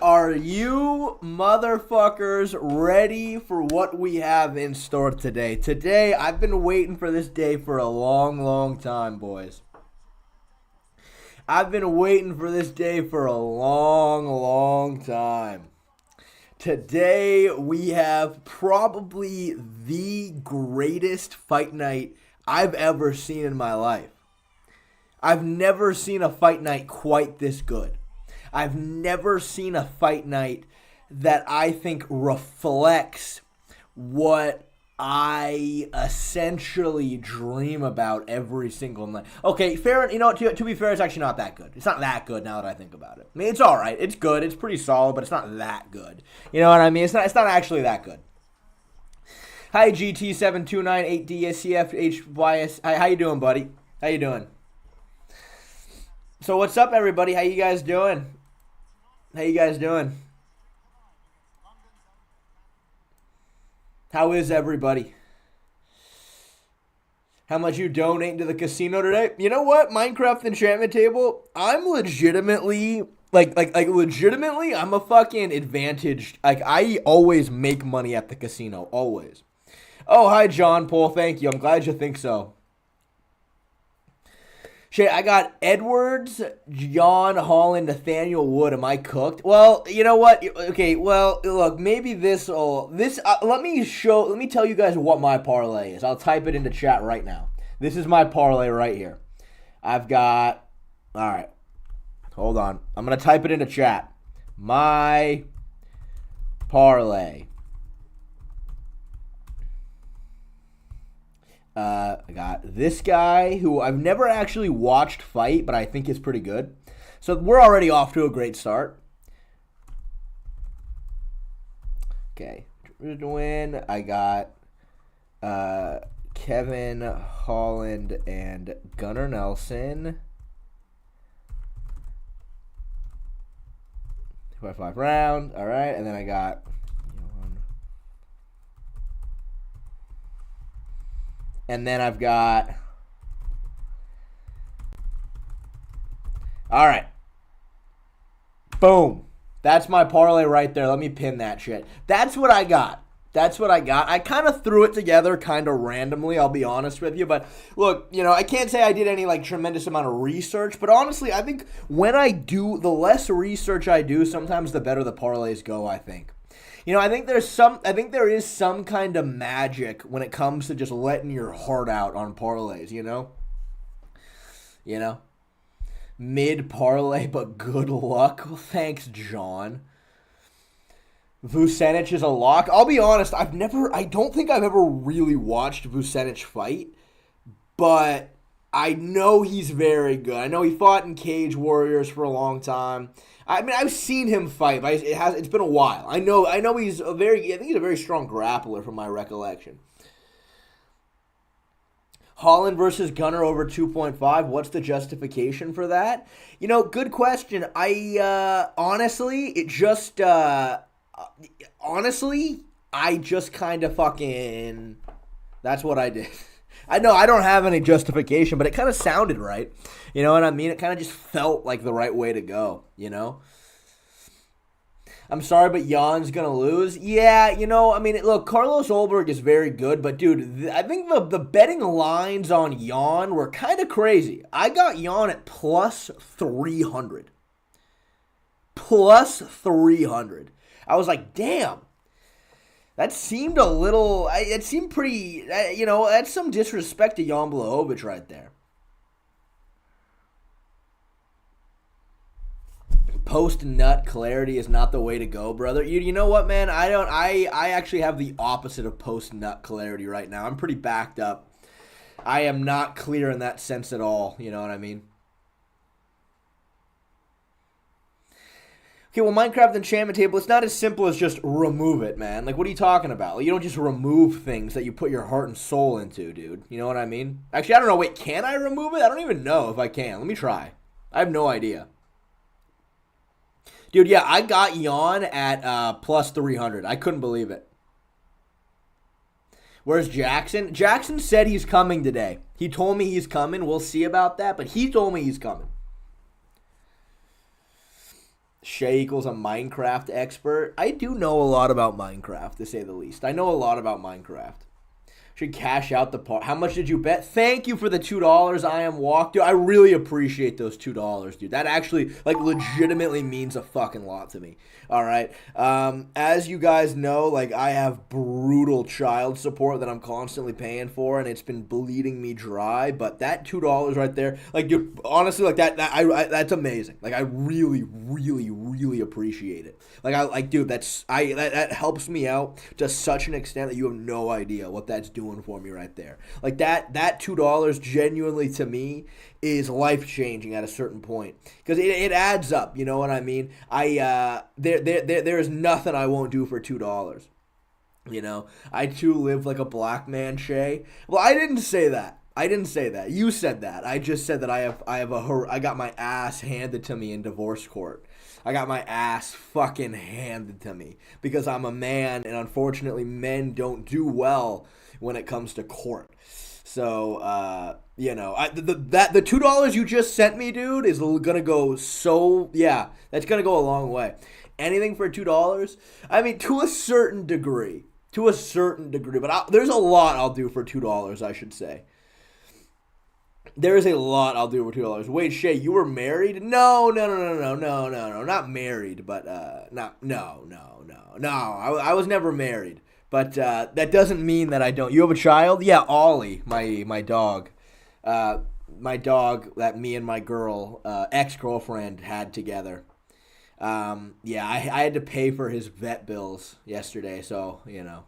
Are you motherfuckers ready for what we have in store today? Today, I've been waiting for this day for a long, long time, boys. I've been waiting for this day for a long, long time. Today, we have probably the greatest fight night I've ever seen in my life. I've never seen a fight night quite this good. I've never seen a fight night that I think reflects what I essentially dream about every single night. Okay, fair. You know, to be fair, it's actually not that good. It's not that good now that I think about it. I mean, it's all right. It's good. It's pretty solid, but it's not that good. You know what I mean? It's not actually that good. Hi, GT729-8DSCFHYS. How you doing, buddy? How you doing? So what's up, everybody? How you guys doing? How you guys doing? How is everybody? How much you donating to the casino today? You know what? Minecraft enchantment table, I'm legitimately, legitimately, I'm a fucking advantaged. Like, I always make money at the casino. Always. Oh, hi, John Paul. Thank you. I'm glad you think so. Shit, I got Edwards, John, Holland, Nathaniel Wood. Am I cooked? Well, you know what? Okay, well, look, maybe let me tell you guys what my parlay is. I'll type it into chat right now. This is my parlay right here. I've got, all right, hold on. I'm going to type it into chat. My parlay. I got this guy who I've never actually watched fight, but I think is pretty good. So we're already off to a great start. Okay. Win. I got Kevin, Holland, and Gunnar Nelson. 2x5 round. All right. And then I got... And then I've got... All right. Boom. That's my parlay right there. Let me pin that shit. That's what I got. I kind of threw it together kind of randomly, I'll be honest with you. But look, you know, I can't say I did any like tremendous amount of research. But honestly, I think when I do, the less research I do, sometimes the better the parlays go, I think. You know, I think there is some kind of magic when it comes to just letting your heart out on parlays, you know? You know? Mid parlay, but good luck. Well, thanks, John. Vucenic is a lock. I'll be honest, I don't think I've ever really watched Vucenic fight, but I know he's very good. I know he fought in Cage Warriors for a long time. I mean, I've seen him fight, but it's been a while. I know I think he's a very strong grappler from my recollection. Holland versus Gunnar over 2.5. What's the justification for that? You know, good question. Honestly, I just kind of fucking, that's what I did. I know I don't have any justification, but it kind of sounded right. You know what I mean? It kind of just felt like the right way to go, you know? I'm sorry, but Jan's going to lose. Yeah, you know, I mean, look, Carlos Ulberg is very good, but dude, I think the betting lines on Jan were kind of crazy. I got Jan at plus 300. Plus 300. I was like, damn. That seemed a little, it seemed pretty, you know, that's some disrespect to Jan Blachowicz right there. Post-nut clarity is not the way to go, brother. You know what, man? I actually have the opposite of post-nut clarity right now. I'm pretty backed up. I am not clear in that sense at all. You know what I mean? Okay, well, Minecraft enchantment table, it's not as simple as just remove it, man. Like, what are you talking about? Like, you don't just remove things that you put your heart and soul into, dude. You know what I mean? Actually, I don't know. Wait, can I remove it? I don't even know if I can. Let me try. I have no idea. Dude, yeah, I got Jan at plus 300. I couldn't believe it. Where's Jackson? Jackson said he's coming today. He told me he's coming. We'll see about that, but he told me he's coming. Shay equals a Minecraft expert. I do know a lot about Minecraft, to say the least. I know a lot about Minecraft. Should cash out the part. How much did you bet? Thank you for the $2. I am walked. Dude, I really appreciate those $2, dude. That actually, like, legitimately means a fucking lot to me. All right. As you guys know, like, I have brutal child support that I'm constantly paying for, and it's been bleeding me dry. But that $2 right there, like, dude, honestly, like, that's amazing. Like, I really, really, really appreciate it. Like, dude, that helps me out to such an extent that you have no idea what that's doing for me right there. Like that $2 genuinely to me is life changing at a certain point, because it adds up. You know what I mean? There is nothing I won't do for $2. You know, I too live like a black man, Shay. Well, I didn't say that. You said that. I just said that I got my ass handed to me in divorce court. I got my ass fucking handed to me because I'm a man, and unfortunately men don't do well when it comes to court. So, you know, the $2 you just sent me, dude, is gonna go that's gonna go a long way. Anything for $2? I mean, to a certain degree, but there's a lot I'll do for $2, I should say. There is a lot I'll do for $2. Wait, Shay, you were married? No, not married, but I was never married. But that doesn't mean that I don't. You have a child? Yeah, Ollie, my dog. My dog that me and my girl, ex-girlfriend, had together. Yeah, I had to pay for his vet bills yesterday, so, you know.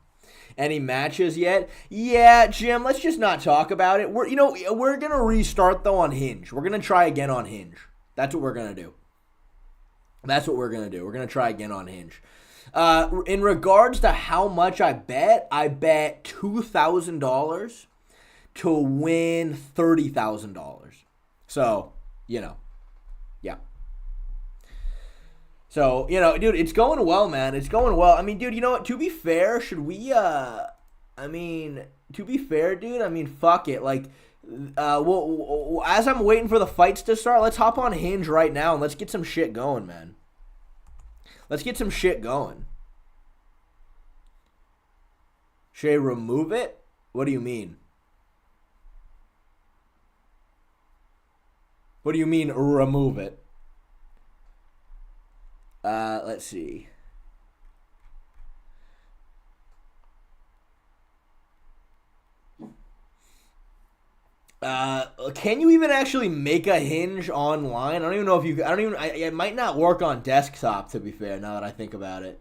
Any matches yet? Yeah, Jim, let's just not talk about it. We're going to restart, though, on Hinge. We're going to try again on Hinge. That's what we're going to do. We're going to try again on Hinge. In regards to how much I bet $2,000 to win $30,000. So, you know, yeah. So, you know, dude, it's going well, man. It's going well. I mean, dude, you know what? To be fair, dude, fuck it. Like, well, as I'm waiting for the fights to start, let's hop on Hinge right now and let's get some shit going, man. Let's get some shit going. Shay, remove it? What do you mean? What do you mean, remove it? Let's see. Can you even actually make a Hinge online? I don't even know if you. It might not work on desktop. To be fair, now that I think about it,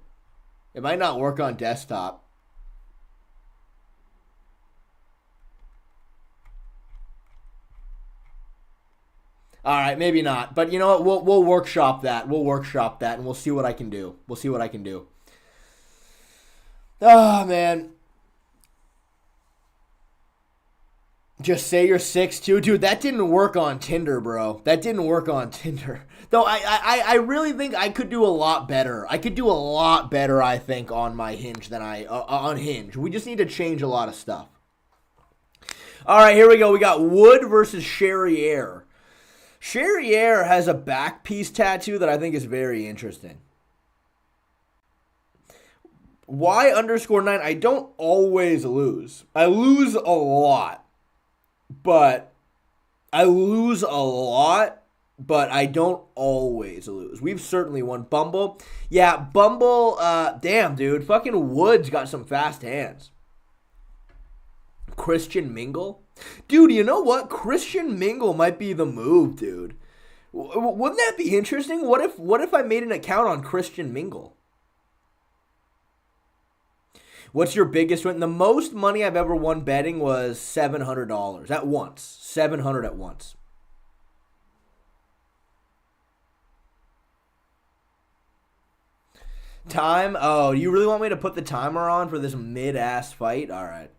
it might not work on desktop. All right, maybe not. But you know what? We'll workshop that. And we'll see what I can do. Oh, man. Just say you're 6'2". Dude, that didn't work on Tinder, bro. Though I really think I could do a lot better. I think, on my Hinge than on Hinge. We just need to change a lot of stuff. All right, here we go. We got Wood versus Sherier. Sherier has a back piece tattoo that I think is very interesting. Y_9, I don't always lose. I lose a lot, but I don't always lose. We've certainly won. Bumble. Yeah, Bumble, damn, dude. Fucking Wood's got some fast hands. Christian Mingle? Dude, you know what? Christian Mingle might be the move, dude. Wouldn't that be interesting? What if I made an account on Christian Mingle? What's your biggest win? The most money I've ever won betting was $700 at once. $700 at once. Time? Oh, you really want me to put the timer on for this mid-ass fight? All right.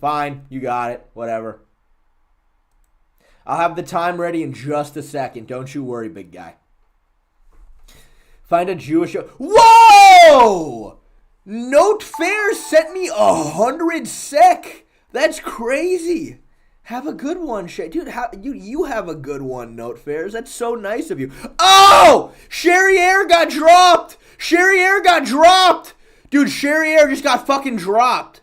Fine, you got it. Whatever. I'll have the time ready in just a second. Don't you worry, big guy. Find a Jewish... Whoa! Note Fair sent me 100 sec. That's crazy. Have a good one, dude. You have a good one, Note Fairs. That's so nice of you. Oh! Sherier got dropped! Sherier got dropped! Dude, Sherier just got fucking dropped.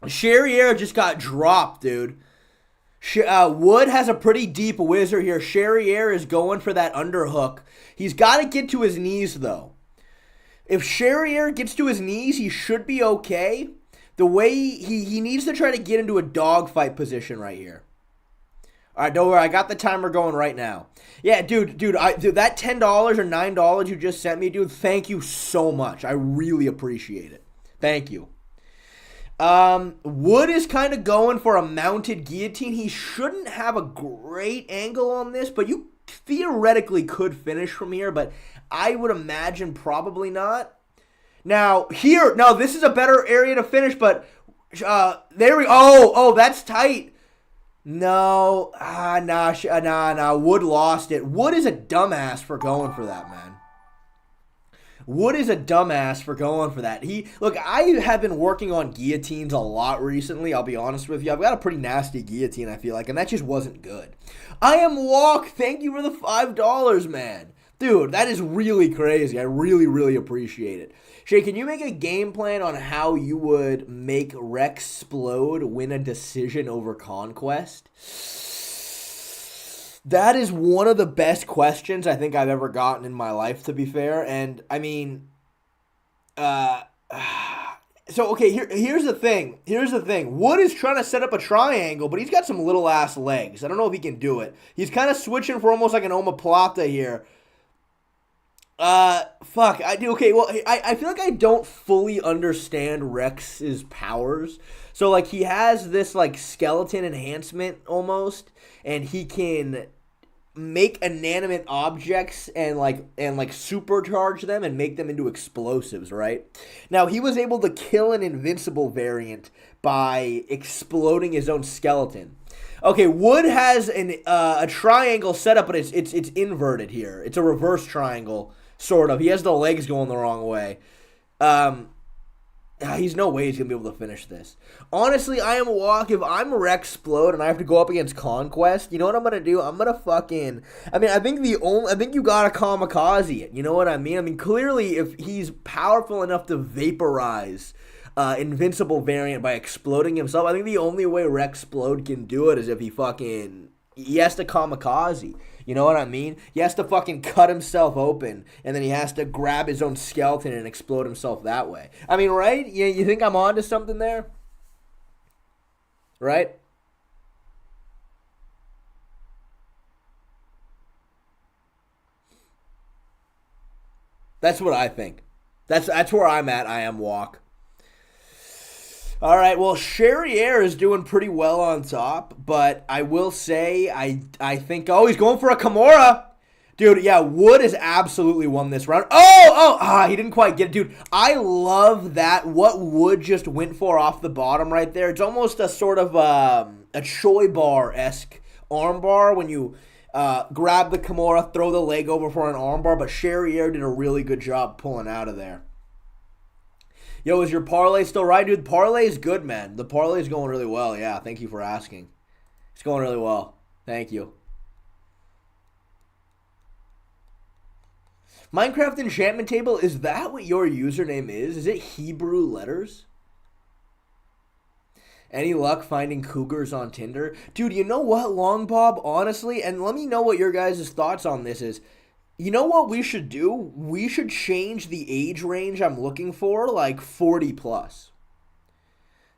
Sherier just got dropped, dude. Wood has a pretty deep whizzer here. Sherier is going for that underhook. He's got to get to his knees, though. If Sherier gets to his knees, he should be okay. The way he needs to try to get into a dogfight position right here. All right, don't worry. I got the timer going right now. Yeah, dude, that $10 or $9 you just sent me, dude, thank you so much. I really appreciate it. Thank you. Wood is kind of going for a mounted guillotine. He shouldn't have a great angle on this, but you theoretically could finish from here, but I would imagine probably not. Now, this is a better area to finish, but there we go. Oh, that's tight. No, nah. Wood lost it. Wood is a dumbass for going for that, man. Wood is a dumbass for going for that. Look, I have been working on guillotines a lot recently, I'll be honest with you. I've got a pretty nasty guillotine, I feel like, and that just wasn't good. I am Walk. Thank you for the $5, man. Dude, that is really crazy. I really, really appreciate it. Shay, can you make a game plan on how you would make Rexplode win a decision over Conquest? That is one of the best questions I think I've ever gotten in my life, to be fair. And, I mean, so, okay, here's the thing. Wood is trying to set up a triangle, but he's got some little-ass legs. I don't know if he can do it. He's kind of switching for almost like an omoplata here. Fuck. I feel like I don't fully understand Rex's powers. So, like, he has this, like, skeleton enhancement almost, and he can make inanimate objects and supercharge them and make them into explosives, right? Now, he was able to kill an invincible variant by exploding his own skeleton. Okay, Wood has a triangle set up, but it's inverted here. It's a reverse triangle, sort of. He has the legs going the wrong way. He's no way he's going to be able to finish this. Honestly, I am Walk. If I'm Rexplode and I have to go up against Conquest, you know what I'm going to do? I'm going to fucking... I think you got to kamikaze it. You know what I mean? I mean, clearly, if he's powerful enough to vaporize Invincible variant by exploding himself, I think the only way Rexplode can do it is if he has to kamikaze. You know what I mean? He has to fucking cut himself open, and then he has to grab his own skeleton and explode himself that way. I mean, right? You think I'm onto something there? Right? That's what I think. That's where I'm at. I am Walk. All right, well, Sherier is doing pretty well on top, but I will say I think, he's going for a Kimura. Dude, yeah, Wood has absolutely won this round. He didn't quite get it. Dude, I love that, what Wood just went for off the bottom right there. It's almost a sort of a Choi bar-esque armbar when you grab the Kimura, throw the leg over for an armbar, but Sherier did a really good job pulling out of there. Yo, is your parlay still right, dude? Parlay is good, man. The parlay is going really well. Yeah, thank you for asking. It's going really well. Thank you. Minecraft enchantment table, is that what your username is? Is it Hebrew letters? Any luck finding cougars on Tinder? Dude, you know what, Long Bob? Honestly, and let me know what your guys' thoughts on this is. You know what we should do? We should change the age range I'm looking for, like 40 plus.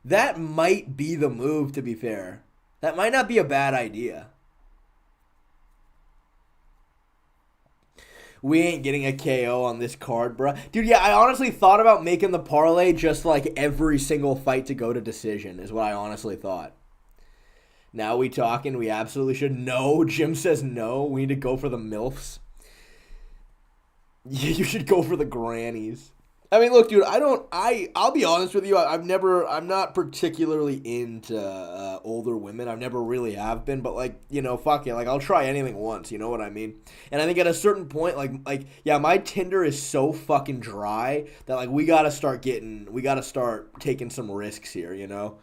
That might be the move, to be fair. That might not be a bad idea. We ain't getting a KO on this card, bro. Dude, yeah, I honestly thought about making the parlay just like every single fight to go to decision, is what I honestly thought. Now we talking, we absolutely should. No, Jim says no. We need to go for the MILFs. You should go for the grannies. I mean, look, dude, I'll be honest with you. I'm not particularly into older women. I've never really have been, but like, you know, fuck it. Like, I'll try anything once, you know what I mean? And I think at a certain point, yeah, my Tinder is so fucking dry that like we gotta start taking some risks here, you know?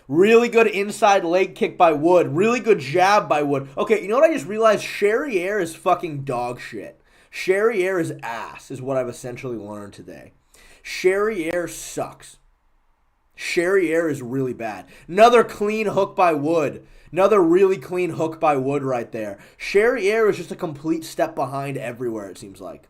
Really good inside leg kick by Wood. Really good jab by Wood. Okay, you know what I just realized? Sherier is fucking dog shit. Sherier is ass, is what I've essentially learned today. Sherier sucks. Sherier is really bad. Another clean hook by Wood. Another really clean hook by Wood right there. Sherier is just a complete step behind everywhere, it seems like.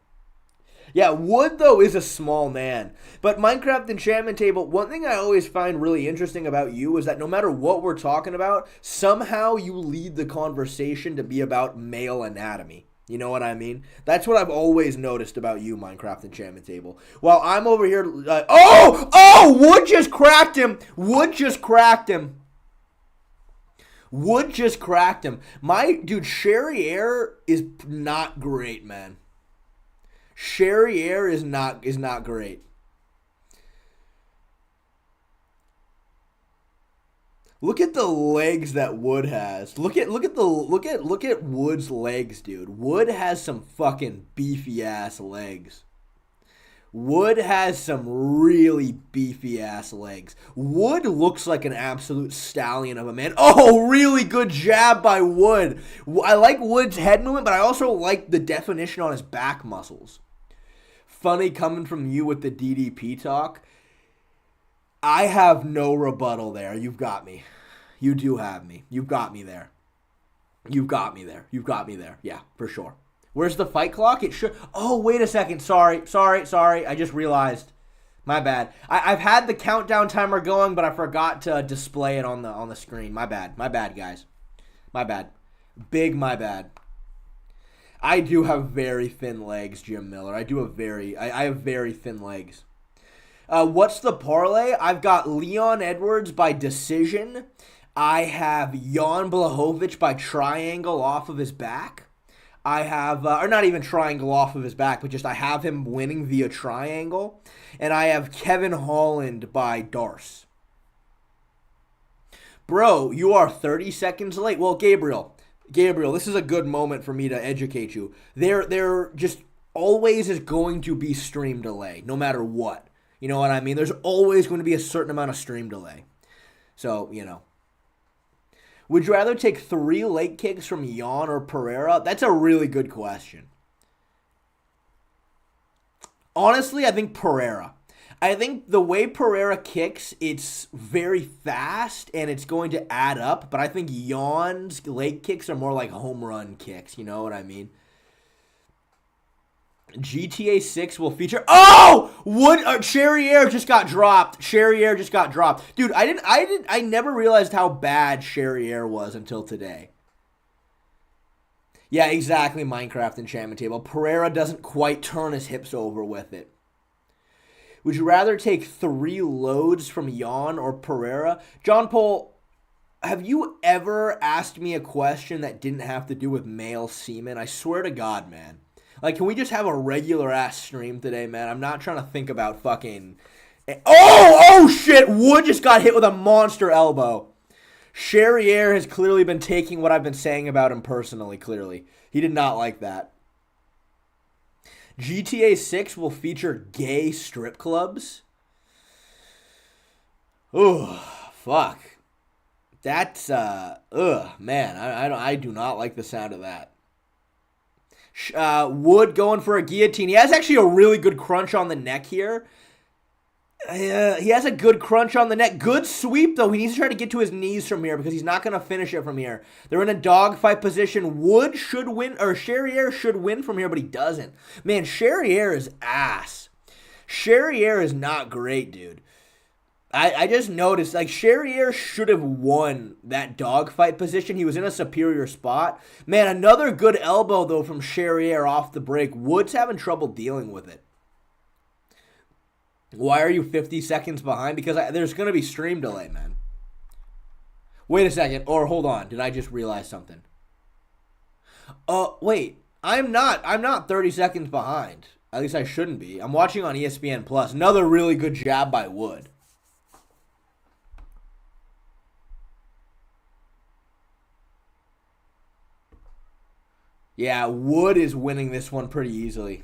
Yeah, Wood, though, is a small man. But Minecraft Enchantment Table, one thing I always find really interesting about you is that no matter what we're talking about, somehow you lead the conversation to be about male anatomy. You know what I mean? That's what I've always noticed about you, Minecraft Enchantment Table. While I'm over here... Wood just cracked him! Wood just cracked him. Wood just cracked him. Dude, Sherier is not great, man. Sherier is not great. Look at the legs that Wood has. Look at Wood's legs, dude. Wood has some fucking beefy ass legs. Wood has some really beefy ass legs. Wood looks like an absolute stallion of a man. Oh, really good jab by Wood. I like Wood's head movement, but I also like the definition on his back muscles. Funny coming from you with the DDP talk. I have no rebuttal there. You've got me. You do have me. You've got me there. You've got me there. You've got me there. Yeah, for sure. Where's the fight clock? It should... Oh, wait a second. Sorry. I just realized. My bad. I've had the countdown timer going, but I forgot to display it on the screen. My bad. My bad, guys. My bad. Big my bad. I do have very thin legs, Jim Miller. I have very thin legs. What's the parlay? I've got Leon Edwards by decision. I have Jan Blachowicz by triangle off of his back. I have, or not even triangle off of his back, but just I have him winning via triangle. And I have Kevin Holland by Darce. Bro, you are 30 seconds late. Well, Gabriel, this is a good moment for me to educate you. There just always is going to be stream delay, no matter what. You know what I mean? There's always going to be a certain amount of stream delay. So, you know. Would you rather take 3 leg kicks from Jan or Pereira? That's a really good question. Honestly, I think Pereira. I think the way Pereira kicks, it's very fast and it's going to add up. But I think Jan's leg kicks are more like home run kicks. You know what I mean? GTA 6 will feature... Oh! Sherier just got dropped. Dude, I never realized how bad Sherier was until today. Yeah, exactly, Minecraft Enchantment Table. Pereira doesn't quite turn his hips over with it. Would you rather take 3 loads from Jan or Pereira? John Paul, have you ever asked me a question that didn't have to do with male semen? I swear to God, man. Like, can we just have a regular-ass stream today, man? I'm not trying to think about fucking... Oh, shit! Wood just got hit with a monster elbow. Sherier has clearly been taking what I've been saying about him personally, clearly. He did not like that. GTA 6 will feature gay strip clubs? Oh, fuck. That's, man, I do not like the sound of that. Wood going for a guillotine. He has actually a really good crunch on the neck here. He has a good crunch on the neck. Good sweep, though. He needs to try to get to his knees from here because he's not going to finish it from here. They're in a dogfight position. Wood should win, or Sherier should win from here, but he doesn't. Man, Sherier is ass. Sherier is not great, dude. I just noticed, like, Sherier should have won that dogfight position. He was in a superior spot. Man, another good elbow, though, from Sherier off the break. Wood's having trouble dealing with it. Why are you 50 seconds behind? Because there's going to be stream delay, man. Wait a second. Or hold on. Did I just realize something? Wait. I'm not 30 seconds behind. At least I shouldn't be. I'm watching on ESPN Plus. Another really good jab by Wood. Yeah, Wood is winning this one pretty easily.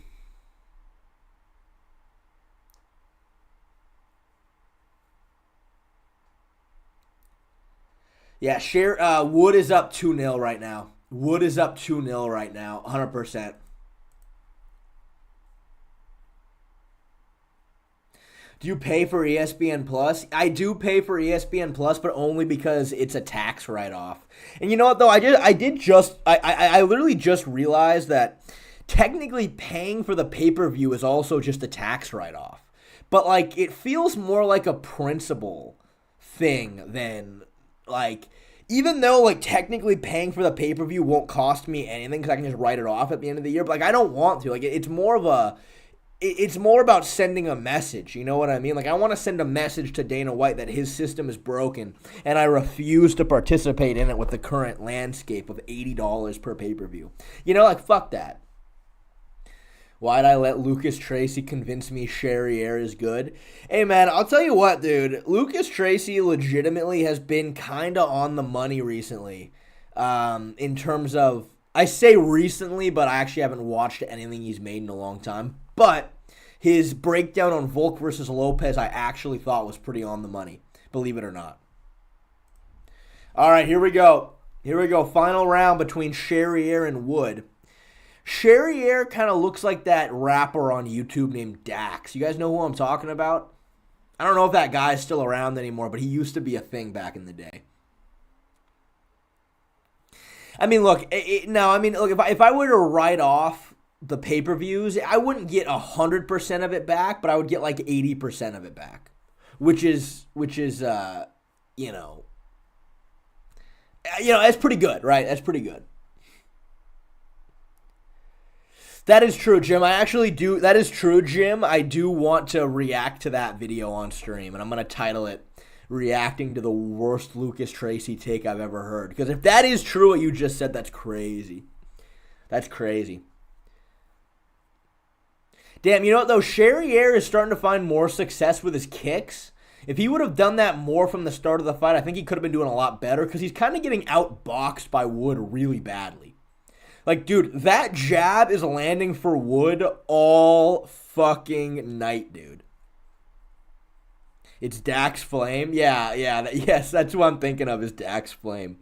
Yeah, Wood is up 2-0 right now. Wood is up 2-0 right now, 100%. Do you pay for ESPN Plus? I do pay for ESPN Plus, but only because it's a tax write-off. And you know what though? I literally just realized that technically paying for the pay-per-view is also just a tax write-off. But like it feels more like a principle thing than like, even though like technically paying for the pay-per-view won't cost me anything because I can just write it off at the end of the year, but like I don't want to. Like it's more about sending a message, you know what I mean? Like I want to send a message to Dana White that his system is broken and I refuse to participate in it with the current landscape of $80 per pay-per-view. You know, like fuck that. Why'd I let Lucas Tracy convince me Sherier is good? Hey, man, I'll tell you what, dude. Lucas Tracy legitimately has been kind of on the money recently in terms of, I say recently, but I actually haven't watched anything he's made in a long time. But his breakdown on Volk versus Lopez I actually thought was pretty on the money, believe it or not. All right, here we go. Final round between Sherier and Wood. Sherier kind of looks like that rapper on YouTube named Dax. You guys know who I'm talking about? I don't know if that guy's still around anymore, but he used to be a thing back in the day. I mean, look, if I were to write off the pay-per-views, I wouldn't get 100% of it back, but I would get like 80% of it back, which is that's pretty good, right? That's pretty good. That is true, Jim. That is true, Jim. I do want to react to that video on stream, and I'm going to title it Reacting to the Worst Lucas Tracy Take I've Ever Heard. Because if that is true what you just said, that's crazy. That's crazy. Damn, you know what, though? Sherier is starting to find more success with his kicks. If he would have done that more from the start of the fight, I think he could have been doing a lot better because he's kind of getting outboxed by Wood really badly. Like, dude, that jab is landing for Wood all fucking night, dude. It's Dax Flame? Yes, that's who I'm thinking of is Dax Flame.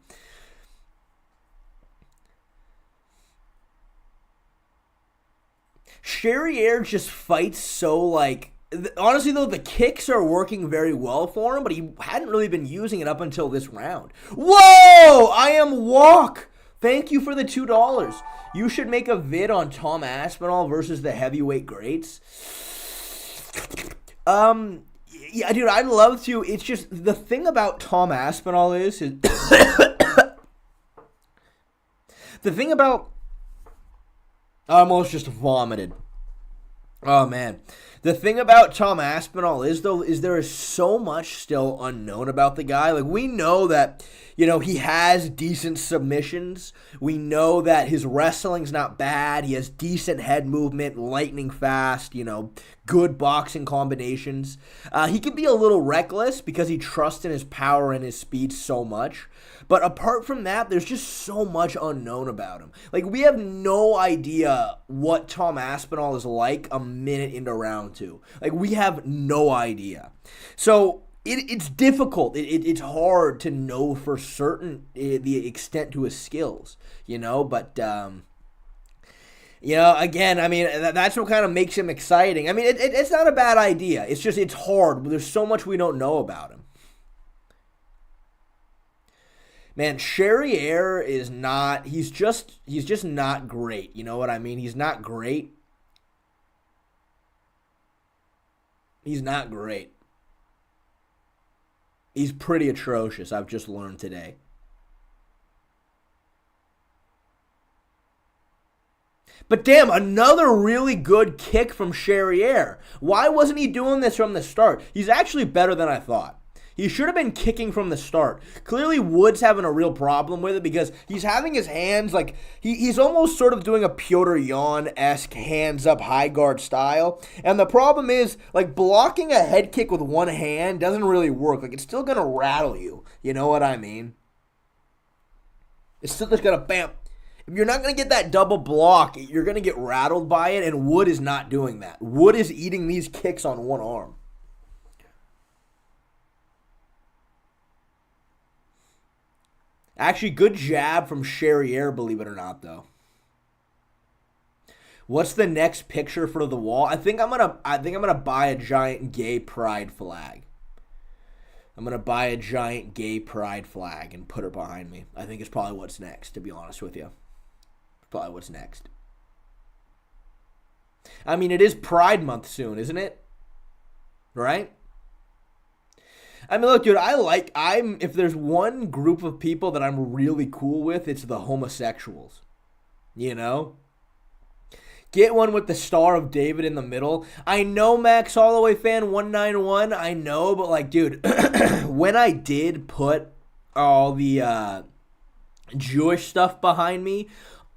Sherier just fights so, like... Honestly, though, the kicks are working very well for him, but he hadn't really been using it up until this round. Whoa! I am walk! Thank you for the $2. You should make a vid on Tom Aspinall versus the heavyweight greats. Yeah, dude, I'd love to. It's just the thing about Tom Aspinall is the thing about I almost just vomited. Oh man. The thing about Tom Aspinall is there is so much still unknown about the guy. Like, we know that, he has decent submissions. We know that his wrestling's not bad. He has decent head movement, lightning fast, good boxing combinations. He can be a little reckless because he trusts in his power and his speed so much. But apart from that, there's just so much unknown about him. Like, we have no idea what Tom Aspinall is like a minute into round 2. Like, we have no idea. So, it's difficult. It's hard to know for certain the extent to his skills, But, again, I mean, that's what kind of makes him exciting. I mean, it's not a bad idea. It's just, it's hard. There's so much we don't know about him. Man, Sherier is not, he's just not great. You know what I mean? He's not great. He's not great. He's pretty atrocious, I've just learned today. But damn, another really good kick from Sherier. Why wasn't he doing this from the start? He's actually better than I thought. He should have been kicking from the start. Clearly, Wood's having a real problem with it because he's having his hands like he's almost sort of doing a Petr Yan-esque hands up high guard style. And the problem is, like, blocking a head kick with one hand doesn't really work. Like, it's still gonna rattle you. You know what I mean? It's still just gonna bam. If you're not gonna get that double block, you're gonna get rattled by it. And Wood is not doing that. Wood is eating these kicks on one arm. Actually, good jab from Sherier, believe it or not, though. What's the next picture for the wall? I think I'm gonna buy a giant gay pride flag. I'm gonna buy a giant gay pride flag and put it behind me. I think it's probably what's next, to be honest with you. Probably what's next. I mean, it is Pride Month soon, isn't it? Right? I mean, look, dude, if there's one group of people that I'm really cool with, it's the homosexuals. You know? Get one with the Star of David in the middle. I know, Max Holloway fan 191. I know, but like, dude, when I did put all the Jewish stuff behind me,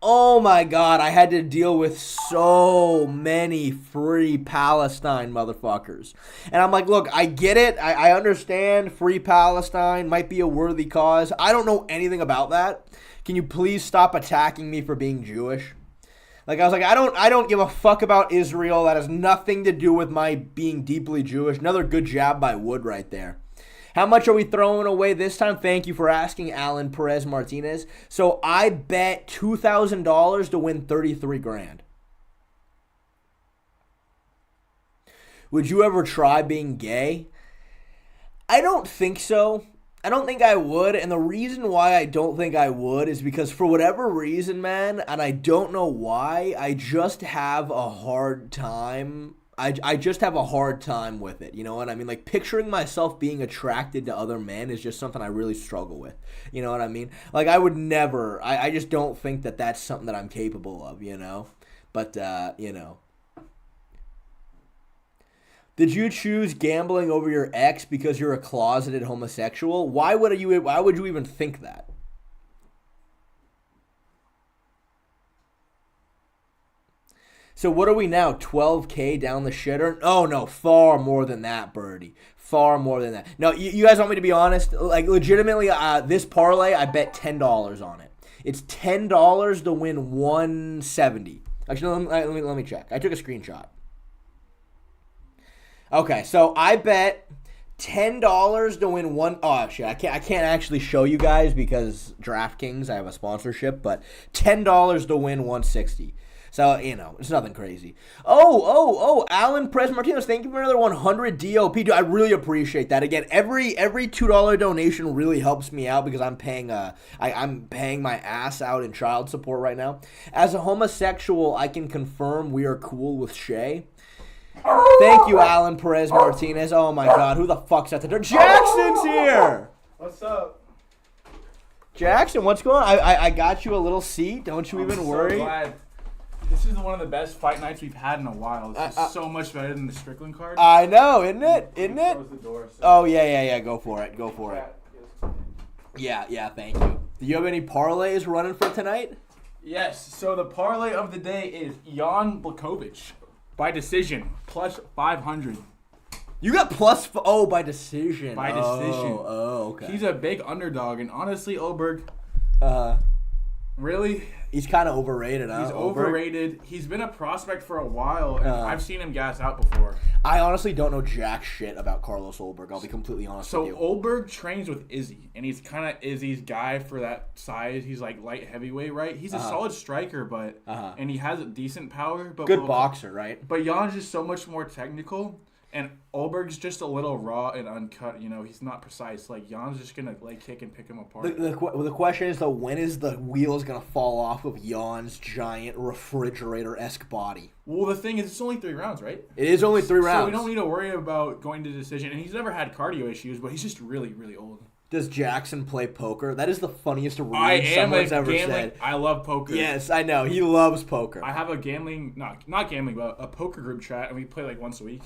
oh my God, I had to deal with so many free Palestine motherfuckers. And I'm like, look, I get it. I understand free Palestine might be a worthy cause. I don't know anything about that. Can you please stop attacking me for being Jewish? Like, I was like, I don't give a fuck about Israel. That has nothing to do with my being deeply Jewish. Another good jab by Wood right there. How much are we throwing away this time? Thank you for asking, Alan Perez Martinez. So I bet $2,000 to win 33 grand. Would you ever try being gay? I don't think so. I don't think I would, and the reason why I don't think I would is because for whatever reason, man, and I don't know why, I just have a hard time. I just have a hard time with it, you know what I mean? Like, picturing myself being attracted to other men is just something I really struggle with, you know what I mean? Like, I would never, I just don't think that that's something that I'm capable of, you know? But, you know. Did you choose gambling over your ex because you're a closeted homosexual? Why would you even think that? So what are we now, 12K down the shitter? Oh, no, far more than that, Birdie. Far more than that. No, you guys want me to be honest? Like, legitimately, this parlay, I bet $10 on it. It's $10 to win 170. Actually, let me check. I took a screenshot. Okay, so I bet $10 to win one. Oh shit, I can't actually show you guys because DraftKings, I have a sponsorship, but $10 to win 160. So, you know, it's nothing crazy. Oh, Alan Perez Martinez, thank you for another 100 DOP. Dude, I really appreciate that. Again, every $2 donation really helps me out because I'm paying my ass out in child support right now. As a homosexual, I can confirm we are cool with Shay. Thank you, Alan Perez Martinez. Oh my God, who the fuck's at the door? Jackson's here. What's up? Jackson, what's going on? I got you a little seat. Don't you even worry. So glad. This is one of the best fight nights we've had in a while. This is so much better than the Strickland card. I know, isn't it? Isn't it? Close the door, so. Oh yeah. Go for it. Yeah. Thank you. Do you have any parlays running for tonight? Yes. So the parlay of the day is Jan Blachowicz. By decision, plus 500. You got by decision. By decision. Oh, okay. He's a big underdog, and honestly, Oberg, really? He's kind of overrated, huh? He's overrated. He's been a prospect for a while, and I've seen him gas out before. I honestly don't know jack shit about Carlos Oberg. I'll be completely honest with you. So Oberg trains with Izzy, and he's kind of Izzy's guy for that size. He's like light heavyweight, right? He's a solid striker, but and he has a decent power. But good boxer, right? But Jan's just so much more technical, and Oberg's just a little raw and uncut. You know, he's not precise. Like Jan's just gonna leg kick and pick him apart. The question is though, when is the wheels gonna fall off of Jan's giant refrigerator-esque body? Well, the thing is, it's only 3 rounds, right? It is only 3 rounds. So we don't need to worry about going to decision. And he's never had cardio issues, but he's just really, really old. Does Jackson play poker? That is the funniest read someone's ever said. I love poker. Yes, I know. He loves poker. I have a gambling, not gambling, but a poker group chat, and we play like once a week.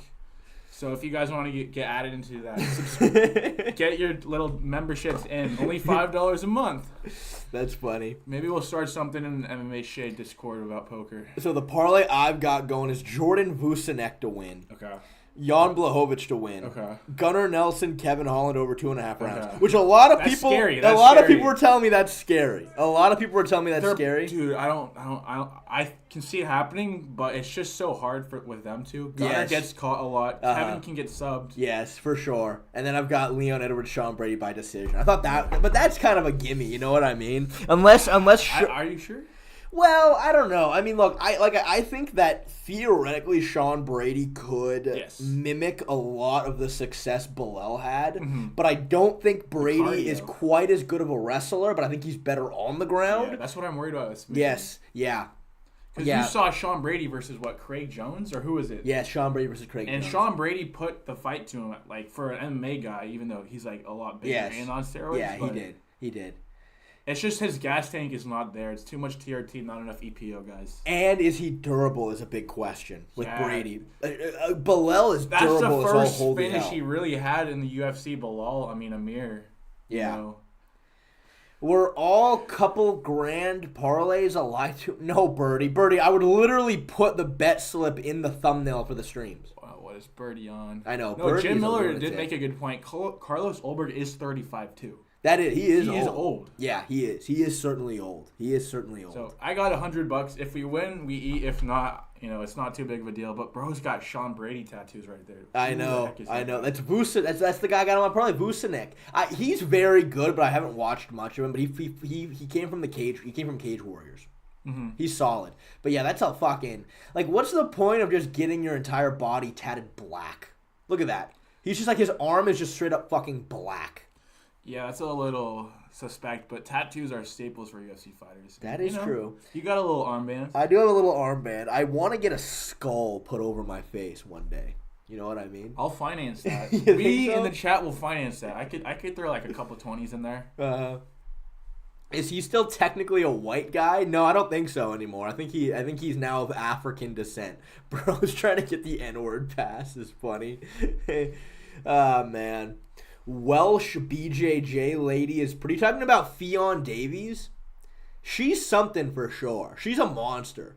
So if you guys want to get added into that, get your little memberships in. Only $5 a month. That's funny. Maybe we'll start something in the MMA Shade Discord about poker. So the parlay I've got going is Jordan Vucinic to win. Okay. Jan Blachowicz to win. Okay. Gunnar Nelson, Kevin Holland over 2.5 rounds. Okay. Which a lot of That's people, scary. a lot of people were telling me that's scary. A lot of people were telling me that's scary. Dude, I can see it happening, but it's just so hard with them two. Gunnar gets caught a lot. Kevin can get subbed. Yes, for sure. And then I've got Leon Edwards, Sean Brady by decision. I thought that, but that's kind of a gimme. You know what I mean? Unless. Are you sure? Well, I don't know. I mean, look, I think that theoretically Sean Brady could mimic a lot of the success Bilal had, but I don't think Brady is quite as good of a wrestler, but I think he's better on the ground. Yeah, that's what I'm worried about. Yes, yeah. Because you saw Sean Brady versus Craig Jones, or who is it? Yeah, Sean Brady versus Craig Jones. And Sean Brady put the fight to him, like, for an MMA guy, even though he's, like, a lot bigger and on steroids. Yeah, he did. It's just his gas tank is not there. It's too much TRT, not enough EPO, guys. And is he durable is a big question with Brady. Bilal is durable as all holy hell. That's the first finish he really had in the UFC, Amir. Yeah. You know. Were all couple grand parlays a lie to? No, Birdie, I would literally put the bet slip in the thumbnail for the streams. Wow, what is Birdie on? I know. No, Jim Miller did make a good point. Carlos Ulberg is 35 too. He is old. Yeah, he is. He is certainly old. So I got $100. If we win, we eat. If not, it's not too big of a deal. But bro's got Sean Brady tattoos right there. I know. That's Vucinic. That's the guy I got on my parlay. Vucinic. He's very good, but I haven't watched much of him. But he came from the cage. He came from Cage Warriors. Mm-hmm. He's solid. But yeah, that's a fucking what's the point of just getting your entire body tatted black? Look at that. He's just his arm is just straight up fucking black. Yeah, that's a little suspect, but tattoos are staples for UFC fighters. That is true. You got a little armband. I do have a little armband. I want to get a skull put over my face one day. You know what I mean? I'll finance that. We in the chat will finance that. I could throw a couple 20s in there. Is he still technically a white guy? No, I don't think so anymore. I think he's now of African descent. Bro's trying to get the N-word pass. Is funny. Man. Welsh BJJ lady is pretty. Talking about Fionn Davies? She's something for sure. She's a monster.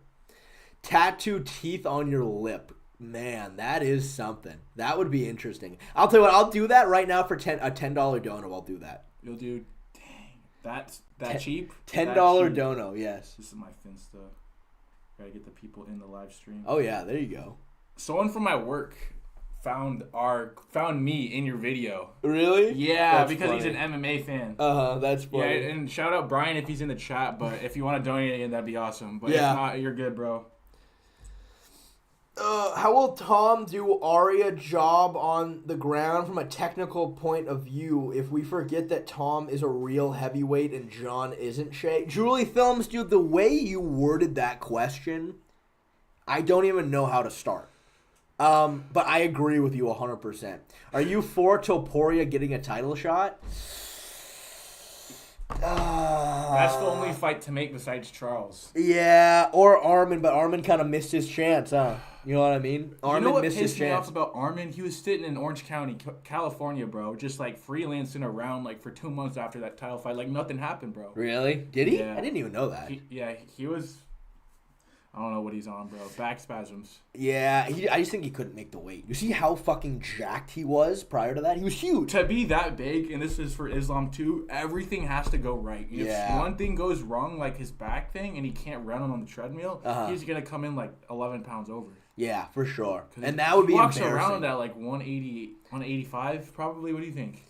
Tattooed teeth on your lip. Man, that is something. That would be interesting. I'll tell you what, I'll do that right now for a $10 dono. I'll do that. You'll do, dang, that's that cheap? $10 dono, yes. This is my Finsta. Gotta get the people in the live stream. Oh yeah, there you go. Someone from my work found me in your video. Really? Yeah, that's because funny. He's an MMA fan. That's funny. Yeah, and shout out Brian if he's in the chat, but if you want to donate again, that'd be awesome. But if not, you're good, bro. How will Tom do Arya job on the ground from a technical point of view if we forget that Tom is a real heavyweight and John isn't, Shay? Julie Films, dude, the way you worded that question, I don't even know how to start. But I agree with you 100%. Are you for Topuria getting a title shot? That's the only fight to make besides Charles. Yeah, or Armin, but Armin kind of missed his chance, huh? You know what I mean? Armin missed his chance. You know what pissed me off about Armin? He was sitting in Orange County, California, bro, just freelancing around for 2 months after that title fight. Nothing happened, bro. Really? Did he? Yeah. I didn't even know that. He was... I don't know what he's on, bro. Back spasms. Yeah, I just think he couldn't make the weight. You see how fucking jacked he was prior to that? He was huge. To be that big, and this is for Islam too, everything has to go right. If one thing goes wrong, like his back thing, and he can't run on the treadmill, he's going to come in 11 pounds over. Yeah, for sure. And that would be embarrassing. He walks around at 180, 185 probably. What do you think?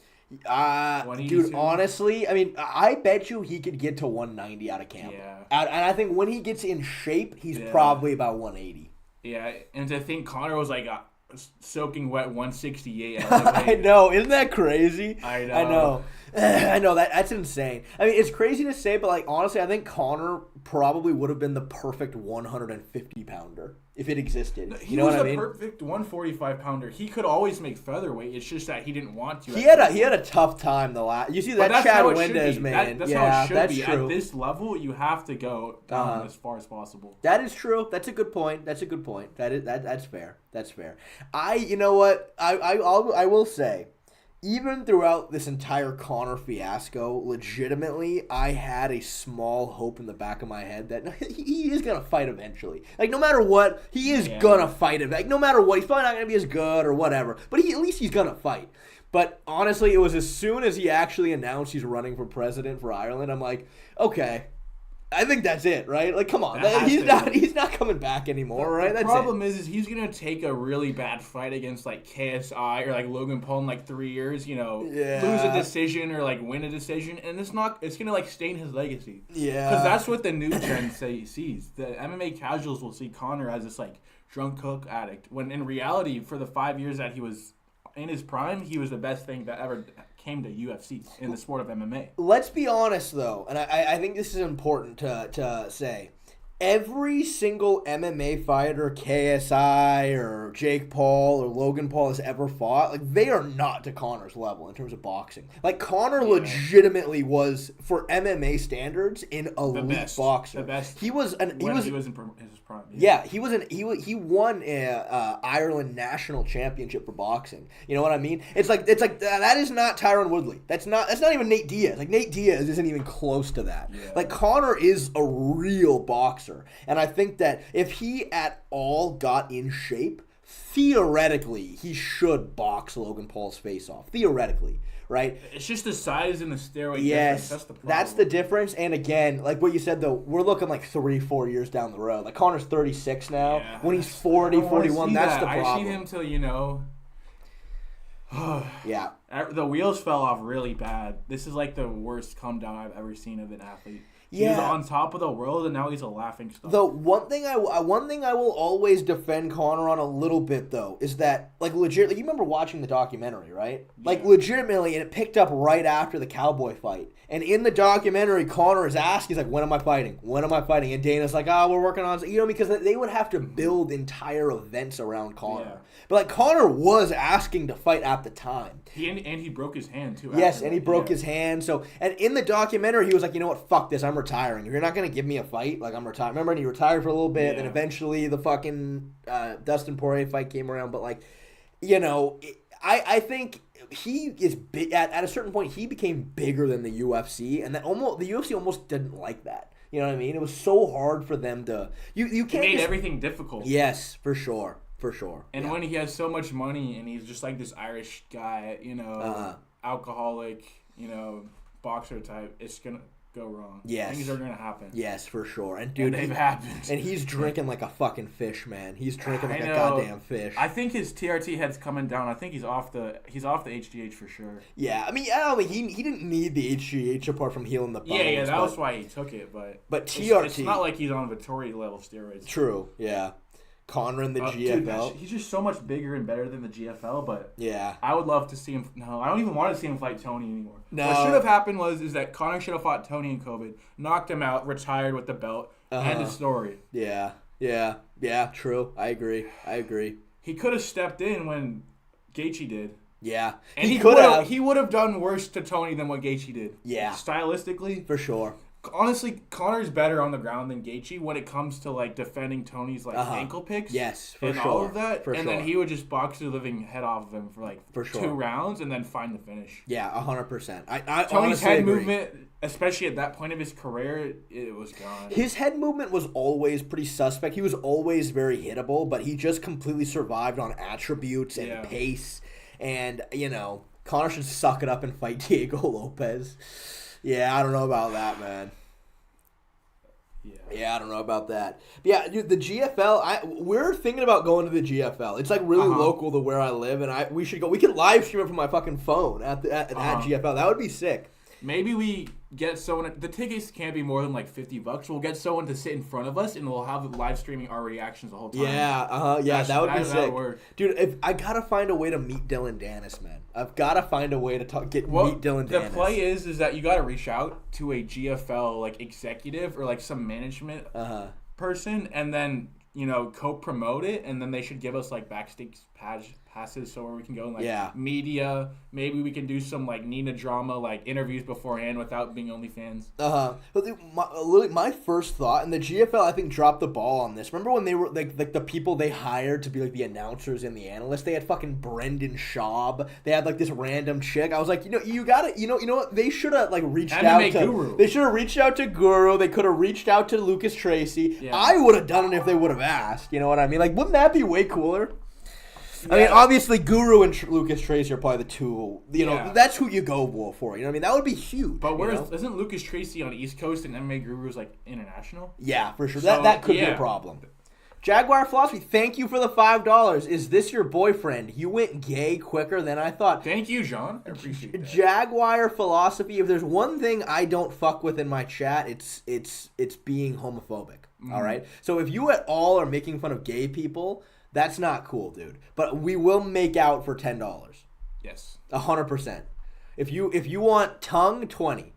Dude, honestly, I mean, I bet you he could get to 190 out of camp. Yeah. And I think when he gets in shape, he's probably about 180. Yeah, and to think Conor was soaking wet 168. I know, isn't that crazy? I know. I know that's insane. I mean, it's crazy to say, but honestly, I think Conor probably would have been the perfect 150 pounder if it existed. He was the perfect 145 pounder. He could always make featherweight. It's just that he didn't want to. He had a tough time the last. You see that Chad Wendez man. That's how it should be. True. At this level, you have to go down as far as possible. That is true. That's a good point. That's fair. That's fair. You know what? I will say, even throughout this entire Conor fiasco, legitimately, I had a small hope in the back of my head that he is going to fight eventually. Like, no matter what, he is going to fight it. Like, no matter what, he's probably not going to be as good or whatever. But at least he's going to fight. But honestly, it was as soon as he actually announced he's running for president for Ireland, I'm like, okay, I think that's it, right? Like, come on, he's not coming back anymore, right? The That's problem is he's gonna take a really bad fight against like KSI or like Logan Paul in like 3 years, lose a decision or like win a decision, and it's gonna like stain his legacy. Yeah, because that's what the new trend sees. The MMA casuals will see Conor as this like drunk coke addict, when in reality, for the 5 years that he was in his prime, he was the best thing that ever came to UFC in the sport of MMA. Let's be honest, though, and I think this is important to say. Every single MMA fighter, KSI or Jake Paul or Logan Paul has ever fought, like, they are not to Conor's level in terms of boxing. Like, Conor legitimately was, for MMA standards, an elite boxer. The best. He was in his prime. Yeah, he won a Ireland national championship for boxing. You know what I mean? It's like that is not Tyron Woodley. That's not even Nate Diaz. Like, Nate Diaz isn't even close to that. Yeah. Like, Conor is a real boxer. And I think that if he at all got in shape, theoretically, he should box Logan Paul's face off. Theoretically, right? It's just the size and the steroid difference. That's the problem. That's the difference. And again, like what you said, though, we're looking like 3-4 years down the road. Like, Conor's 36 now. Yeah. When he's 40, 41, that's the problem. I see him till, yeah. The wheels fell off really bad. This is like the worst come down I've ever seen of an athlete. He was on top of the world, and now he's a laughingstock. Though one thing I will always defend Conor on a little bit, though, is that, like, legit. Like, you remember watching the documentary, right? Yeah. Like, legitimately, and it picked up right after the Cowboy fight. And in the documentary, Conor is asked, he's like, when am I fighting? When am I fighting? And Dana's like, we're working on, because they would have to build entire events around Conor. Yeah. But, like, Conor was asking to fight at the time. He broke his hand, too. Yes, and he broke his hand. So, and in the documentary, he was like, you know what, fuck this, I'm retiring. If you're not going to give me a fight, like, I'm retiring. Remember, and he retired for a little bit, and eventually the fucking Dustin Poirier fight came around. But, like, I think he is big. At a certain point, he became bigger than the UFC, and the UFC almost didn't like that. You know what I mean? It was so hard for them to... You can't... It made everything difficult. Yes, for sure. For sure. And when he has so much money and he's just like this Irish guy, alcoholic, boxer type, it's going to go wrong. Yes. Things are going to happen. Yes, for sure. And dude, they've happened. And he's drinking like a fucking fish, man. He's drinking like a goddamn fish. I think his TRT head's coming down. I think he's off the HGH for sure. Yeah, I mean, I don't think he didn't need the HGH apart from healing the bones. Yeah, that was why he took it, but TRT, it's not like he's on Vittori level steroids. True. Yeah. Conor in the GFL. Dude, he's just so much bigger and better than the GFL, but yeah, I would love to see him. No, I don't even want to see him fight Tony anymore. No. What should have happened is that Conor should have fought Tony in COVID, knocked him out, retired with the belt, end of story. Yeah, true. I agree. He could have stepped in when Gaethje did. Yeah, and he would have done worse to Tony than what Gaethje did. Yeah, stylistically, for sure. Honestly, Conor's better on the ground than Gaethje when it comes to like defending Tony's like ankle picks. Yes, for sure. All of that, then he would just box the living head off of him for 2 rounds and then find the finish. Yeah, 100%. I Tony's head movement, especially at that point of his career, it was gone. His head movement was always pretty suspect. He was always very hittable, but he just completely survived on attributes and pace. And Conor should suck it up and fight Diego Lopez. Yeah, I don't know about that, man. Yeah, I don't know about that. But yeah, dude, the GFL, we're thinking about going to the GFL. It's like really local to where I live, and we should go. We could live stream it from my fucking phone at GFL. That would be sick. Maybe we get someone. The tickets can't be more than like $50. We'll get someone to sit in front of us, and we'll have live streaming our reactions the whole time. Yeah, that would be sick, work. Dude. I gotta find a way to meet Dylan Danis, man. I've gotta find a way to meet Dylan Danis. The play is that you gotta reach out to a GFL like executive or like some management person, and then co-promote it, and then they should give us like backstage passes, so where we can go in like media. Maybe we can do some like Nina drama, like interviews beforehand without being OnlyFans. But my first thought, and the GFL I think dropped the ball on this. Remember when they were like the people they hired to be like the announcers and the analysts? They had fucking Brendan Schaub. They had like this random chick. I was like, you gotta, you know what? They should have like reached out to Guru. They should have reached out to Guru. They could have reached out to Lucas Tracy. Yeah. I would have done it if they would have asked. You know what I mean? Like, wouldn't that be way cooler? Yeah. I mean, obviously, Guru and Lucas Tracy are probably the two. You know, that's who you go for. You know what I mean? That would be huge. But isn't Lucas Tracy on the East Coast and MMA Guru's like international? Yeah, for sure. So, that could be a problem. Jaguar Philosophy, thank you for the $5. Is this your boyfriend? You went gay quicker than I thought. Thank you, John. I appreciate that. Jaguar Philosophy, if there's one thing I don't fuck with in my chat, it's being homophobic. All right? So if you at all are making fun of gay people, that's not cool, dude. But we will make out for $10. Yes. 100%. If you want tongue, 20.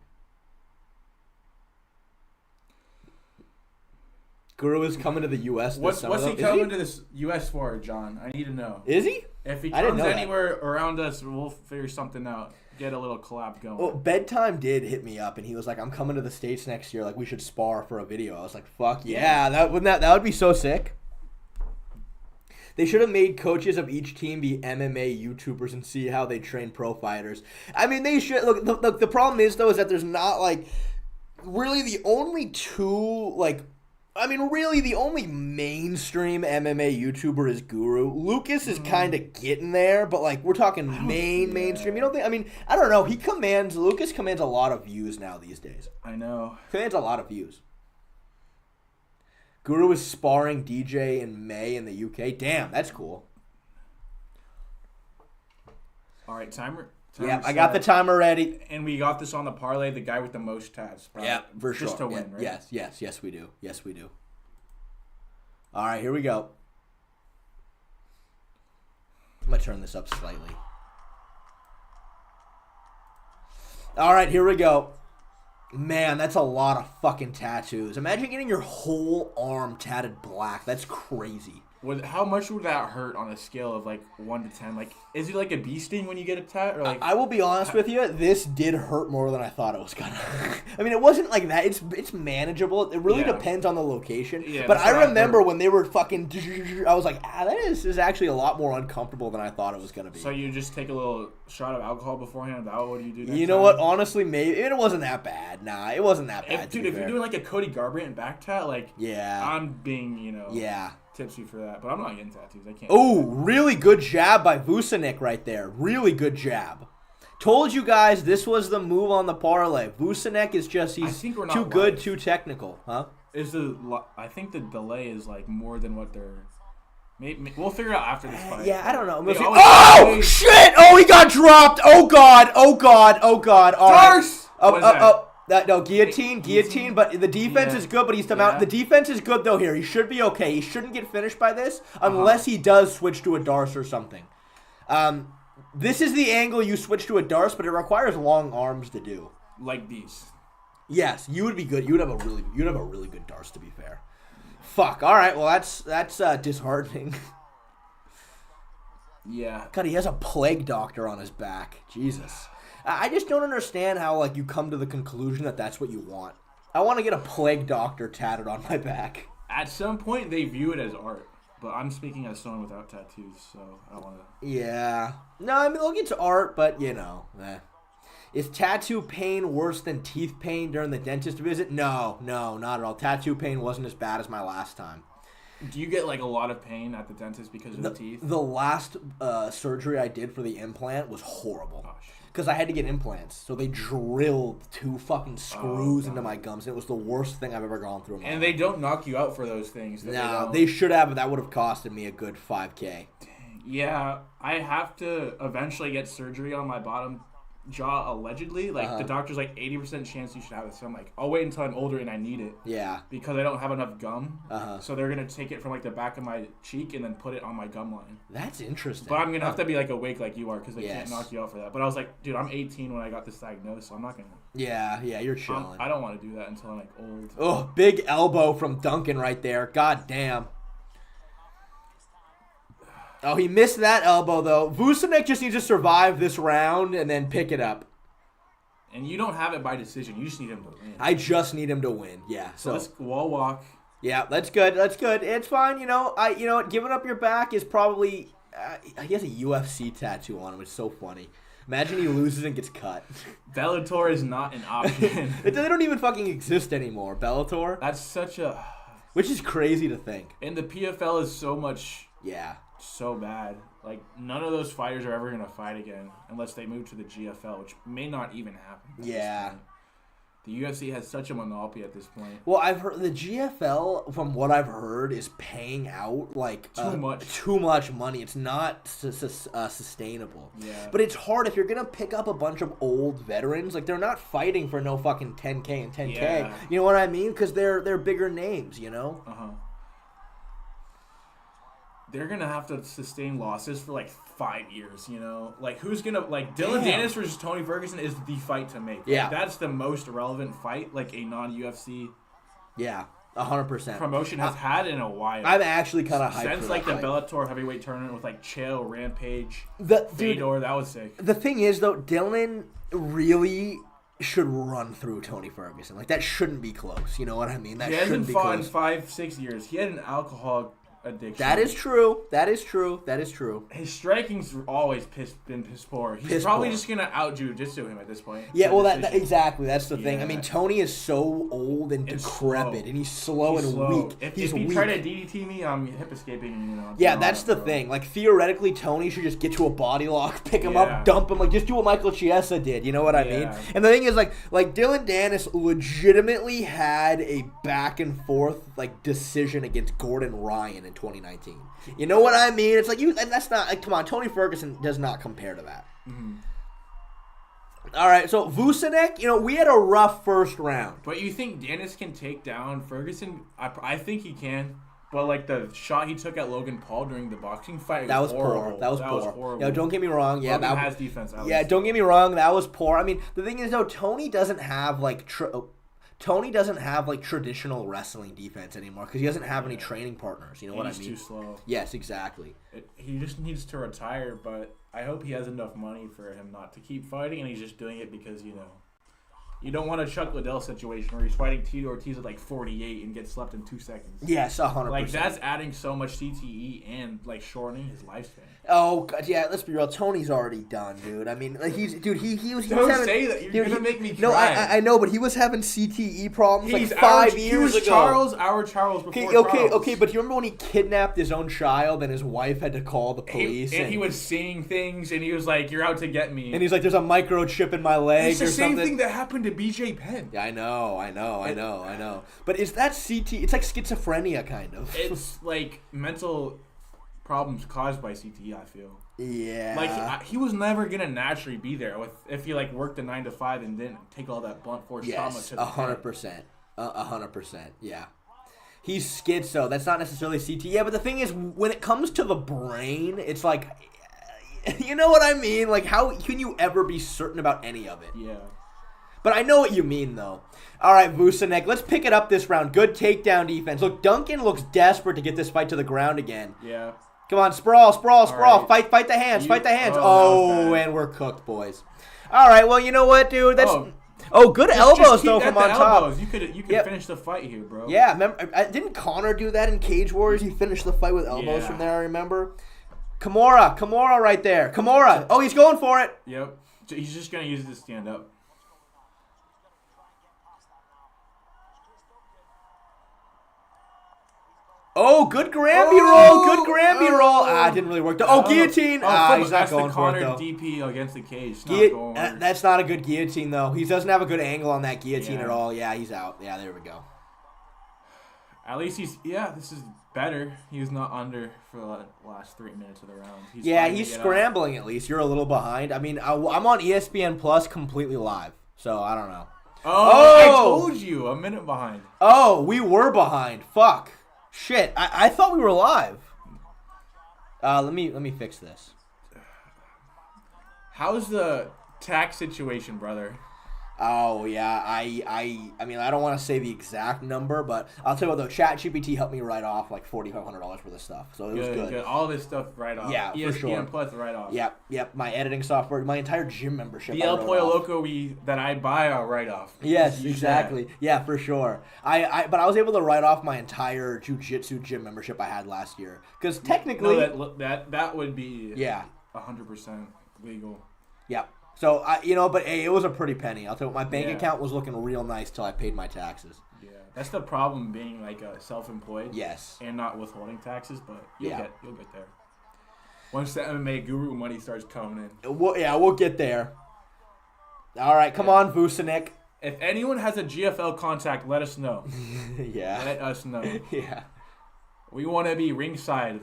Guru is coming to the U.S. What's he coming to this U.S. for, John? I need to know. Is he? If he comes anywhere around us, we'll figure something out. Get a little collab going. Well, Bedtime did hit me up, and he was like, I'm coming to the States next year. Like, we should spar for a video. I was like, fuck yeah. That would be so sick. They should have made coaches of each team be MMA YouTubers and see how they train pro fighters. I mean, they should. Look, the problem is, though, is that there's not, like, really the only two, like, really, the only mainstream MMA YouTuber is Guru. Lucas is kind of getting there, but, like, we're talking mainstream. You don't think? I mean, I don't know. Lucas commands a lot of views now these days. I know. Commands a lot of views. Guru is sparring DJ in May in the UK. Damn, that's cool. All right, timer. Yeah, I got the timer ready. And we got this on the parlay, the guy with the most tabs. Yeah, for sure. Just to win, right? Yes, we do. Yes, we do. All right, here we go. I'm going to turn this up slightly. All right, here we go. Man, that's a lot of fucking tattoos. Imagine getting your whole arm tatted black. That's crazy. How much would that hurt on a scale of like 1 to 10? Like, is it like a bee sting when you get a tat? Or like, I will be honest with you. This did hurt more than I thought it was gonna. I mean, it wasn't like that. It's manageable. It really depends on the location. Yeah, but I remember when they were fucking. I was like, this is actually a lot more uncomfortable than I thought it was gonna be. So you just take a little shot of alcohol beforehand. What do you do next You know time? What? Honestly, maybe it wasn't that bad. Nah, it wasn't that bad. If you're doing like a Cody Garbrandt back tat, like I'm being tipsy for that, but I'm not getting tattoos. I can't. Oh, really good jab by Vucinic right there. Really good jab. Told you guys this was the move on the parlay. Vucinic is just he's too good, too technical, huh? I think the delay is like more than what they're. Maybe, we'll figure it out after this fight. Yeah, I don't know. Oh shit! Oh, he got dropped. Oh god. All Darce! No, guillotine, but the defense is good, but he's come out. The defense is good, though, here. He should be okay. He shouldn't get finished by this unless he does switch to a Darce or something. This is the angle you switch to a Darce, but it requires long arms to do. Like these. Yes, you would be good. You'd have a really good Darce, to be fair. Fuck. All right, well, that's disheartening. Yeah. God, he has a plague doctor on his back. Jesus. I just don't understand how, like, you come to the conclusion that that's what you want. I want to get a plague doctor tatted on my back. At some point, they view it as art. But I'm speaking as someone without tattoos, so I don't want to... Yeah. No, I mean, look, it's art, but, Is tattoo pain worse than teeth pain during the dentist visit? No, not at all. Tattoo pain wasn't as bad as my last time. Do you get, like, a lot of pain at the dentist because of the teeth? The last surgery I did for the implant was horrible. Oh, shit. Because I had to get implants. So they drilled 2 fucking screws into my gums. And it was the worst thing I've ever gone through in my life. And they don't knock you out for those things. No, they should have. But that would have costed me a good $5,000. Dang. Yeah, I have to eventually get surgery on my bottom jaw, allegedly. Like, the doctor's like, 80% chance you should have it. So I'm like, I'll wait until I'm older and I need it. Yeah. Because I don't have enough gum. So they're going to take it from, like, the back of my cheek and then put it on my gum line. That's interesting. But I'm going to have to be, like, awake like you are because they can't knock you out for that. But I was like, dude, I'm 18 when I got this diagnosed, so I'm not going to. Yeah, you're chilling. I don't want to do that until I'm, like, old. Oh, big elbow from Duncan right there. God damn. Oh, he missed that elbow, though. Vucinic just needs to survive this round and then pick it up. And you don't have it by decision. You just need him to win. I just need him to win, yeah. So let's wall walk. Yeah, that's good. That's good. It's fine. You know what? Giving up your back is probably... he has a UFC tattoo on him. It's so funny. Imagine he loses and gets cut. Bellator is not an option. They don't even fucking exist anymore. Bellator. That's such a... Which is crazy to think. And the PFL is so much... Yeah. So bad. Like, none of those fighters are ever going to fight again unless they move to the GFL, which may not even happen. Yeah. The UFC has such a monopoly at this point. Well, I've heard the GFL, from what I've heard, is paying out like too much money. It's not sustainable. Yeah. But it's hard if you're gonna pick up a bunch of old veterans. Like, they're not fighting for no fucking 10K and 10K. Yeah. You know what I mean? Because they're bigger names. You know. They're gonna have to sustain losses for like 5 years, you know? Like, who's gonna, like, Dylan Danis versus Tony Ferguson is the fight to make. Yeah. Like, that's the most relevant fight, like, a non-UFC 100%. promotion has had in a while. I'm actually kind of hyped since, for like, that the fight. Bellator heavyweight tournament with, like, Chael, Rampage, Fedor, dude, that was sick. The thing is, though, Dylan really should run through Tony Ferguson. Like, that shouldn't be close. You know what I mean? That he shouldn't hasn't be fought close. in 5-6 years. He had an alcohol addiction. That is true. That is true. That is true. His striking's always been piss poor. He's probably just gonna out jiu-jitsu him at this point. Yeah, well, that exactly. That's the thing. Yeah. I mean, Tony is so old and decrepit, and he's slow and weak. If he's he weak. tried to DDT me, I'm hip escaping. You know. Yeah, that's the thing. Like, theoretically, Tony should just get to a body lock, pick him up, dump him. Like, just do what Michael Chiesa did. You know what I mean? And the thing is, like Dylan Danis legitimately had a back and forth decision against Gordon Ryan in 2019. You know what I mean? It's like that's not like, come on. Tony Ferguson does not compare to that. Mm-hmm. All right, so Vucinic, we had a rough first round. But you think Danis can take down Ferguson? I think he can. But like the shot he took at Logan Paul during the boxing fight, that was horrible. poor. That was horrible. Yeah, don't get me wrong. Yeah, Logan has defense. Don't get me wrong. That was poor. I mean, the thing is though, Tony doesn't have traditional wrestling defense anymore because he doesn't have any training partners. You know what I mean? He's too slow. Yes, exactly. He just needs to retire, but I hope he has enough money for him not to keep fighting, and he's just doing it because, you don't want a Chuck Liddell situation where he's fighting Tito Ortiz at like 48 and gets slept in 2 seconds. Yes, 100%. Like, that's adding so much CTE and like shortening his lifespan. Oh God, yeah. Let's be real. Tony's already done, dude. I mean, like, he was Don't say that. You're gonna make me cry. No, I know, but he was having CTE problems He's 5 years ago. Charles before Charles. Okay, but do you remember when he kidnapped his own child and his wife had to call the police? And he was seeing things, and he was like, "You're out to get me." And he's like, "There's a microchip in my leg." It's the same thing that happened to BJ Penn. Yeah, I know. But is that CTE? It's like schizophrenia, kind of. It's like mental problems caused by CTE, I feel. Yeah. Like, he was never going to naturally be there if he, worked a 9 to 5 and didn't take all that blunt force trauma to the head. 100%. 100%, yeah. He's schizo. That's not necessarily CTE. Yeah, but the thing is, when it comes to the brain, it's like, you know what I mean? Like, how can you ever be certain about any of it? Yeah. But I know what you mean, though. All right, Vucinic, let's pick it up this round. Good takedown defense. Look, Duncan looks desperate to get this fight to the ground again. Yeah. Come on, sprawl. Right. Fight the hands. Oh, and we're cooked, boys. All right, well, you know what, dude? That's good elbows, though, from on top. You could finish the fight here, bro. Yeah, remember, didn't Conor do that in Cage Warriors? He finished the fight with elbows from there, I remember. Kimura right there. Kimura. Oh, he's going for it. Yep. He's just going to use it to stand up. Oh, good Grammy roll. It didn't really work. Guillotine. He's not going for it, though. That's the Conor DP against the cage. That's not a good guillotine, though. He doesn't have a good angle on that guillotine at all. Yeah, he's out. Yeah, there we go. At least this is better. He was not under for the last 3 minutes of the round. He's scrambling at least. You're a little behind. I mean, I'm on ESPN Plus completely live, so I don't know. I told you. A minute behind. Oh, we were behind. Fuck. Shit, I thought we were live. Let me fix this. How's the tax situation, brother? Oh yeah, I mean I don't want to say the exact number, but I'll tell you what though, ChatGPT helped me write off like $4,500 worth of stuff, so it was good. All this stuff write off. Yeah, ESPN for sure. Plus write off. Yep. My editing software, my entire gym membership. The El Pollo Loco that I buy, I'll write off. Yes, exactly. That. Yeah, for sure. But I was able to write off my entire jiu-jitsu gym membership I had last year because technically that would be 100% legal. Yeah. So, but hey, it was a pretty penny. I'll tell you, my bank account was looking real nice till I paid my taxes. Yeah. That's the problem being like self-employed. Yes. And not withholding taxes, but you'll get there. Once the MMA guru money starts coming in. We'll get there. All right, come on, Vucinic. If anyone has a GFL contact, let us know. Yeah. Let us know. Yeah. We want to be ringside.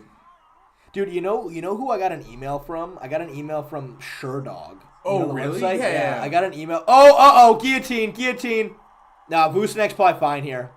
Dude, you know who I got an email from? I got an email from SureDog. Oh, really? Yeah. I got an email. Oh, guillotine. Nah, Vucinic's probably fine here.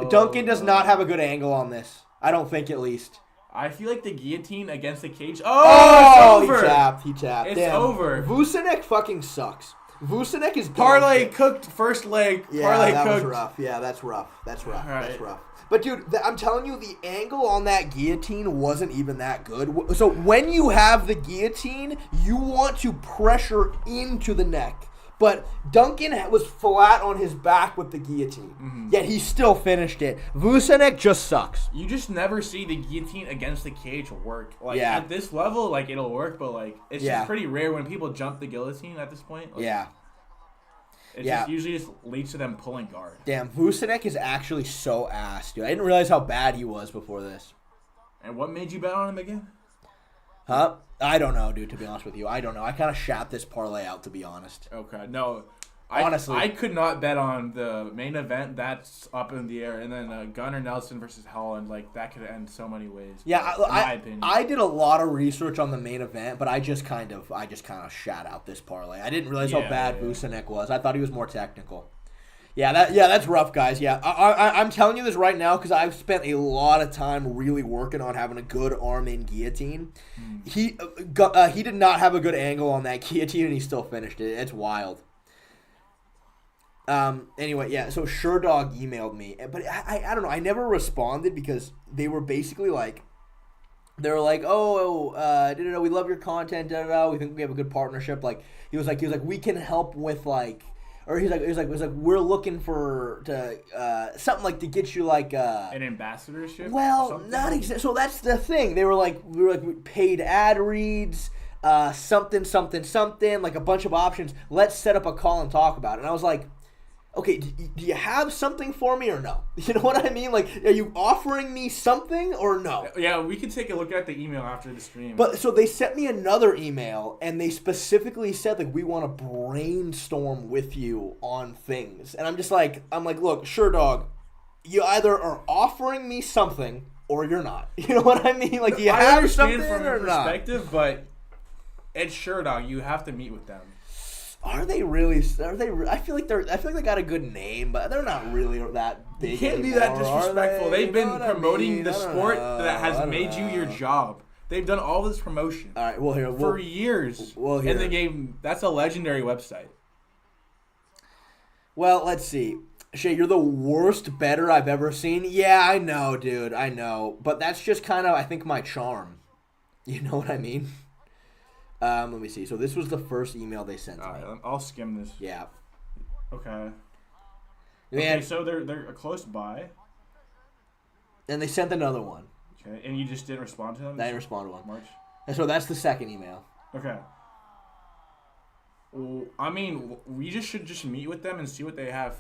Duncan does not have a good angle on this. I don't think, at least. I feel like the guillotine against the cage. Oh, it's over. He tapped. It's Damn. Over. Vucinic fucking sucks. Vucinic is Parlay cooked first leg. Yeah, Parlay that cooked. was rough. Yeah, that's rough. All right. That's rough. But, dude, I'm telling you, the angle on that guillotine wasn't even that good. So, when you have the guillotine, you want to pressure into the neck. But Duncan was flat on his back with the guillotine. Yet he still finished it. Vucinic just sucks. You just never see the guillotine against the cage work. At this level, it'll work, but, it's just pretty rare when people jump the guillotine at this point. It just usually just leads to them pulling guard. Damn, Vucinic is actually so ass, dude. I didn't realize how bad he was before this. And what made you bet on him again? Huh? I don't know, dude, to be honest with you. I don't know. I kind of shat this parlay out, to be honest. Okay. No. Honestly. I could not bet on the main event. That's up in the air. And then Gunnar Nelson versus Holland. That could end so many ways. Yeah, in my opinion. I did a lot of research on the main event, but I just kind of shat out this parlay. I didn't realize how bad Vucinic was. I thought he was more technical. That's rough, guys. Yeah, I'm telling you this right now because I've spent a lot of time really working on having a good arm-in guillotine. He did not have a good angle on that guillotine, and he still finished it. It's wild. Anyway, so SureDog emailed me, but I don't know. I never responded because they were basically they were like, we love your content, we think we have a good partnership. He was like, we can help with or he's like, we're looking for something to get you an ambassadorship. Well, not exactly. So that's the thing. We were paid ad reads, something, a bunch of options. Let's set up a call and talk about it. And I was like, okay, do you have something for me or no? You know what I mean? Are you offering me something or no? Yeah, we can take a look at the email after the stream. But so they sent me another email, and they specifically said, we want to brainstorm with you on things. And I'm look, SureDog, you either are offering me something or you're not. You know what I mean? Do you have something from or your not? Perspective, but it's SureDog. You have to meet with them. Are they really? I feel like they got a good name, but they're not really that big. You can't anymore, be that disrespectful. They've been promoting the sport that has made you your job. They've done all this promotion. All right, for years. In the game, that's a legendary website. Well, let's see. Shay, you're the worst bettor I've ever seen. Yeah, I know, dude. I know, but that's just kind of, I think, my charm. You know what I mean? Let me see. So this was the first email they sent to me. Right, I'll skim this. Yeah. Okay. Man, so they're close by. And they sent another one. Okay, and you just didn't respond to them? I didn't respond to one. March. And so that's the second email. Okay. Well, I mean, we should meet with them and see what they have.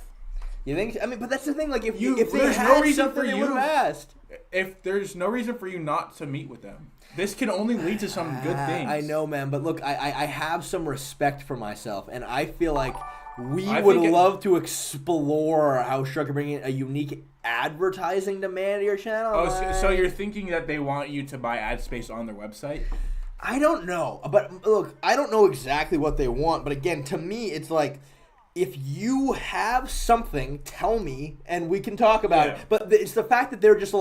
You think? I mean, but that's the thing. If they had something, they would have asked. If there's no reason for you not to meet with them, this can only lead to some good things. I know, man. But look, I have some respect for myself, and I feel like we would love to explore how Shrug can bring in a unique advertising demand to your channel. Oh, so you're thinking that they want you to buy ad space on their website? I don't know. But look, I don't know exactly what they want. But again, to me, it's if you have something, tell me, and we can talk about it. But it's the fact that they're just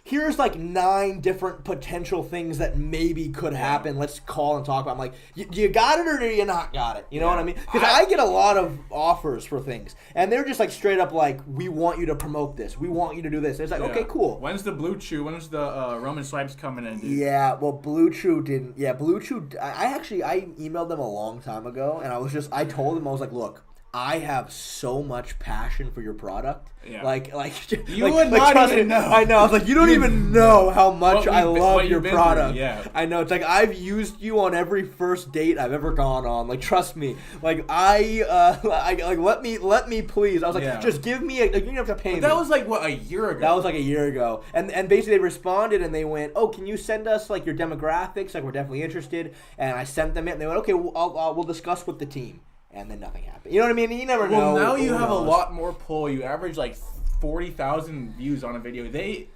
here's like 9 different potential things that maybe could happen. Let's call and talk about. I'm like, do you got it or do you not got it? You know what I mean? Because I get a lot of offers for things, and they're just like straight up like, we want you to promote this. We want you to do this. And it's like, okay, cool. When's the Blue Chew? When's the Roman Swipes coming in, dude? Yeah, well, Blue Chew didn't. Yeah, Blue Chew, I emailed them a long time ago, and I told them, I was like, look, I have so much passion for your product. Yeah. Like you would not even know. I know. I was like, you don't even know how much I love your product. Yeah. I know. It's like I've used you on every first date I've ever gone on. Like, trust me. Like let me please. I was like, just give me you don't have to pay me. That was like what, a year ago. That was like a year ago. And basically they responded and they went, oh, can you send us like your demographics? Like, we're definitely interested. And I sent them it and they went, okay, we'll discuss with the team. And then nothing happened. You know what I mean? You never know. Well, now you have a lot more pull. You average like 40,000 views on a video. They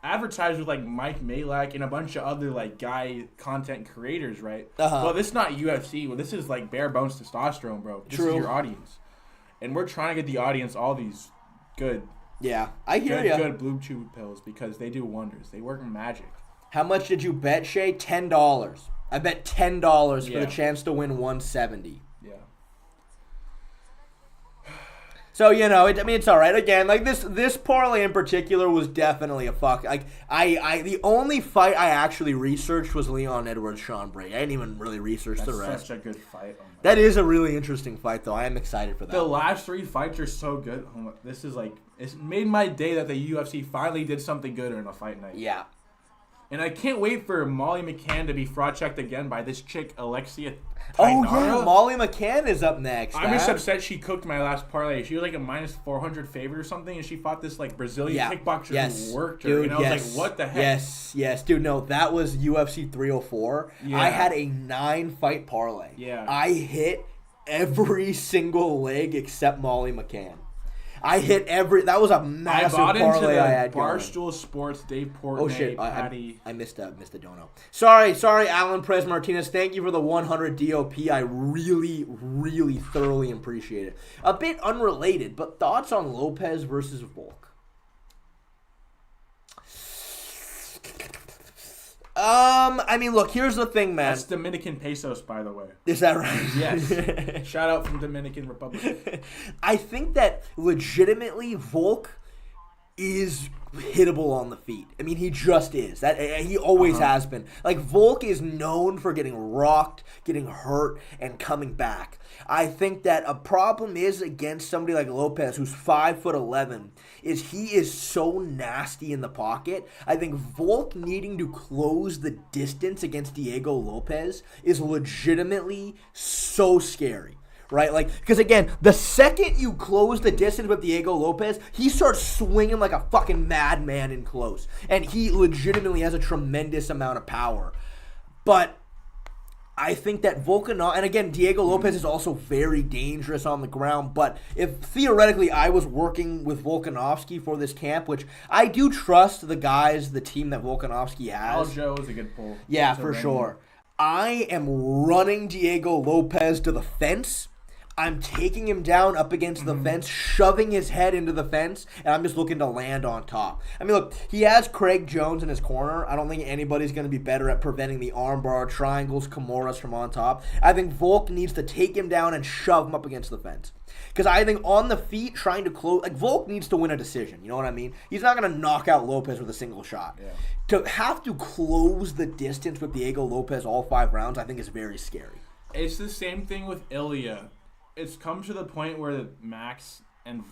advertise with like Mike Malak and a bunch of other like guy content creators, right? Well, this is not UFC. Well, this is like bare bones testosterone, bro. This is your audience. And we're trying to get the audience all these good. Yeah, I hear you. Good Blue Chew pills because they do wonders. They work magic. How much did you bet, Shay? $10. I bet $10 for the chance to win $170. So, you know, it's all right. Again, like this parlay in particular was definitely a fuck. Like the only fight I actually researched was Leon Edwards, Sean Brady. I didn't even really research the rest. That's such a good fight. Oh that is a really interesting fight, though. I am excited for that. The last 3 fights are so good. This is like, it's made my day that the UFC finally did something good in a fight night. Yeah. And I can't wait for Molly McCann to be fraud checked again by this chick, Alexia Tinara. Oh, yeah, Molly McCann is up next. I'm just upset she cooked my last parlay. She was like a minus 400 favorite or something, and she fought this like Brazilian kickboxer who worked her. Dude, and I was like, what the heck? Yes. Dude, no, that was UFC 304. Yeah. I had a 9-fight parlay. Yeah. I hit every single leg except Molly McCann. I hit that was a massive parlay I had going. Barstool Sports, Dave Portnoy, oh shit, Patty. I missed a dono. Sorry, Alan Perez Martinez. Thank you for the 100 DOP. I really, really thoroughly appreciate it. A bit unrelated, but thoughts on Lopez versus Volk? I mean, look, here's the thing, man. That's Dominican pesos, by the way. Is that right? Yes. Shout out from Dominican Republic. I think that legitimately Volk is hittable on the feet. I mean, he just is. That he always has been. Like, Volk is known for getting rocked, getting hurt, and coming back. I think that a problem is against somebody like Lopez, who's 5'11", is he is so nasty in the pocket. I think Volk needing to close the distance against Diego Lopez is legitimately so scary. Right? Like, because again, the second you close the distance with Diego Lopez, he starts swinging like a fucking madman in close. And he legitimately has a tremendous amount of power. But I think that Volkanovski, and again, Diego Lopez is also very dangerous on the ground, but if theoretically I was working with Volkanovski for this camp, which I do trust the team that Volkanovski has. Aljo is a good pull. Yeah, for sure. I am running Diego Lopez to the fence. I'm taking him down up against the fence, shoving his head into the fence, and I'm just looking to land on top. I mean, look, he has Craig Jones in his corner. I don't think anybody's going to be better at preventing the armbar, triangles, Kimuras from on top. I think Volk needs to take him down and shove him up against the fence. Because I think on the feet, trying to close, like, Volk needs to win a decision. You know what I mean? He's not going to knock out Lopez with a single shot. Yeah. To have to close the distance with Diego Lopez all 5 rounds, I think is very scary. It's the same thing with Ilya. It's come to the point where Max and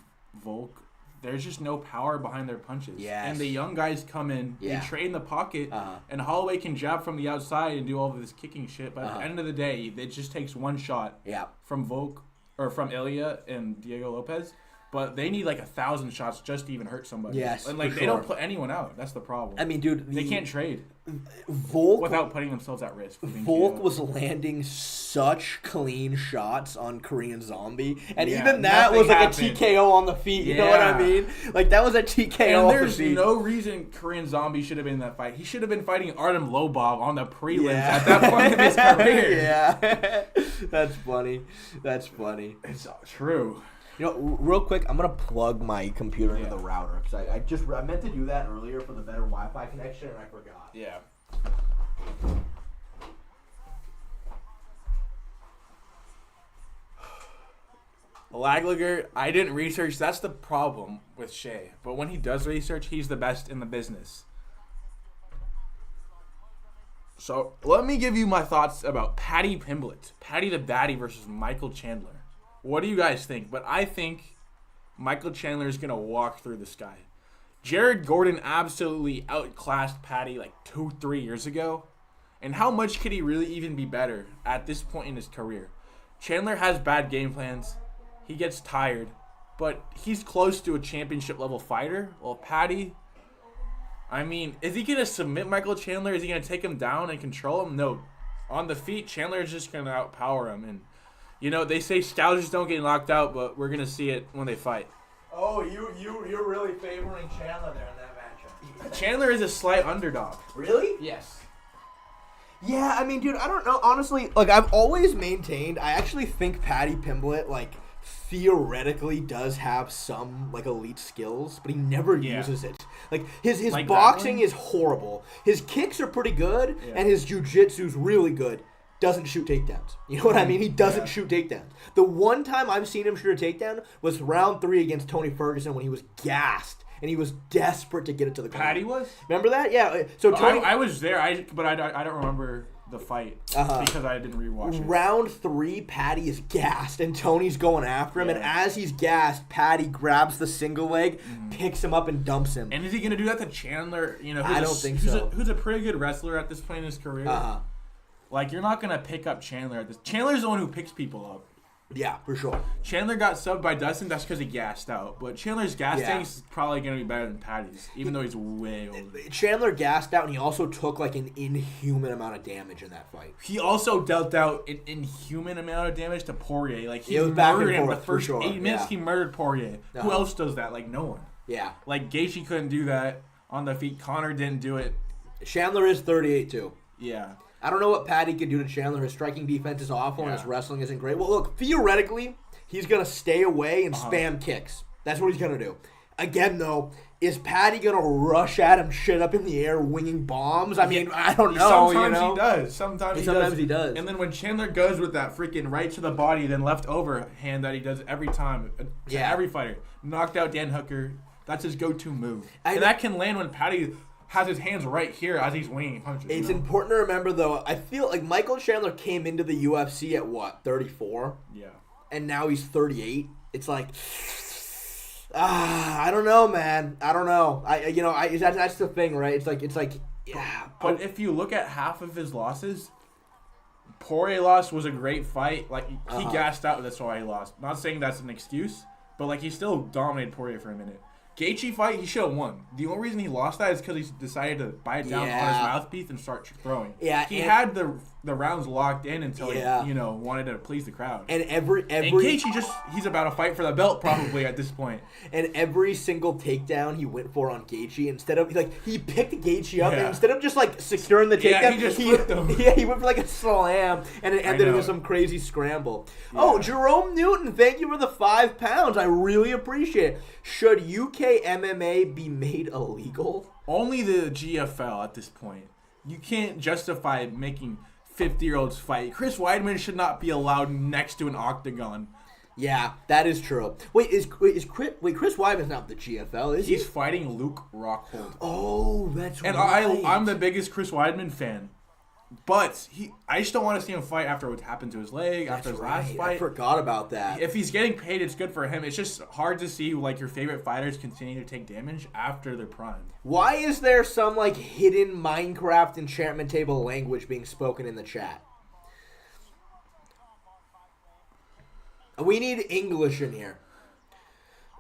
Volk, there's just no power behind their punches. Yes. And the young guys come in, they trade in the pocket, and Holloway can jab from the outside and do all of this kicking shit. But at the end of the day, it just takes one shot from Volk, or from Ilya and Diego Lopez. But they need like 1,000 shots just to even hurt somebody. Yes, and like they don't put anyone out. That's the problem. I mean, dude, they can't trade Volk without putting themselves at risk. Volk was landing such clean shots on Korean Zombie, and even that was like happened. A TKO on the feet. You know what I mean? Like that was a TKO. And there's no reason Korean Zombie should have been in that fight. He should have been fighting Artem Lobov on the prelims at that point in his career. Yeah, that's funny. That's funny. It's true. You know, real quick, I'm gonna plug my computer into the router because I meant to do that earlier for the better Wi-Fi connection and I forgot. Yeah. Laglager, I didn't research. That's the problem with Shea. But when he does research, he's the best in the business. So let me give you my thoughts about Paddy Pimblett. Paddy the Batty versus Michael Chandler. What do you guys think? But I think Michael Chandler is going to walk through this guy. Jared Gordon absolutely outclassed Paddy like 2-3 years ago. And how much could he really even be better at this point in his career? Chandler has bad game plans. He gets tired, but he's close to a championship level fighter. Well, Paddy, I mean, is he going to submit Michael Chandler? Is he going to take him down and control him? No. On the feet, Chandler is just going to outpower him. And, you know, they say scouters don't get knocked out, but we're going to see it when they fight. Oh, you're really favoring Chandler there in that matchup. Chandler is a slight underdog. Really? Yes. Yeah, I mean, dude, I don't know. Honestly, like, I've always maintained, I actually think Paddy Pimblett, like, theoretically does have some like elite skills, but he never uses it. Like his like boxing is horrible. His kicks are pretty good, and his jiu-jitsu's really good. Doesn't shoot takedowns. You know what I mean? He doesn't shoot takedowns. The one time I've seen him shoot a takedown was round 3 against Tony Ferguson when he was gassed and he was desperate to get it to the ground. Paddy was? Remember that? Yeah. So Tony, I was there, but I don't remember the fight because I didn't rewatch it. Round 3, Paddy is gassed, and Tony's going after him. And as he's gassed, Paddy grabs the single leg, picks him up, and dumps him. And is he going to do that to Chandler? You know, I don't think so. Who's a pretty good wrestler at this point in his career? Like, you're not going to pick up Chandler at this. Chandler's the one who picks people up. Yeah, for sure. Chandler got subbed by Dustin. That's because he gassed out. But Chandler's gas tank is probably going to be better than Paddy's, even though he's way older. Chandler gassed out, and he also took like an inhuman amount of damage in that fight. He also dealt out an inhuman amount of damage to Poirier. Like, he murdered him the first 8 minutes. He murdered Poirier. Who else does that? Like, no one. Yeah. Like, Gaethje couldn't do that on the feet. Conor didn't do it. Chandler is 38 too. Yeah. I don't know what Paddy could do to Chandler. His striking defense is awful, and his wrestling isn't great. Well, look, theoretically, he's going to stay away and spam kicks. That's what he's going to do. Again, though, is Paddy going to rush at him, shit up in the air, winging bombs? I mean, I don't know. Sometimes he does. Sometimes he does. And then when Chandler goes with that freaking right to the body, then left overhand that he does every time, every fighter, knocked out Dan Hooker, that's his go-to move. And that can land when Paddy has his hands right here as he's winging punches. It's important to remember, though, I feel like Michael Chandler came into the UFC at, what, 34? Yeah. And now he's 38. It's like, I don't know, man. I don't know. That's the thing, right? It's like, yeah. But if you look at half of his losses, Poirier loss was a great fight. Like, he gassed out, that's why he lost. Not saying that's an excuse, but, like, he still dominated Poirier for a minute. Gaethje fight, he should have won. The only reason he lost that is because he decided to bite down on his mouthpiece and start throwing. Yeah, he had the rounds locked in until he wanted to please the crowd. And every Gaethje he's about to fight for the belt probably at this point. And every single takedown he went for on Gaethje, instead of he picked Gaethje up and instead of just like securing the takedown, he just flipped him. He went for like a slam and it ended with some crazy scramble. Yeah. Oh, Jerome Newton, thank you for the £5. I really appreciate it. Should UK MMA be made illegal? Only the GFL at this point. You can't justify making 50-year-olds fight. Chris Weidman should not be allowed next to an octagon. Yeah, that is true. Wait, Chris Weidman's not the GFL, is he? He's fighting Luke Rockhold. Oh, that's right. And I'm the biggest Chris Weidman fan. But I just don't want to see him fight after what happened to his leg, after his last fight. I forgot about that. If he's getting paid, it's good for him. It's just hard to see like your favorite fighters continue to take damage after their prime. Why is there some like hidden Minecraft enchantment table language being spoken in the chat? We need English in here.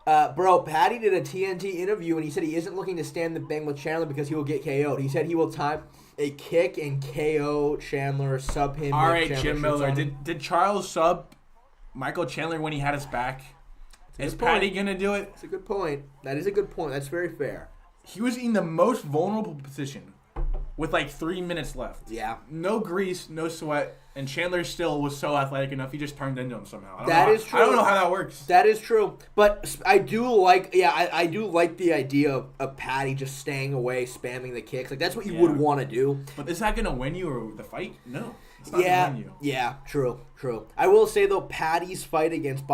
Bro, Paddy did a TNT interview and he said he isn't looking to stand the bang with Chandler because he will get KO'd. He said he will time a kick and KO Chandler, sub him. All right, Jim Miller. Did Charles sub Michael Chandler when he had his back? Is Paddy going to do it? That's a good point. That is a good point. That's very fair. He was in the most vulnerable position. with like 3 minutes left. Yeah. No grease, no sweat, and Chandler still was so athletic enough he just turned into him somehow. That is true. I don't know how that works. That is true. But I do like I do like the idea of Paddy just staying away, spamming the kicks. Like that's what you would want to do. But is that gonna win you or the fight? No. It's not gonna win you. Yeah, true. I will say though, Paddy's fight against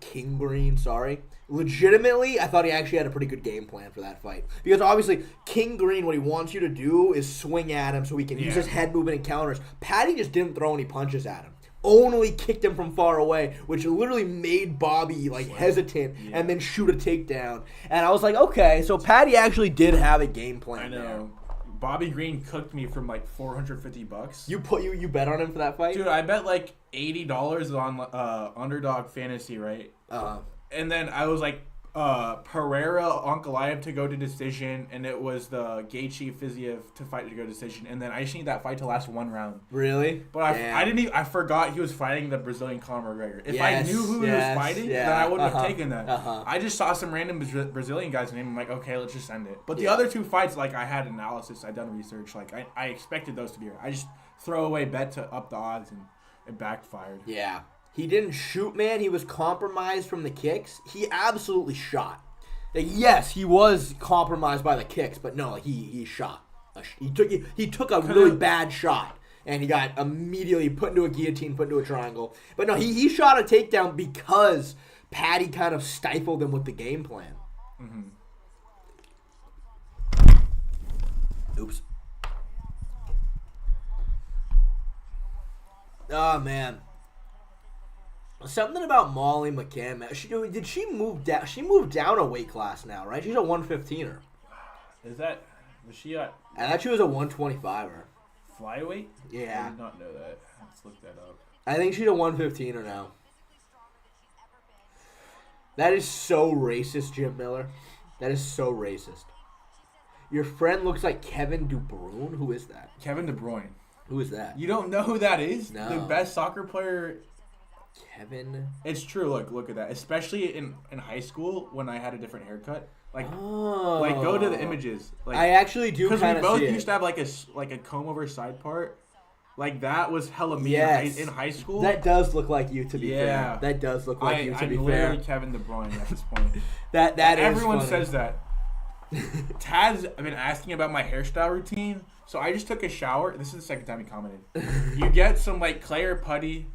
King Green, legitimately, I thought he actually had a pretty good game plan for that fight. Because obviously, King Green, what he wants you to do is swing at him so he can use his head movement and counters. Paddy just didn't throw any punches at him. Only kicked him from far away, which literally made Bobby hesitant and then shoot a takedown. And I was like, okay, so Paddy actually did have a game plan. I know. There. Bobby Green cooked me from like $450. You bet on him for that fight? Dude, I bet like $80 on Underdog Fantasy, right? And then I was like, Pereira, Ankalaev to go to decision, and it was the Gaethje Fiziev to fight to go decision, and then I just need that fight to last 1 round. Really? But I forgot he was fighting the Brazilian Conor McGregor. If I knew who he was fighting, then I wouldn't have taken that. I just saw some random Brazilian guy's name. I'm like, okay, let's just send it. But the other 2 fights, like I had analysis, I done research. Like I expected those to be. I just throw away bet to up the odds, and it backfired. Yeah. He didn't shoot, man. He was compromised from the kicks. He absolutely shot. Yes, he was compromised by the kicks, but no, he shot. He took a really bad shot, and he got immediately put into a guillotine, put into a triangle. But no, he shot a takedown because Paddy kind of stifled him with the game plan. Mm-hmm. Oops. Oh, man. Something about Molly McCann, man. Did she move down? She moved down a weight class now, right? She's a 115er. Was she at? I thought she was a 125er. Flyweight? Yeah. I did not know that. Let's look that up. I think she's a 115er now. That is so racist, Jim Miller. That is so racist. Your friend looks like Kevin De Bruyne. Who is that? Kevin De Bruyne. Who is that? You don't know who that is? No. The best soccer player. Kevin. It's true. Look at that. Especially in high school when I had a different haircut. Like Oh. go to the images. Like, I actually do kind of see it. Because we both used to have like a comb over side part. Like that was hella me in high school. That does look like you, to be fair. That does look like you, to be fair. I'm literally Kevin De Bruyne at this point. that everyone is funny. says that. Tad's been asking about my hairstyle routine, so I just took a shower. This is the second time he commented. You get some like clay or putty,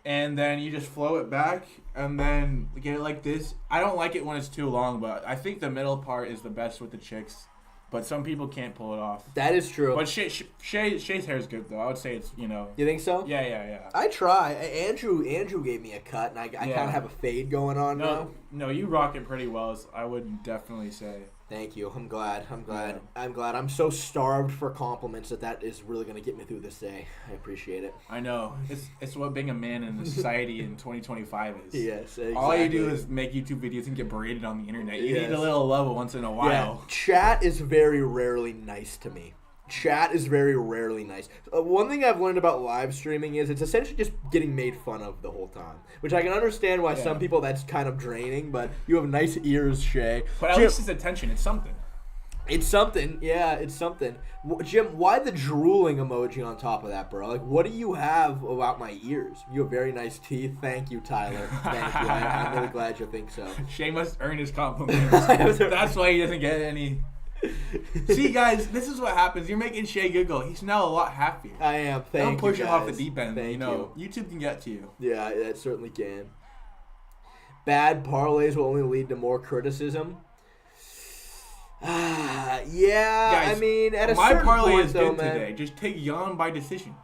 and then you just flow it back, and then get it like this. I don't like it when it's too long, but I think the middle part is the best with the chicks. But some people can't pull it off. That is true. But Shay's hair is good, though. I would say it's, You think so? Yeah. I try. Andrew gave me a cut, and I kind of have a fade going on now. No, you rock it pretty well, I would definitely say. Thank you. I'm glad. Yeah. I'm glad. I'm so starved for compliments that is really going to get me through this day. I appreciate it. I know. It's what being a man in society in 2025 is. Yes, exactly. All you do is make YouTube videos and get berated on the internet. You need a little love once in a while. Yeah. Chat is very rarely nice to me. Chat is very rarely nice. One thing I've learned about live streaming is it's essentially just getting made fun of the whole time. Which I can understand why some people that's kind of draining, but you have nice ears, Shay. But at least it's attention. It's something. It's something. Yeah, it's something. Jim, why the drooling emoji on top of that, bro? Like, what do you have about my ears? You have very nice teeth. Thank you, Tyler. Thank you. I'm really glad you think so. Shay must earn his compliments. That's why he doesn't get any... See, guys, this is what happens. You're making Shay giggle. He's now a lot happier. I am. Thank you, Don't push him off the guys. deep end. Thank you. YouTube can get to you. Yeah, that certainly can. Bad parlays will only lead to more criticism. Yeah, Guys, I mean, at a my certain parlay point, is though, good man. today. Just take Jan by decision.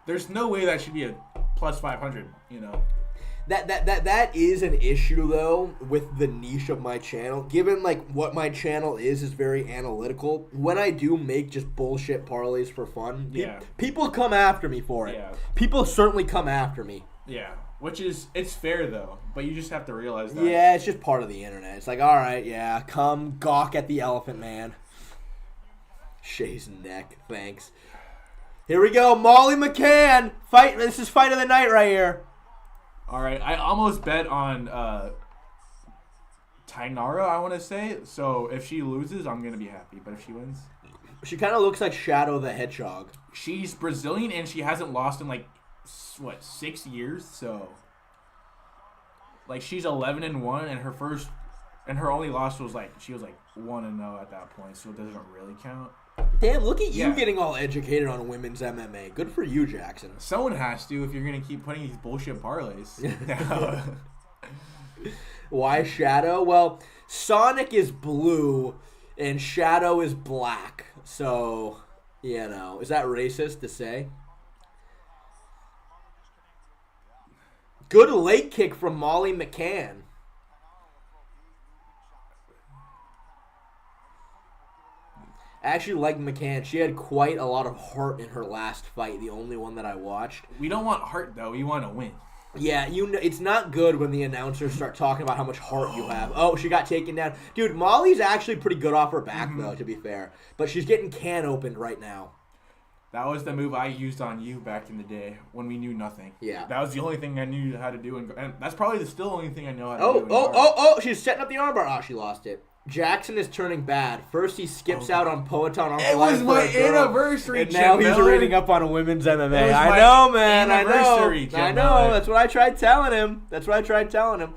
There's no way that should be a plus 500. That is an issue though with the niche of my channel. Given like what my channel is very analytical. When I do make just bullshit parlays for fun, people come after me for it. Yeah. People certainly come after me. Yeah, it's fair though, but you just have to realize that. Yeah, it's just part of the internet. It's like, all right, yeah, come gawk at the elephant man. Shay's neck, thanks. Here we go, Molly McCann. Fight. This is fight of the night right here. All right, I almost bet on Tinara, I want to say. So if she loses, I'm going to be happy. But if she wins... She kind of looks like Shadow the Hedgehog. She's Brazilian and she hasn't lost in 6 years. So, she's 11-1, and her only loss was she was 1-0 at that point. So it doesn't really count. Damn, look at you getting all educated on women's MMA. Good for you, Jackson. Someone has to if you're gonna keep putting these bullshit parlays. Why Shadow? Well, Sonic is blue and Shadow is black. So, is that racist to say? Good leg kick from Molly McCann. I actually like McCann. She had quite a lot of heart in her last fight, the only one that I watched. We don't want heart, though. We want to win. Yeah, it's not good when the announcers start talking about how much heart you have. Oh, she got taken down. Dude, Molly's actually pretty good off her back, though, to be fair. But she's getting can opened right now. That was the move I used on you back in the day when we knew nothing. Yeah. That was the only thing I knew how to do. And that's probably still the only thing I know how to do. Oh, she's setting up the armbar. Oh, she lost it. Jackson is turning bad. First, he skips out on Poetan. It was my anniversary, and now he's rating up on women's MMA. I know, man. I know. That's what I tried telling him.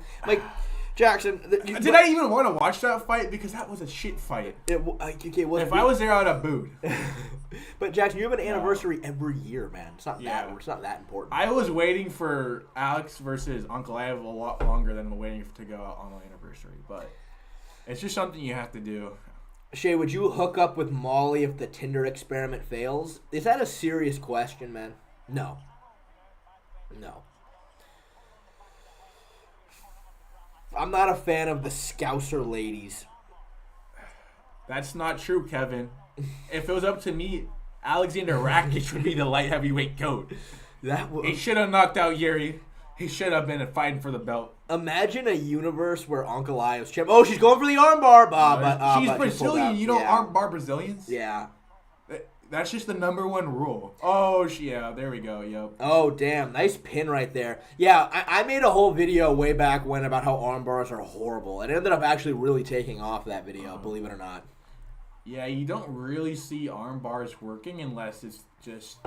Jackson. Did I even want to watch that fight? Because that was a shit fight. If I was there, I would have booed. But Jackson, you have an anniversary every year, man. It's not that important. I was waiting for Alex versus Uncle Ev a lot longer than waiting to go out on my anniversary, but it's just something you have to do. Shay, would you hook up with Molly if the Tinder experiment fails? Is that a serious question, man? No. I'm not a fan of the Scouser ladies. That's not true, Kevin. If it was up to me, Alexander Rakic would be the light heavyweight GOAT. He should have knocked out Yuri. He should have been fighting for the belt. Imagine a universe where Uncle Io's champ. Oh, she's going for the armbar. She's Brazilian. You don't armbar Brazilians? Yeah. That's just the #1 rule. Oh, there we go. Yep. Oh, damn. Nice pin right there. Yeah, I made a whole video way back when about how armbars are horrible. It ended up actually really taking off that video, believe it or not. Yeah, you don't really see arm bars working unless it's just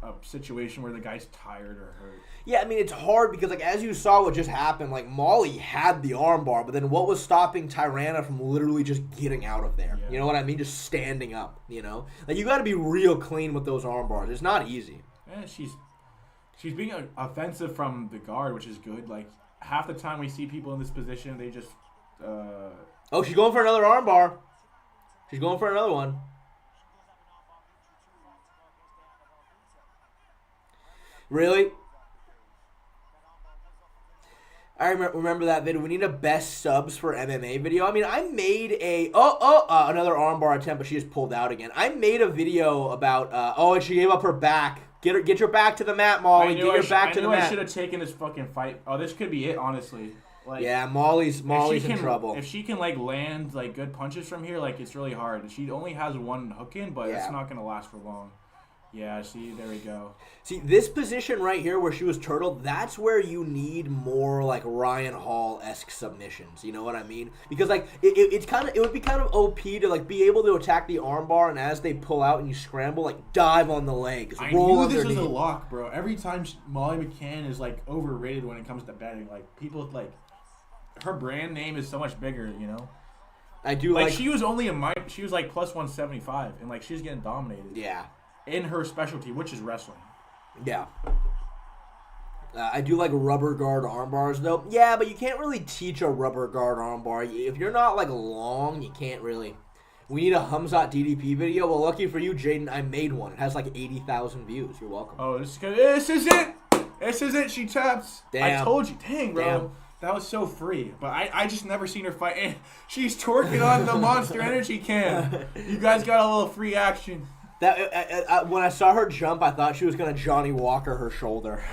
a situation where the guy's tired or hurt. Yeah, I mean, it's hard because, as you saw what just happened, Molly had the arm bar, but then what was stopping Tirana from literally just getting out of there? Yeah. You know what I mean? Just standing up, you got to be real clean with those arm bars. It's not easy. Yeah, she's being offensive from the guard, which is good. Half the time we see people in this position, they just... Oh, she's going for another arm bar. She's going for another one. Really? I remember that video. We need a best subs for MMA video. I mean, I made a... another armbar attempt, but she just pulled out again. I made a video about... and she gave up her back. Get your back to the mat, Molly. Get your back to the mat. I should have taken this fucking fight. Oh, this could be it, honestly. Molly's in trouble. If she can land good punches from here, it's really hard. She only has one hook in, but it's not gonna last for long. Yeah, see, there we go. See, this position right here where she was turtled, that's where you need more Ryan Hall-esque submissions. You know what I mean? Because it would be kind of OP to be able to attack the armbar, and as they pull out and you scramble, dive on the legs. I knew this was a lock, bro. Every time Molly McCann is overrated when it comes to betting. People her brand name is so much bigger, I do she was only she was plus 175 and she's getting dominated. Yeah. In her specialty, which is wrestling. Yeah. I do rubber guard arm bars though. Yeah, but you can't really teach a rubber guard arm bar. If you're not long, you can't really. We need a Hamzat DDP video. Well, lucky for you, Jaden, I made one. It has 80,000 views. You're welcome. Oh, this is it. This is it. She taps. Damn. I told you. Dang, bro. Damn. That was so free, but I just never seen her fight. And she's twerking on the Monster Energy can. You guys got a little free action. That when I saw her jump, I thought she was gonna Johnny Walker her shoulder.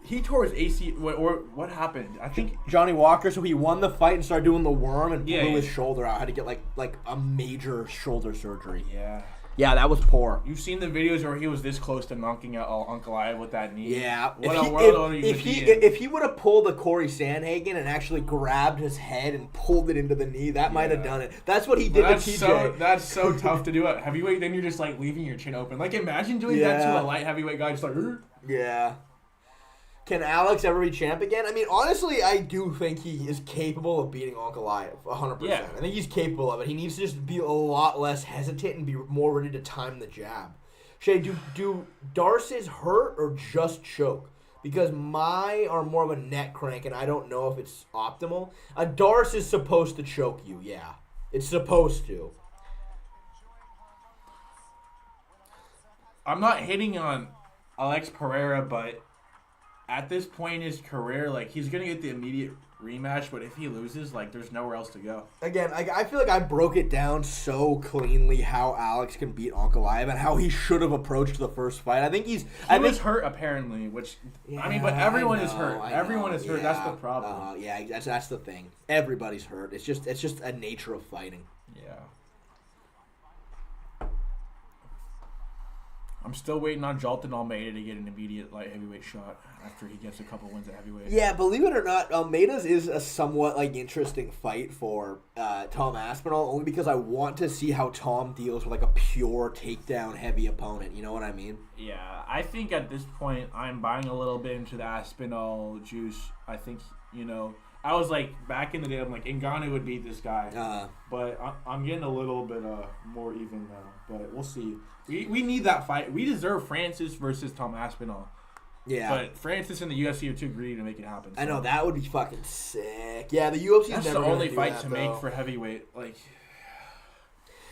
He tore his AC. What happened? I think Johnny Walker. So he won the fight and started doing the worm and blew his shoulder out. Had to get like a major shoulder surgery. Yeah. Yeah, that was poor. You've seen the videos where he was this close to knocking out Ankalaev with that knee. Yeah. If he would have pulled a Corey Sandhagen and actually grabbed his head and pulled it into the knee, that might have done it. That's what he did to TJ. That's so tough to do at heavyweight. Then you're just like leaving your chin open. Like imagine doing that to a light heavyweight guy, just like. Yeah. Can Alex ever be champ again? I mean, honestly, I do think he is capable of beating Ankalaev 100%. Yeah. I think he's capable of it. He needs to just be a lot less hesitant and be more ready to time the jab. Shay, do Darces hurt or just choke? Because my are more of a neck crank, and I don't know if it's optimal. A Darce is supposed to choke you, yeah. It's supposed to. I'm not hitting on Alex Pereira, but at this point in his career, like, he's going to get the immediate rematch, but if he loses, like, there's nowhere else to go. Again, I feel like I broke it down so cleanly how Alex can beat Ankalaev and how he should have approached the first fight. I think he was hurt, apparently, which, I mean, but everyone is hurt. Everyone is hurt. That's the problem. That's the thing. Everybody's hurt. It's just a nature of fighting. Yeah. I'm still waiting on Jalton Almeida to get an immediate light heavyweight shot after he gets a couple wins at heavyweight. Yeah, believe it or not, Almeida's is a somewhat interesting fight for Tom Aspinall, only because I want to see how Tom deals with a pure takedown heavy opponent. You know what I mean? Yeah, I think at this point I'm buying a little bit into the Aspinall juice. I think I was back in the day, I'm Ngannou would beat this guy, but I'm getting a little bit more even now. But we'll see. We need that fight. We deserve Francis versus Tom Aspinall. Yeah. But Francis and the UFC are too greedy to make it happen. So. I know, that would be fucking sick. Yeah, the UFC That's never the only fight that, to make for heavyweight.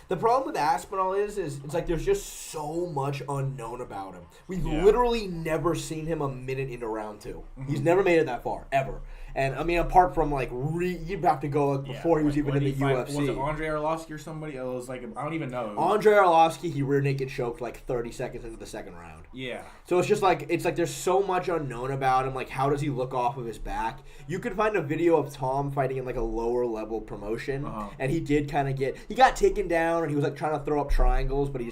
The problem with Aspinall is it's there's just so much unknown about him. We've literally never seen him a minute into round 2. Mm-hmm. He's never made it that far, ever. And, I mean, apart from, you'd have to go before he was even in the UFC. Was it Andre Arlovsky or somebody? It was I don't even know. Andre Arlovsky, he rear naked choked 30 seconds into the second round. Yeah. So it's just there's so much unknown about him. How does he look off of his back? You could find a video of Tom fighting in a lower level promotion, and he did kind of he got taken down, and he was trying to throw up triangles, but he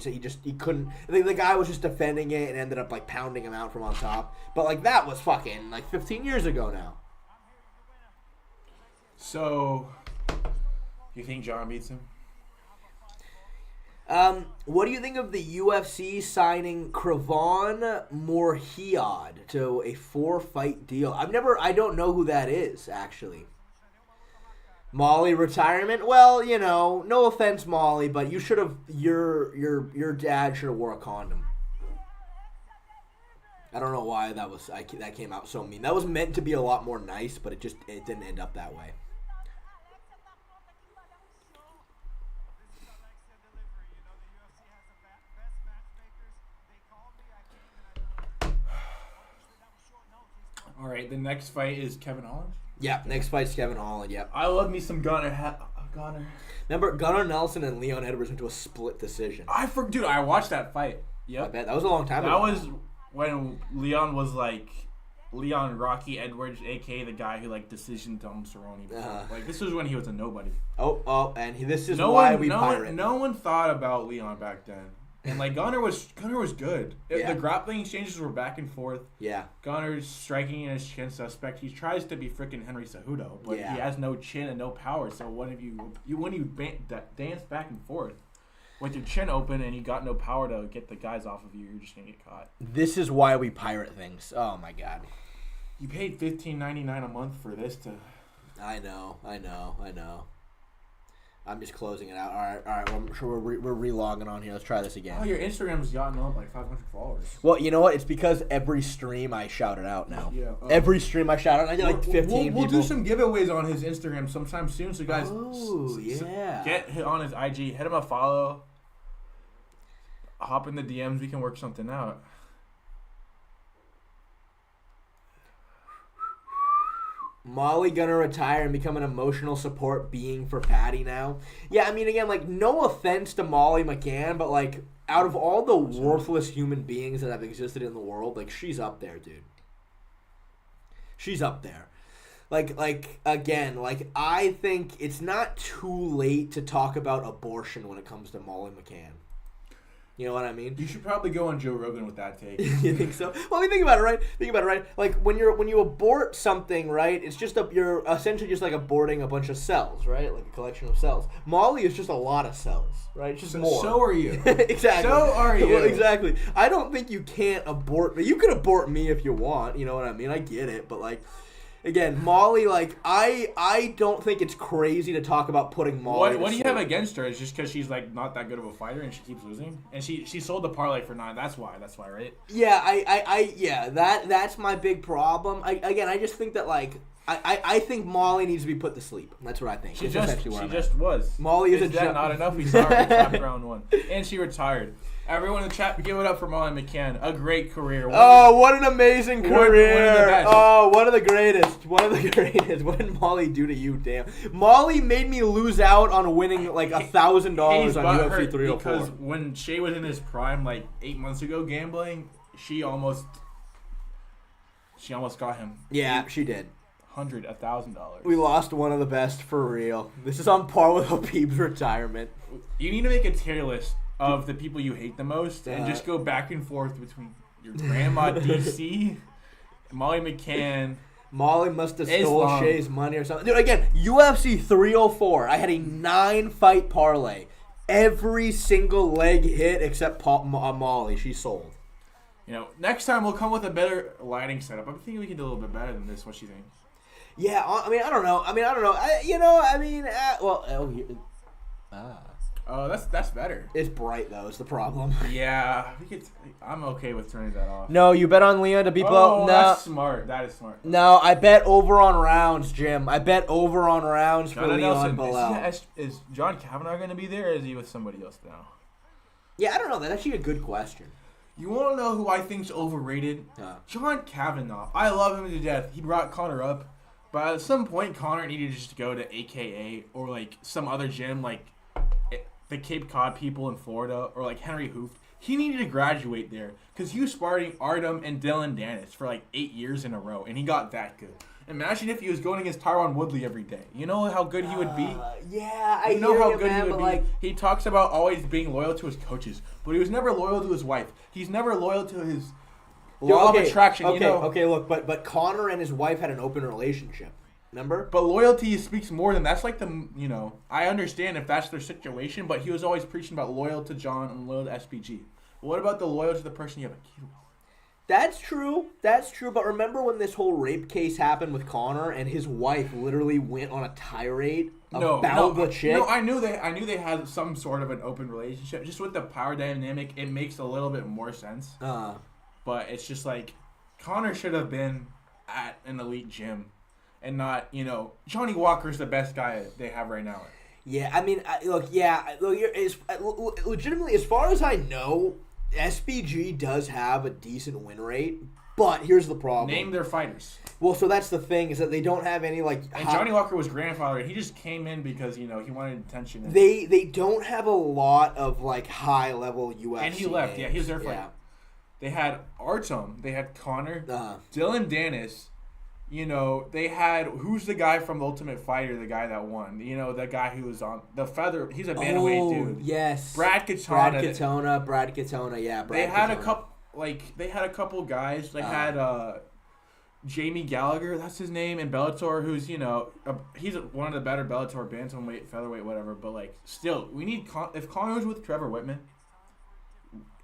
couldn't. The guy was just defending it and ended up pounding him out from on top. But that was fucking 15 years ago now. So, you think John beats him? What do you think of the UFC signing Kravon Morhiad to a 4-fight deal? I don't know who that is, actually. Molly retirement? Well, no offense, Molly, but you should have, your dad should have wore a condom. I don't know why that came out so mean. That was meant to be a lot more nice, but it didn't end up that way. All right, the next fight is Kevin Holland? Yeah, next fight's Kevin Holland, yep. I love me some Gunnar. Remember, Gunnar Nelson and Leon Edwards went to a split decision. Dude, I watched that fight. Yep. I bet. That was a long time ago. That was when Leon was Leon Rocky Edwards, a.k.a. the guy who decision dumped Cerrone before. This was when he was a nobody. And this is why we pirate. No one thought about Leon back then. And Gunnar was good. Yeah. The grappling exchanges were back and forth. Yeah. Gunner's striking in his chin suspect. He tries to be freaking Henry Cejudo, but he has no chin and no power. So when you dance back and forth with your chin open and you got no power to get the guys off of you, you're just gonna get caught. This is why we pirate things. Oh my god. You paid $15.99 a month for this to. I know. I'm just closing it out. All right. Well, I'm sure we're relogging on here. Let's try this again. Oh, your Instagram's gotten up 500 followers. Well, you know what? It's because every stream I shout it out now. Yeah. Every stream I shout it out. I get 15 people. We'll do some giveaways on his Instagram sometime soon. So guys, get on his IG. Hit him a follow. Hop in the DMs. We can work something out. Molly gonna retire and become an emotional support being for Patty now. Yeah, I mean, again, no offense to Molly McCann, but out of all the worthless human beings that have existed in the world, she's up there, dude. She's up there. Again, I think it's not too late to talk about abortion when it comes to Molly McCann. You know what I mean? You should probably go on Joe Rogan with that take. You think so? Well, I mean, think about it, right? Like when you abort something, right? It's just you're essentially just like aborting a bunch of cells, right? Like a collection of cells. Molly is just a lot of cells, right? It's just more. So are you. Exactly. So are you. Well, exactly. I don't think you can't abort me. You can abort me if you want. You know what I mean? I get it, but like. Again, Molly, like, I don't think it's crazy to talk about putting Molly What do you have against her? Is just because she's, like, not that good of a fighter and she keeps losing? And she sold the parlay for 9. That's why, right? Yeah, that's my big problem. I just think that, like, I think Molly needs to be put to sleep. That's what I think. She just was. Molly is not enough. We saw her in round 1. And she retired. Everyone in the chat, give it up for Molly McCann. A great career. What an amazing career. One of the best. One of the greatest. What did Molly do to you? Damn. Molly made me lose out on winning like $1,000 on UFC 304. Because when Shay was in his prime, like 8 months ago, gambling, she almost got him. Yeah, she did. $1,000. We lost one of the best for real. This is on par with Habib's retirement. You need to make a tier list of the people you hate the most and just go back and forth between your grandma DC, Molly McCann. Molly must have stole Shay's money or something. Dude, again, UFC 304. I had a 9-fight parlay. Every single leg hit except Molly. She sold. You know, next time we'll come with a better lighting setup. I'm thinking we can do a little bit better than this. What do you think? Yeah, I mean, I don't know. Oh, that's better. It's bright though. It's the problem. Yeah, I'm okay with turning that off. No, you bet on Leon to be blown. No, that's smart. That is smart. No, I bet over on rounds, Jim. I bet over on rounds for Leon below. Is John Kavanagh going to be there, or is he with somebody else now? Yeah, I don't know. That's actually a good question. You want to know who I think's overrated? John Kavanagh. I love him to death. He brought Conor up, but at some point, Conor needed to just go to AKA or like some other gym, like the Cape Cod people in Florida, or like Henry Hooft. He needed to graduate there because he was sparring Artem and Dylan Danis for like 8 years in a row, and he got that good. Imagine if he was going against Tyron Woodley every day. You know how good he would be? Yeah, I know how good he would be. Like... He talks about always being loyal to his coaches, but he was never loyal to his wife. He's never loyal to his law of attraction. Okay, look, but Conor and his wife had an open relationship. Remember? But loyalty speaks more than that's like I understand if that's their situation, but he was always preaching about loyal to John and loyal to SPG. What about the loyal to the person you have a kid with? That's true. But remember when this whole rape case happened with Conor and his wife literally went on a tirade about the chick? No, I knew they had some sort of an open relationship. Just with the power dynamic, it makes a little bit more sense. But it's just like Conor should have been at an elite gym. And not, Johnny Walker's the best guy they have right now. Yeah, I mean, legitimately, as far as I know, SPG does have a decent win rate. But here's the problem. Name their fighters. Well, so that's the thing, is that they don't have any, And Johnny Walker was grandfather. He just came in because, he wanted attention. They don't have a lot of, high-level UFC And he left. names. Yeah, he was there for They had Artem. They had Conor. Dylan Danis. They had, who's the guy from Ultimate Fighter, the guy that won? The guy who was on the feather. He's a bantamweight dude. Yes. Brad Katona. Yeah. They had a couple guys. They had Jamie Gallagher, that's his name, and Bellator, who's he's one of the better Bellator bantamweight, featherweight, whatever. But still, we need if Conor was with Trevor Whitman,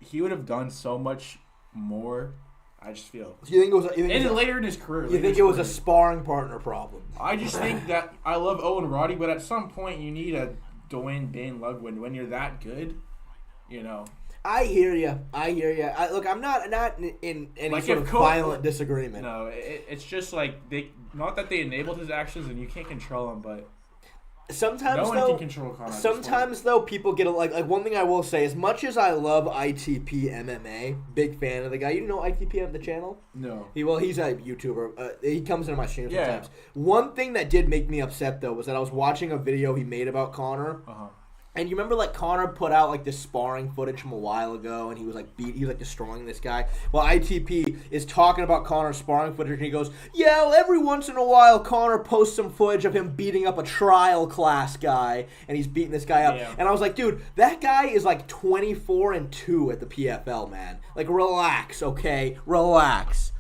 he would have done so much more. I just feel. So you think it was later in his career. You think it was a sparring partner problem? I just think that I love Owen Roddy, but at some point you need a Dwayne Dane Ludwig when you're that good. I hear you. Look, I'm not in any sort of violent disagreement. No, it's just not that they enabled his actions and you can't control them, but. Sometimes no one can control Conor. Sometimes though, people get one thing I will say. As much as I love ITP MMA, big fan of the guy. You know ITP on the channel? No. He's a YouTuber. He comes into my stream sometimes. One thing that did make me upset though was that I was watching a video he made about Conor, And you remember, like, Conor put out, like, this sparring footage from a while ago, and he was, like, destroying this guy. Well, ITP is talking about Conor's sparring footage, and he goes, yeah, well, every once in a while, Conor posts some footage of him beating up a trial class guy, and he's beating this guy up. Yeah. And I was like, dude, that guy is, like, 24-2 at the PFL, man. Like, relax, okay? Relax.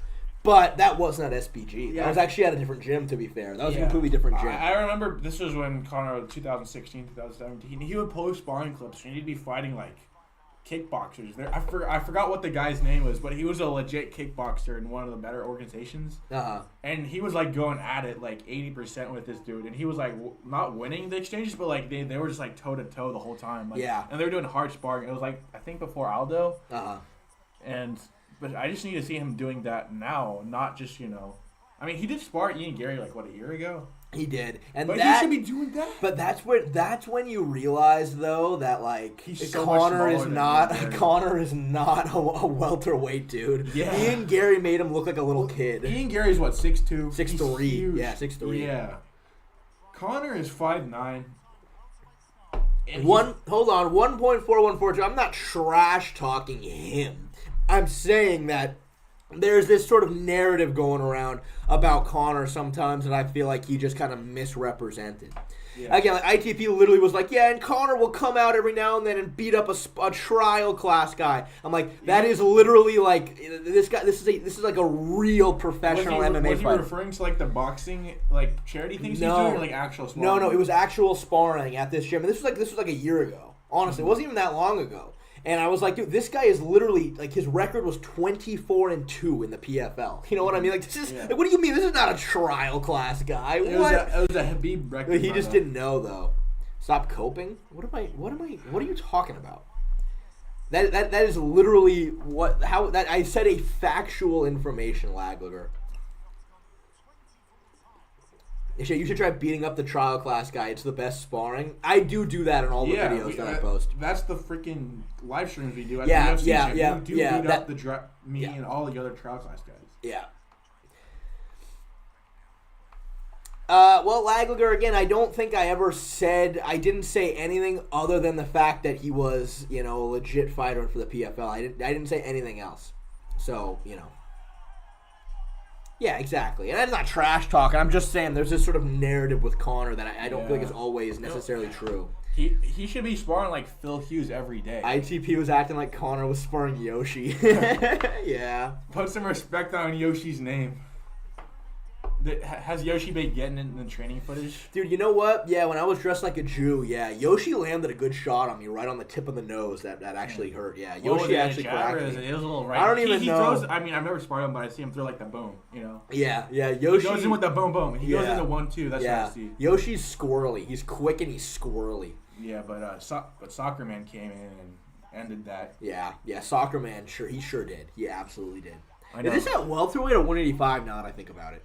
But that wasn't at SPG. Yeah. That was actually at a different gym, to be fair. That was a completely different gym. I remember this was when Conor, 2016, 2017, he would post sparring clips, and he'd be fighting, like, kickboxers. I forgot what the guy's name was, but he was a legit kickboxer in one of the better organizations. Uh-huh. And he was, like, going at it, like, 80% with this dude. And he was, like, not winning the exchanges, but, like, they were just, like, toe-to-toe the whole time. Like, yeah. And they were doing hard sparring. It was, like, I think before Aldo. Uh-huh. But I just need to see him doing that now, not just, I mean, he did spar Ian Gary, like, what, a year ago? He did. But he should be doing that. But that's when you realize, though, that, like, Conor is not a welterweight dude. Yeah. Ian Gary made him look like a little kid. Ian Gary's, what, 6'2"? 6'3". Yeah, 6'3". Yeah. Conor is 5'9". Hold on, 1.4142. I'm not trash talking him. I'm saying that there's this sort of narrative going around about Conor sometimes that I feel like he just kind of misrepresented. Yeah. Again, like ITP literally was like, yeah, and Conor will come out every now and then and beat up a trial class guy. I'm like, that is literally like this guy. This is like a real professional MMA fighter. Was he referring to like the boxing like charity things he's doing, or like actual sparring? No, it was actual sparring at this gym. And this was like a year ago. Honestly, it wasn't even that long ago. And I was like, dude, this guy is literally, like, his record was 24-2 in the PFL. You know what I mean? Like, this is, like, what do you mean? This is not a trial class guy. It was a Habib record. He just didn't know, though. Stop coping? What are you talking about? That is literally I said a factual information, Laglager. You should try beating up the trial class guy. It's the best sparring. I do that in all the videos that I post. That's the freaking live streams we do at the UFC. Yeah. You do beat up me and all the other trial class guys. Yeah. Well, Laglager, again, I don't think I didn't say anything other than the fact that he was, a legit fighter for the PFL. I didn't say anything else. So, Yeah, exactly. And I'm not trash talking. I'm just saying there's this sort of narrative with Conor that I don't feel like is always necessarily true. He should be sparring like Phil Hughes every day. ITP was acting like Conor was sparring Yoshi. Yeah. Put some respect on Yoshi's name. Has Yoshi been getting it in the training footage? Dude, you know what? Yeah, when I was dressed like a Jew, Yoshi landed a good shot on me right on the tip of the nose that actually hurt. Yeah, Yoshi actually cracked me. It was a little right. I don't even know. Throws, I've never sparred him, but I see him throw like the boom, Yeah, Yoshi. He goes in with the boom. He goes into 1-2. That's what I see. Yoshi's squirrely. He's quick and he's squirrely. Yeah, but Soccer Man came in and ended that. Yeah, Soccer Man, he sure did. He absolutely did. Is this at welterweight or 185 now that I think about it?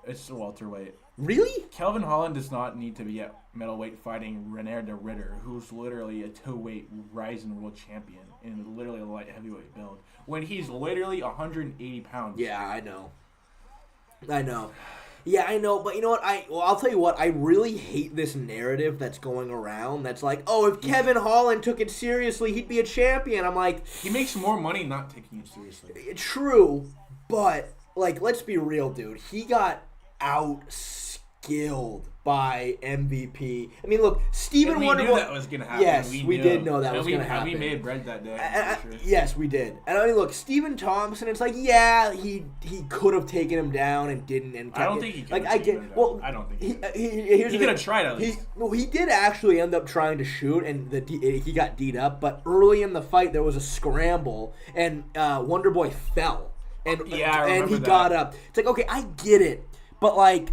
It's a welterweight. Really? Kelvin Holland does not need to be at middleweight fighting René de Ritter, who's literally a two-weight rising world champion in literally a light heavyweight build, when he's literally 180 pounds. Yeah, I know. Yeah, I know, but you know what? I'll tell you what. I really hate this narrative that's going around. That's like, oh, if Kevin Holland took it seriously, he'd be a champion. I'm like, he makes more money not taking it seriously. True, but like, let's be real, dude. He got outskilled by MVP. I mean, look, Stephen Wonderboy. We knew that was going to happen. Yes, we did know that was going to happen. We made bread that day. Sure. Yes, we did. And I mean, look, Stephen Thompson. It's like, yeah, he could have taken him down and didn't. And I don't think he could. I don't think he could have tried at least. He did actually end up trying to shoot, and he got D'd up. But early in the fight, there was a scramble, and Wonderboy fell. And he got up. It's like, okay, I get it. But, like,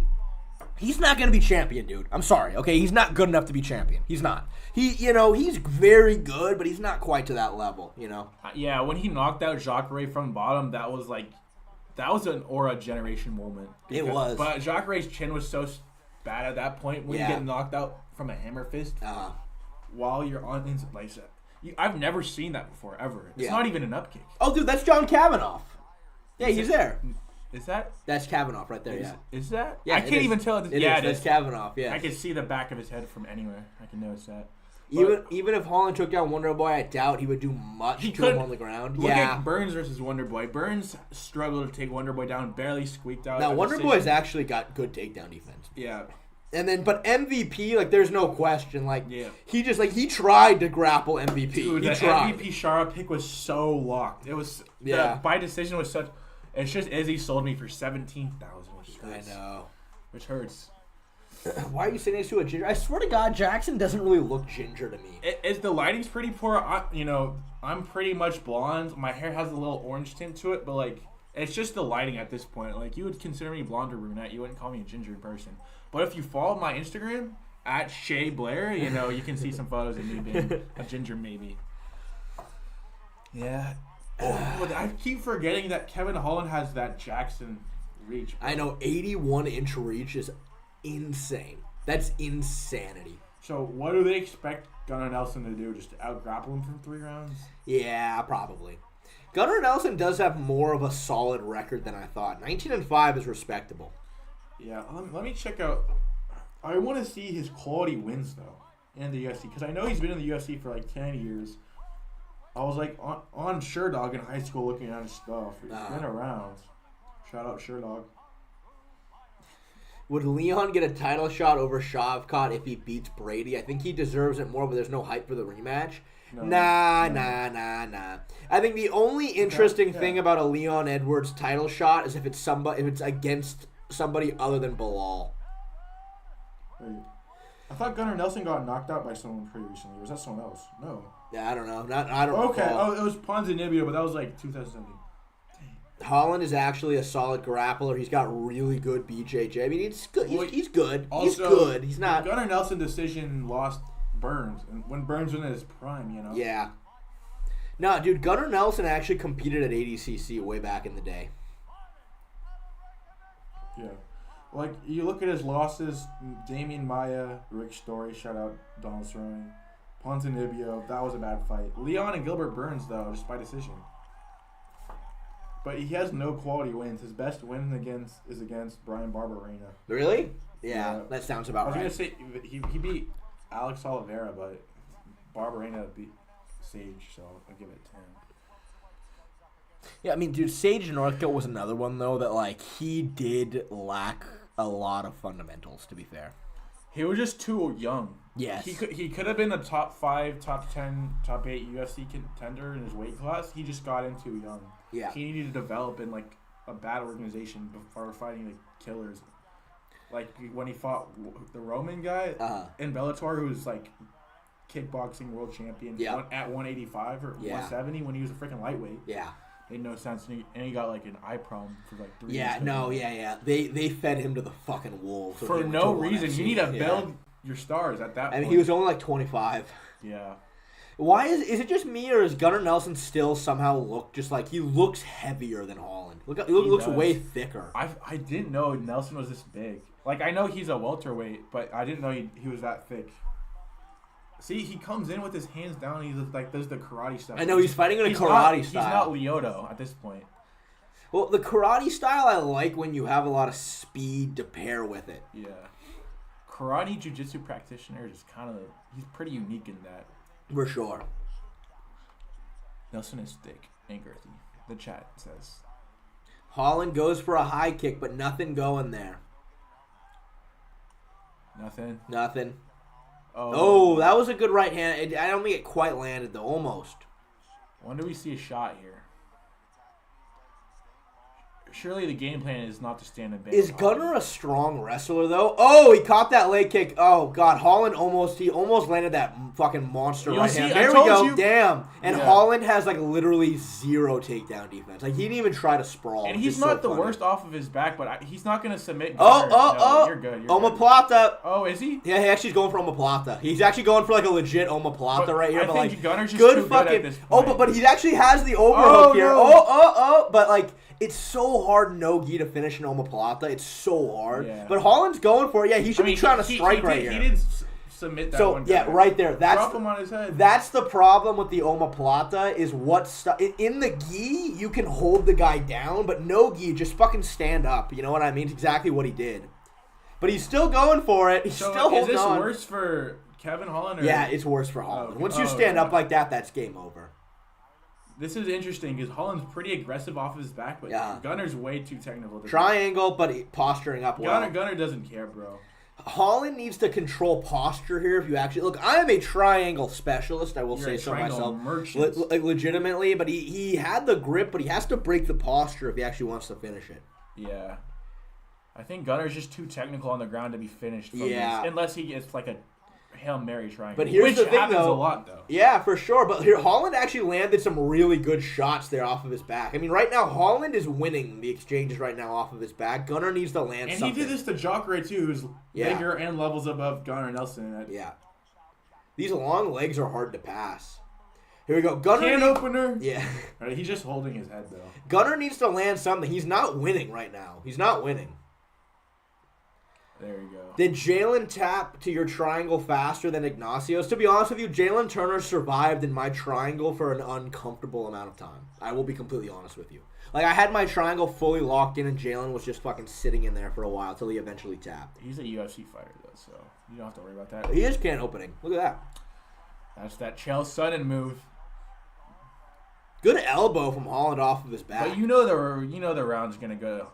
he's not going to be champion, dude. I'm sorry, okay? He's not good enough to be champion. He's not. He's very good, but he's not quite to that level, Yeah, when he knocked out Jacare from bottom, that was an aura generation moment. It was. But Jacare's chin was so bad at that point when you get knocked out from a hammer fist while you're on inside. Like, I've never seen that before, ever. It's not even an up kick. Oh, dude, that's John Kavanagh. Yeah, he's there. Is that? That's Kavanagh right there, Is that? Yeah, I can't even tell. It is. That's Kavanagh, yeah. I can see the back of his head from anywhere. I can notice that. Even if Holland took down Wonderboy, I doubt he would do much to him on the ground. Look at Burns versus Wonderboy. Burns struggled to take Wonderboy down, barely squeaked out. Now Wonderboy's actually got good takedown defense. Yeah. And then, but MVP, like, there's no question. Like, he just, like, he tried to grapple MVP. Dude, he the tried. MVP Shara pick was so locked. It was, by decision was such, it's just Izzy sold me for $17,000, which hurts. I know. Which hurts. Why are you saying this to a ginger? I swear to God, Jackson doesn't really look ginger to me. The lighting's pretty poor. I'm pretty much blonde. My hair has a little orange tint to it, but, like, it's just the lighting at this point. Like, you would consider me blonde or brunette. You wouldn't call me a ginger person. But if you follow my Instagram, at Shay Blair, you can see some photos of me being a ginger maybe. Yeah. But I keep forgetting that Kevin Holland has that Jackson reach. Bro. I know, 81-inch reach is insane. That's insanity. So what do they expect Gunnar Nelson to do? Just to out-grapple him from 3 rounds? Yeah, probably. Gunnar Nelson does have more of a solid record than I thought. 19-5 is respectable. Yeah, let me check out. I want to see his quality wins, though, in the UFC. Because I know he's been in the UFC for like 10 years. I was like on Sherdog in high school looking at his stuff. He's been around. Shout out Sherdog. Would Leon get a title shot over Shavkat if he beats Brady? I think he deserves it more, but there's no hype for the rematch. No. Nah. I think the only interesting thing about a Leon Edwards title shot is if it's against somebody other than Bilal. Wait. I thought Gunnar Nelson got knocked out by someone pretty recently. Was that someone else? No. Yeah, I don't know. I don't Okay. recall. Oh, it was Ponzinibbio, but that was like 2017. Holland is actually a solid grappler. He's got really good BJJ. I mean, he's good. He's good. Also, he's good. He's not. Gunnar Nelson decision lost Burns, and when Burns was in his prime, Yeah. No, dude, Gunnar Nelson actually competed at ADCC way back in the day. Yeah. Like, you look at his losses, Damian Maia, Rick Story, shout out Donald Cerrone, Ponzinibbio, that was a bad fight. Leon and Gilbert Burns, though, just by decision. But he has no quality wins. His best win is against Brian Barberena. Really? Yeah, that sounds about right. I was going to say, he beat Alex Oliveira, but Barberena beat Sage, so I'll give it to him. Yeah, I mean, dude, Sage Northcote was another one, though, that, like, he did lack a lot of fundamentals, to be fair. He was just too young. Yes. He could have been a top 5, top 10, top 8 UFC contender in his weight class. He just got in too young. Yeah. He needed to develop in, like, a bad organization before fighting the killers. Like, when he fought the Roman guy in Bellator, who was, like, kickboxing world champion at 185 or 170 when he was a freaking lightweight. Yeah. Made no sense, and he got like an eye problem for like 3 years. They fed him to the fucking wolves for no reason. You need to build your stars at that point. I mean, he was only like 25. Yeah. Why is it just me, or does Gunnar Nelson still somehow look just like he looks heavier than Holland? He looks way thicker. I didn't know Nelson was this big. Like, I know he's a welterweight, but I didn't know he was that thick. See, he comes in with his hands down. He like does the karate stuff. I know he's fighting in a karate style. He's not Lyoto at this point. Well, the karate style I like when you have a lot of speed to pair with it. Yeah, karate jiu-jitsu practitioner is he's pretty unique in that. For sure. Nelson is thick and girthy. The chat says. Holland goes for a high kick, but nothing going there. Nothing. Oh, that was a good right hand. I don't think it quite landed, though. Almost. When do we see a shot here? Surely the game plan is not to stand and bang. Is Gunnar a strong wrestler, though? Oh, he caught that leg kick. Oh, God. Holland almost landed that fucking monster right hand. There we go. Damn. And Holland has, like, literally zero takedown defense. Like, he didn't even try to sprawl. And he's not the worst off of his back, but he's not going to submit Gunnar. No, you're good. Omoplata. Oh, is he? Yeah, he actually's going for omoplata. He's actually going for, like, a legit omoplata right here. I think Gunnar's just too good at this point. Oh, but he actually has the overhook here. No. But, like... It's so hard no-gi to finish an omoplata. It's so hard. Yeah. But Holland's going for it. Yeah, he should be trying to strike right here. He did submit that one. Yeah, right there. Drop him on his head. That's the problem with the omoplata is in the gi, you can hold the guy down, but no-gi, just fucking stand up. You know what I mean? It's exactly what he did. But he's still going for it. He's still holding on. Is this worse for Kevin Holland? Or... Yeah, it's worse for Holland. Okay. Once you stand up like that, that's game over. This is interesting because Holland's pretty aggressive off his back, but Gunnar's way too technical. Triangle, but posturing up well. Gunnar doesn't care, bro. Holland needs to control posture here. If you actually look, I am a triangle specialist. I will say so myself, legitimately. But he had the grip, but he has to break the posture if he actually wants to finish it. Yeah, I think Gunnar's just too technical on the ground to be finished. Unless he gets like a Hail Mary triangle. But here's the thing, happens a lot, though. Yeah, for sure. But here, Holland actually landed some really good shots there off of his back. I mean, right now, Holland is winning the exchanges right now off of his back. Gunnar needs to land something. And he did this to Jacare, too, who's bigger and levels above Gunnar Nelson. Yeah. These long legs are hard to pass. Here we go. Gunnar Can opener. Yeah. He's just holding his head, though. Gunnar needs to land something. He's not winning right now. He's not winning. There you go. Did Jalen tap to your triangle faster than Ignacio's? To be honest with you, Jalen Turner survived in my triangle for an uncomfortable amount of time. I will be completely honest with you. Like, I had my triangle fully locked in, and Jalen was just fucking sitting in there for a while until he eventually tapped. He's a UFC fighter, though, so you don't have to worry about that. He is can opening. Look at that. That's that Chael Sonnen move. Good elbow from Holland off of his back. But you know the round's gonna go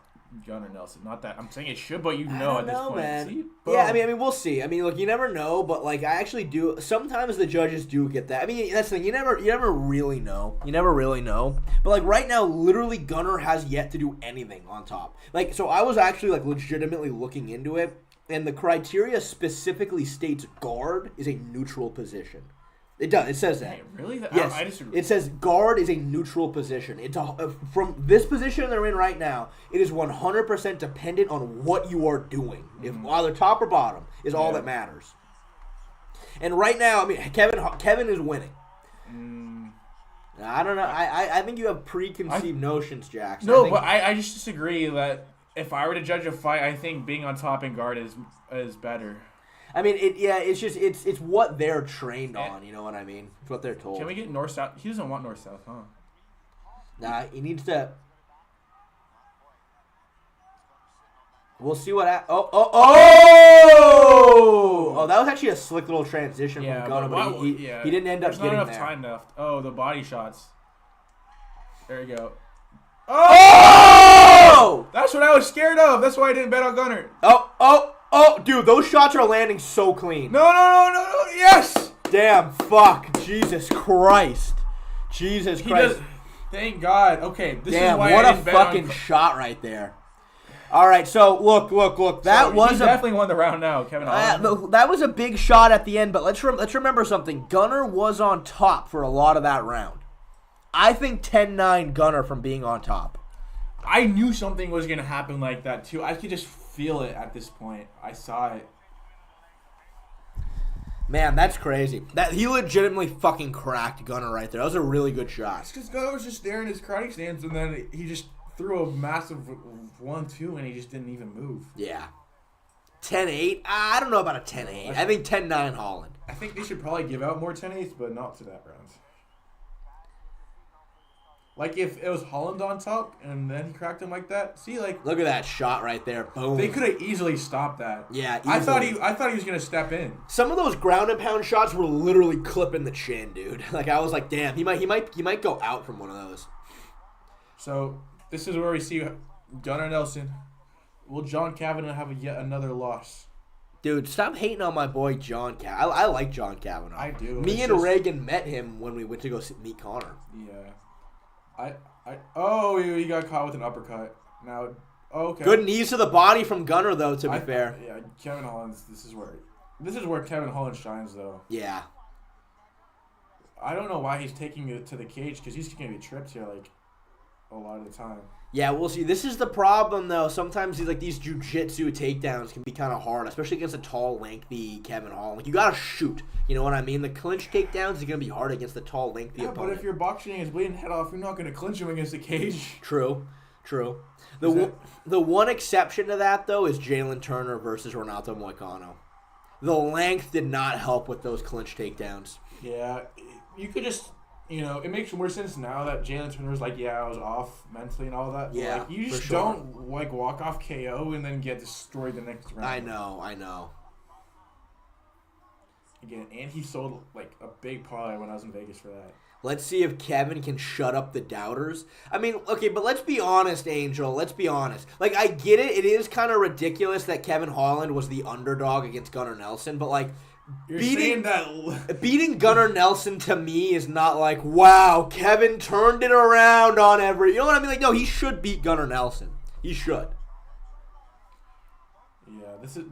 Gunnar Nelson. Not that I'm saying it should, but at this point. Man. See? Yeah, I mean, we'll see. I mean, look, you never know, but like, I actually do. Sometimes the judges do get that. I mean, that's the thing. You never really know. You never really know. But like right now, literally, Gunnar has yet to do anything on top. Like, so I was actually like legitimately looking into it, and the criteria specifically states guard is a neutral position. It does. It says that. Hey, really? Yes. I disagree. It says guard is a neutral position. It's from this position they're in right now, it is 100% dependent on what you are doing. If either top or bottom is all that matters. And right now, I mean, Kevin is winning. I don't know. I think you have preconceived notions, Jackson. No, but I just disagree that if I were to judge a fight, I think being on top and guard is better. I mean, it's what they're trained on, you know what I mean? It's what they're told. Can we get north-south? He doesn't want north-south, huh? Nah, he needs to... We'll see what... Oh, that was actually a slick little transition from Gunnar, but he didn't end up getting there. There's not enough time left. Oh, the body shots. There you go. Oh! That's what I was scared of. That's why I didn't bet on Gunnar. Oh, dude, those shots are landing so clean. No, yes! Damn, fuck. Jesus Christ. Thank God. Okay, this is why what I a didn't fucking shot right there. All right, so look. That was definitely won the round now, Kevin Holland. That was a big shot at the end, but let's remember something. Gunnar was on top for a lot of that round. I think 10-9 Gunnar from being on top. I knew something was going to happen like that, too. I could just feel it at this point. I saw it. Man, that's crazy. That he legitimately fucking cracked Gunnar right there. That was a really good shot. It's because Gunnar was just there in his karate stance, and then he just threw a massive 1-2, and he just didn't even move. Yeah. 10-8? I don't know about a 10-8. I think 10-9 Holland. I think they should probably give out more 10-8s, but not to that round. Like, if it was Holland on top, and then he cracked him like that. See, like... Look at that shot right there. Boom. They could have easily stopped that. Yeah, easily. I thought he was going to step in. Some of those ground and pound shots were literally clipping the chin, dude. Like, I was like, damn, he might go out from one of those. So, this is where we see Gunnar Nelson. Will John Kavanagh have yet another loss? Dude, stop hating on my boy John Kavanagh. I like John Kavanagh. I do. Me and Reagan met him when we went to go meet Conor. Yeah. He got caught with an uppercut. Now, okay. Good knees to the body from Gunnar, though. To be fair. Yeah, Kevin Holland. This is where Kevin Holland shines, though. Yeah. I don't know why he's taking it to the cage because he's gonna be tripped here like a lot of the time. Yeah, we'll see. This is the problem, though. Sometimes these jiu-jitsu takedowns can be kind of hard, especially against a tall, lengthy Kevin Holland. Like, you gotta shoot. You know what I mean? The clinch takedowns are gonna be hard against the tall, lengthy opponent. But if you're boxing and he's bleeding head off, you're not gonna clinch him against the cage. True. The one exception to that, though, is Jalen Turner versus Renato Moicano. The length did not help with those clinch takedowns. Yeah, you could just... it makes more sense now that Jalen Turner's like, I was off mentally and all that. Yeah, like, you just don't walk off KO and then get destroyed the next round. I know. again, and he sold like a big parlay when I was in Vegas for that. Let's see if Kevin can shut up the doubters. I mean, okay, but let's be honest, Angel. Let's be honest. Like, I get it. It is kind of ridiculous that Kevin Holland was the underdog against Gunnar Nelson, but like, beating Gunnar Nelson to me is not like, wow, Kevin turned it around on every. You know what I mean? Like, no, he should beat Gunnar Nelson. He should.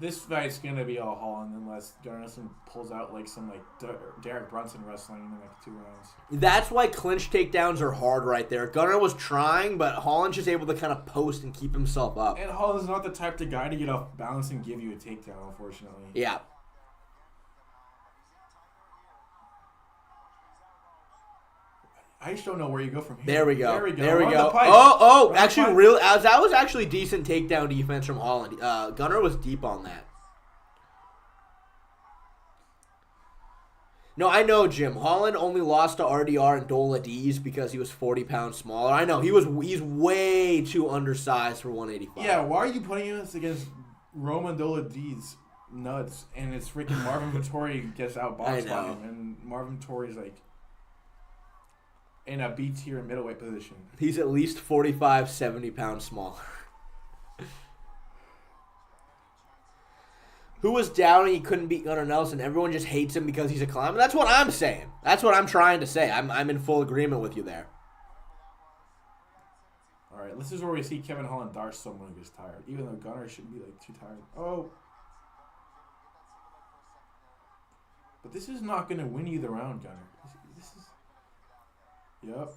This fight's gonna be all Holland unless Gunnar Nelson pulls out like some like Derek Brunson wrestling in like 2 rounds. That's why clinch takedowns are hard right there. Gunnar was trying, but Holland's just able to kind of post and keep himself up. And Holland's not the type of guy to get off balance and give you a takedown, unfortunately. Yeah. I just don't know where you go from here. There we go. Oh, actually, real. That was actually decent takedown defense from Holland. Gunnar was deep on that. No, I know, Jim. Holland only lost to RDR and Dola D's because he was 40 pounds smaller. I know he's way too undersized for 185. Yeah, why are you putting him against Roman Dola D's nuts? And it's freaking Marvin Vettori gets outboxed by him, and Marvin Vettori's like in a B tier middleweight position. He's at least 45, 70 pounds smaller. Who was down and he couldn't beat Gunnar Nelson? Everyone just hates him because he's a climber. That's what I'm saying. That's what I'm trying to say. I'm in full agreement with you there. All right, this is where we see Kevin Holland dart someone who gets tired, even though Gunnar shouldn't be like too tired. Oh. But this is not going to win you the round, Gunnar. This is... Yep.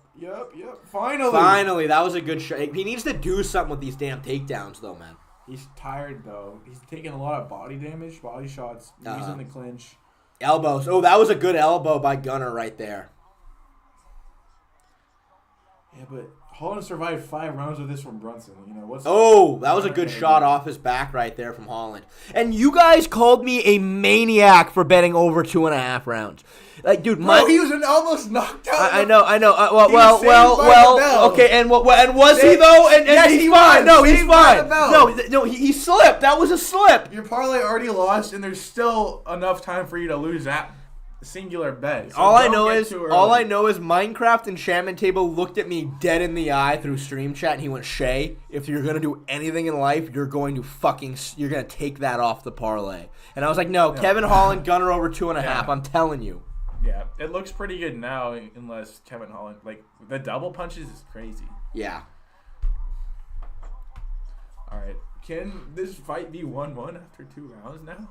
Finally, that was a good shot. He needs to do something with these damn takedowns, though, man. He's tired, though. He's taking a lot of body damage, body shots, using the clinch. Elbows. Oh, that was a good elbow by Gunnar right there. Yeah, but Holland survived 5 rounds of this from Brunson. You know what's? Oh, that was a good shot off his back right there from Holland. And you guys called me a maniac for betting over 2.5 rounds. Like, dude, he was almost knocked out. I know. Well. Okay, and was he though? And yes, he's fine. No, he's fine. No, he slipped. That was a slip. Your parlay already lost, and there's still enough time for you to lose that singular bet. So all I know is Minecraft and Shaman Table looked at me dead in the eye through stream chat, and he went, Shay, if you're gonna do anything in life, you're gonna take that off the parlay. And I was like, no. Kevin Holland, Gunnar over 2.5. Yeah. I'm telling you. Yeah, it looks pretty good now, unless Kevin Holland, like, the double punches is crazy. Yeah. All right. Can this fight be 1-1 after 2 rounds now?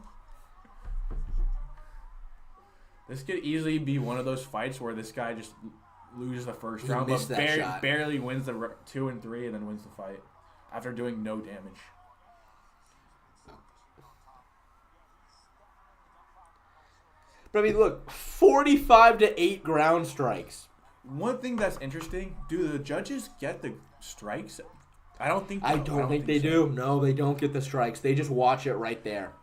This could easily be one of those fights where this guy just loses the first round, but barely wins the 2 and 3 and then wins the fight after doing no damage. But I mean, look, 45-8 ground strikes. One thing that's interesting: do the judges get the strikes? I don't think they do. No, they don't get the strikes. They just watch it right there.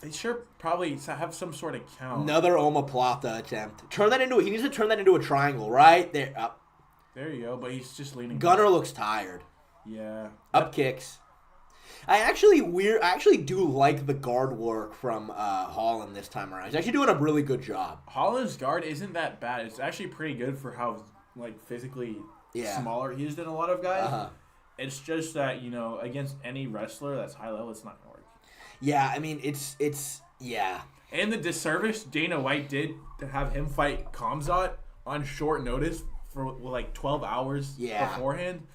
They sure probably have some sort of count. Another omoplata attempt. He needs to turn that into a triangle right there. Up. There you go. But he's just leaning. Gunnar looks tired. Yeah. Up kicks. I actually do like the guard work from Holland this time around. He's actually doing a really good job. Holland's guard isn't that bad. It's actually pretty good for how physically smaller he is than a lot of guys. Uh-huh. It's just that, against any wrestler that's high level, it's not going to work. Yeah, I mean, it's And the disservice Dana White did to have him fight Khamzat on short notice for 12 hours beforehand.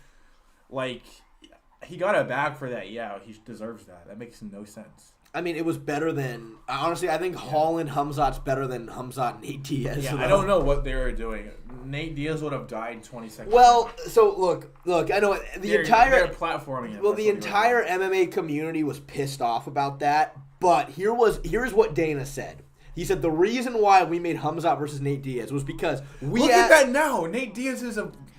He got a bag for that. Yeah, he deserves that. That makes no sense. I mean, it was better than... Honestly, I think Holland Khamzat's better than Khamzat Nate Diaz. Yeah, I don't know what they were doing. Nate Diaz would have died in 20 seconds. Well, so look, I know they're platforming it. Well, the entire MMA community was pissed off about that, but here's what Dana said. He said the reason why we made Khamzat versus Nate Diaz was because Look at that now. Nate Diaz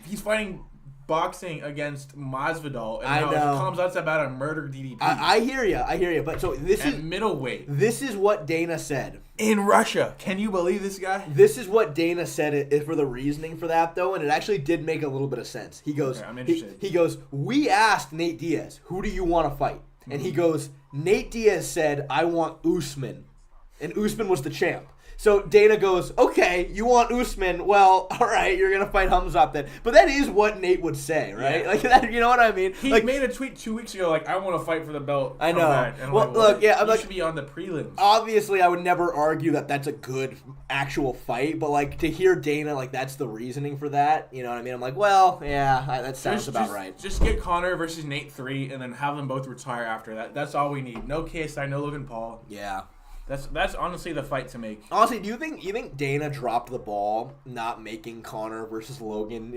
he's fighting boxing against Masvidal, and now Khamzat's about to murder DDP. I hear you. But so this is middleweight. This is what Dana said in Russia. Can you believe this guy? This is what Dana said for the reasoning for that, though, and it actually did make a little bit of sense. He goes, I'm interested. He goes, we asked Nate Diaz, who do you want to fight? And he goes, Nate Diaz said, I want Usman. and Usman was the champ. So Dana goes, okay, you want Usman? Well, all right, you're gonna fight Khamzat then. But that is what Nate would say, right? Yeah. Like that, you know what I mean? He like, made a tweet 2 weeks ago, like, I want to fight for the belt. I know. And well, like, look, yeah, I'm you like, should be on the prelims. Obviously, I would never argue that that's a good actual fight, but like to hear Dana, like that's the reasoning for that. You know what I mean? I'm like, well, yeah, that sounds about right. Just get Conor versus Nate 3, and then have them both retire after that. That's all we need. No KSI, no Logan Paul. Yeah. That's honestly the fight to make. Honestly, do you think Dana dropped the ball not making Conor versus Logan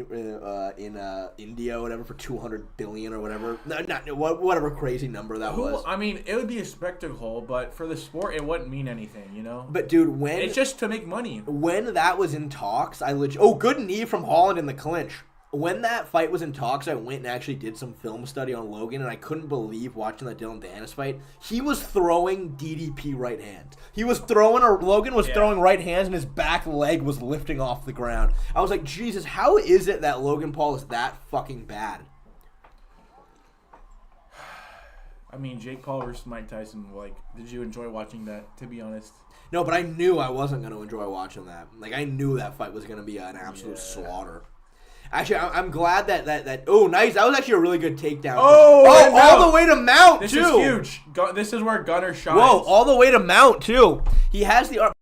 in India or whatever for $200 billion or whatever? Whatever crazy number that was. I mean, it would be a spectacle, but for the sport, it wouldn't mean anything, you know. But dude, when it's just to make money. When that was in talks, good knee from Holland in the clinch. When that fight was in talks, I went and actually did some film study on Logan, and I couldn't believe watching the Dylan Danis fight. He was throwing DDP right hands. Logan was throwing right hands, and his back leg was lifting off the ground. I was like, Jesus, how is it that Logan Paul is that fucking bad? I mean, Jake Paul versus Mike Tyson, like, did you enjoy watching that, to be honest? No, but I knew I wasn't going to enjoy watching that. Like, I knew that fight was going to be an absolute slaughter. Actually, I'm glad that oh, nice. That was actually a really good takedown. Oh, all the way to mount, this too. This is huge. This is where Gunnar shines. Whoa, all the way to mount, too. He has the arm.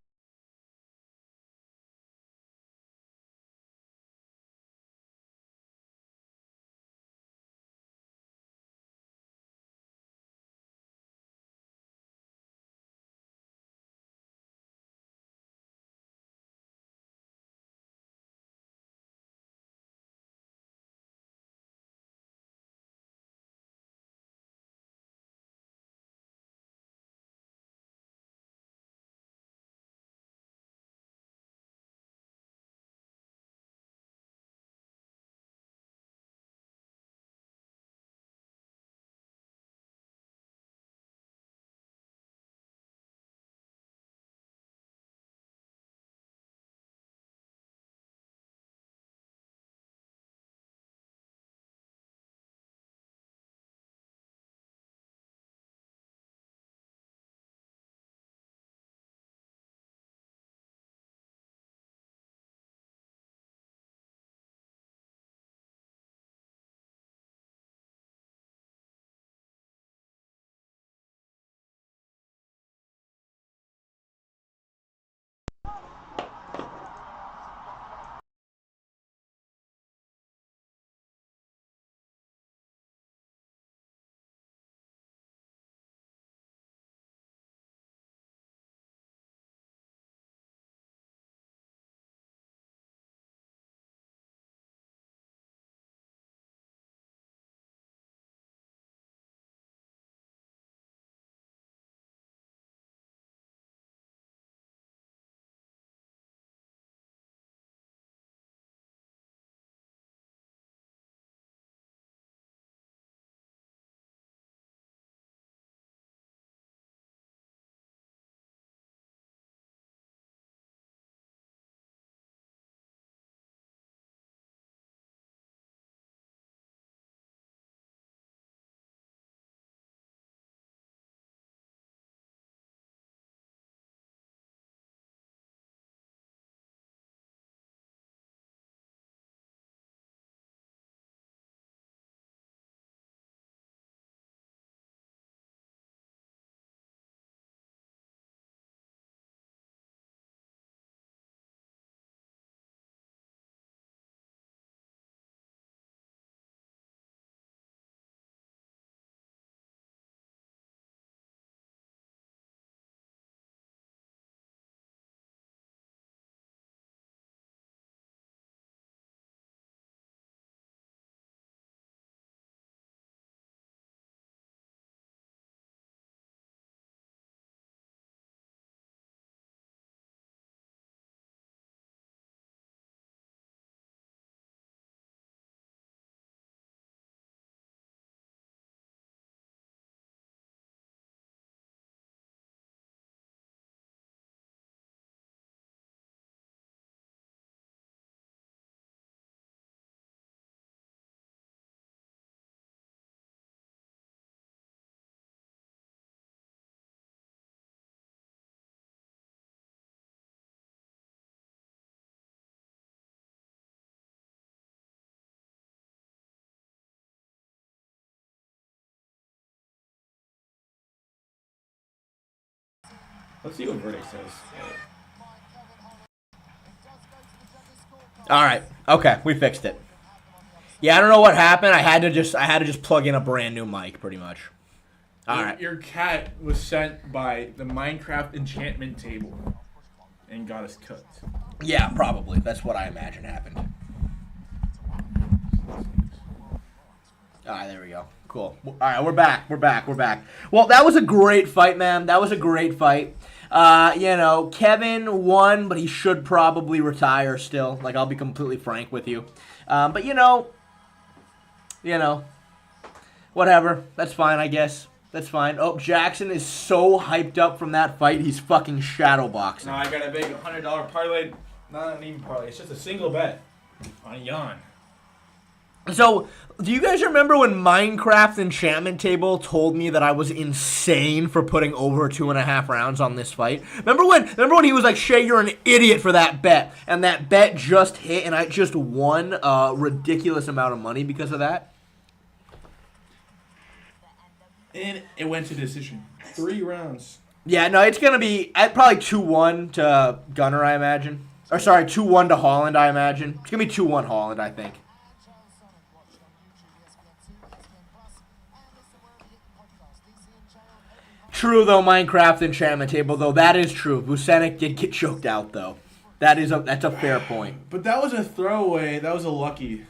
Let's see what verdict says. All right. Okay, we fixed it. Yeah, I don't know what happened. I had to just plug in a brand new mic, pretty much. All right. Your cat was sent by the Minecraft enchantment table and got us cooked. Yeah, probably. That's what I imagine happened. All right, there we go. Cool. All right, we're back. Well, that was a great fight, man. That was a great fight. Kevin won, but he should probably retire still. Like, I'll be completely frank with you. But whatever. That's fine, I guess. That's fine. Oh, Jackson is so hyped up from that fight, he's fucking shadowboxing. No, I got a big $100 parlay. Not even parlay. It's just a single bet on Jan. So, do you guys remember when Minecraft Enchantment Table told me that I was insane for putting over 2.5 rounds on this fight? Remember when he was like, Shay, you're an idiot for that bet, and that bet just hit, and I just won a ridiculous amount of money because of that? And it went to decision. 3 rounds. Yeah, no, it's going to be probably 2-1 to Gunnar, I imagine. Or, sorry, 2-1 to Holland, I imagine. It's going to be 2-1 Holland, I think. True, though, Minecraft Enchantment Table, though. That is true. Venic did get choked out, though. That's a fair point. But that was a throwaway. That was a lucky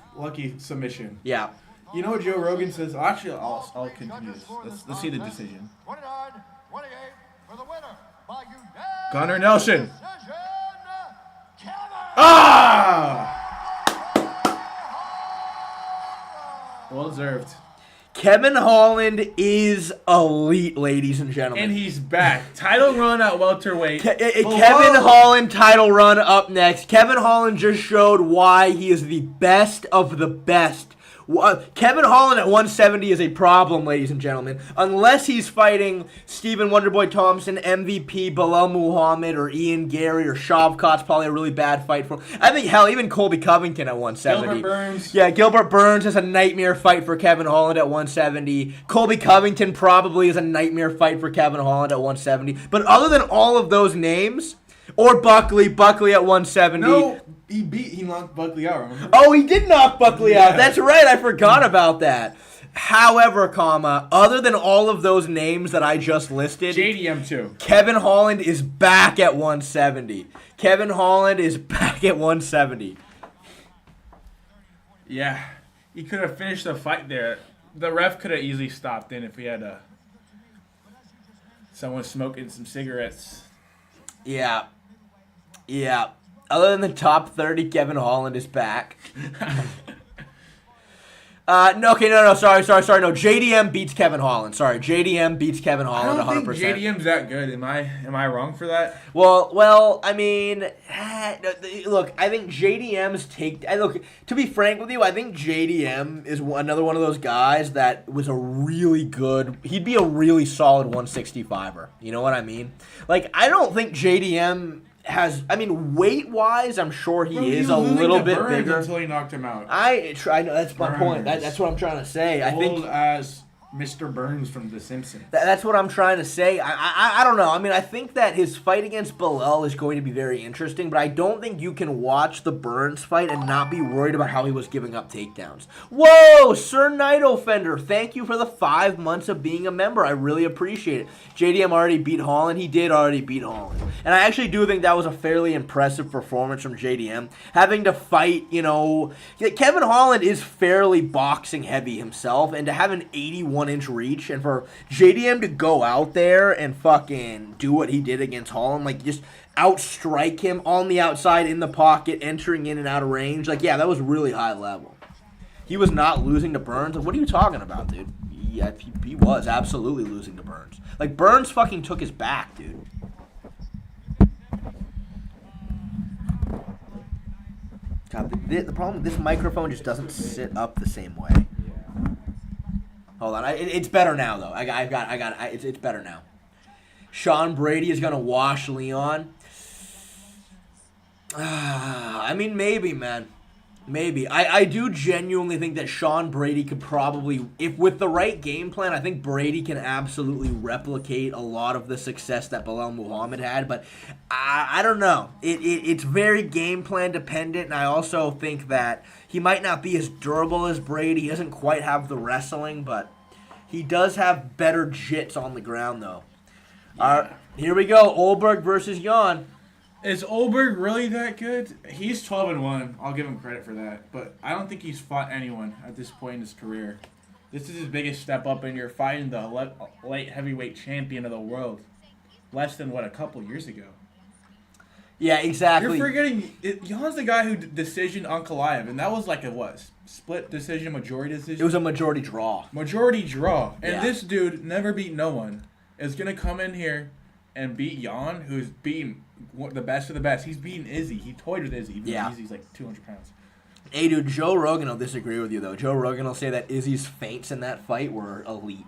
submission. Yeah. You know what Joe Rogan says? Actually, I'll continue this. Let's see the decision. 29-28 for the winner by Gunnar Nelson. Kavanagh. Ah! Well deserved. Kevin Holland is elite, ladies and gentlemen. And he's back. Title run at welterweight. Kevin Holland title run up next. Kevin Holland just showed why he is the best of the best. Kevin Holland at 170 is a problem, ladies and gentlemen. Unless he's fighting Stephen Wonderboy Thompson, MVP, Bilal Muhammad, or Ian Gary, or Shavkat's probably a really bad fight for him. I think, hell, even Colby Covington at 170. Gilbert Burns. Yeah, Gilbert Burns is a nightmare fight for Kevin Holland at 170. Colby Covington probably is a nightmare fight for Kevin Holland at 170. But other than all of those names, or Buckley at 170. No, he knocked Buckley out, remember? Oh, he did knock Buckley out. That's right. I forgot about that. However, other than all of those names that I just listed, JDM too. Kevin Holland is back at 170. Kevin Holland is back at 170. Yeah, he could have finished the fight there. The ref could have easily stopped in if we had someone smoking some cigarettes. Yeah. Other than the top 30, Kevin Holland is back. Sorry. No, JDM beats Kevin Holland. Sorry, JDM beats Kevin Holland 100%. I don't think JDM's that good. Am I wrong for that? Well, I mean, look, I think JDM's to be frank with you, I think JDM is another one of those guys that was he'd be a really solid 165er. You know what I mean? Like, I don't think JDM weight-wise, I'm sure he is a little bit bigger. Until he knocked him out. I know, that's my point. That's what I'm trying to say. I think as Mr. Burns from The Simpsons. That's what I'm trying to say. I don't know. I mean, I think that his fight against Bilal is going to be very interesting, but I don't think you can watch the Burns fight and not be worried about how he was giving up takedowns. Whoa, Sir Night Offender, thank you for the 5 months of being a member. I really appreciate it. JDM already beat Holland. He did already beat Holland. And I actually do think that was a fairly impressive performance from JDM. Having to fight, Kevin Holland is fairly boxing heavy himself, and to have an 81-inch reach, and for JDM to go out there and fucking do what he did against Holland, like just outstrike him on the outside in the pocket, entering in and out of range, like, yeah, that was really high level. He was not losing to Burns. What are you talking about, dude? Yeah, he was absolutely losing to Burns. Like, Burns fucking took his back, dude. God, the problem with this microphone just doesn't sit up the same way. Hold on, it's better now though. It's better now. Sean Brady is gonna wash Leon. I mean, maybe, man. Maybe. I do genuinely think that Sean Brady could probably, if with the right game plan, I think Brady can absolutely replicate a lot of the success that Belal Muhammad had. But I don't know. It's very game plan dependent, and I also think that he might not be as durable as Brady. He doesn't quite have the wrestling, but he does have better jits on the ground, though. Yeah. Here we go. Olberg versus Jan. Is Olberg really that good? He's 12-1. I'll give him credit for that. But I don't think he's fought anyone at this point in his career. This is his biggest step up, and you're fighting the light heavyweight champion of the world. Less than, a couple years ago. Yeah, exactly. You're forgetting, Jan's the guy who decisioned Ankalaev, and that was split decision, majority decision? It was a majority draw. Majority draw. And Yeah. this dude never beat no one. Is going to come in here and beat Jan, who's beaten the best of the best. He's beaten Izzy. He toyed with Izzy. Even though Izzy's 200 pounds. Hey, dude, Joe Rogan will disagree with you, though. Joe Rogan will say that Izzy's feints in that fight were elite.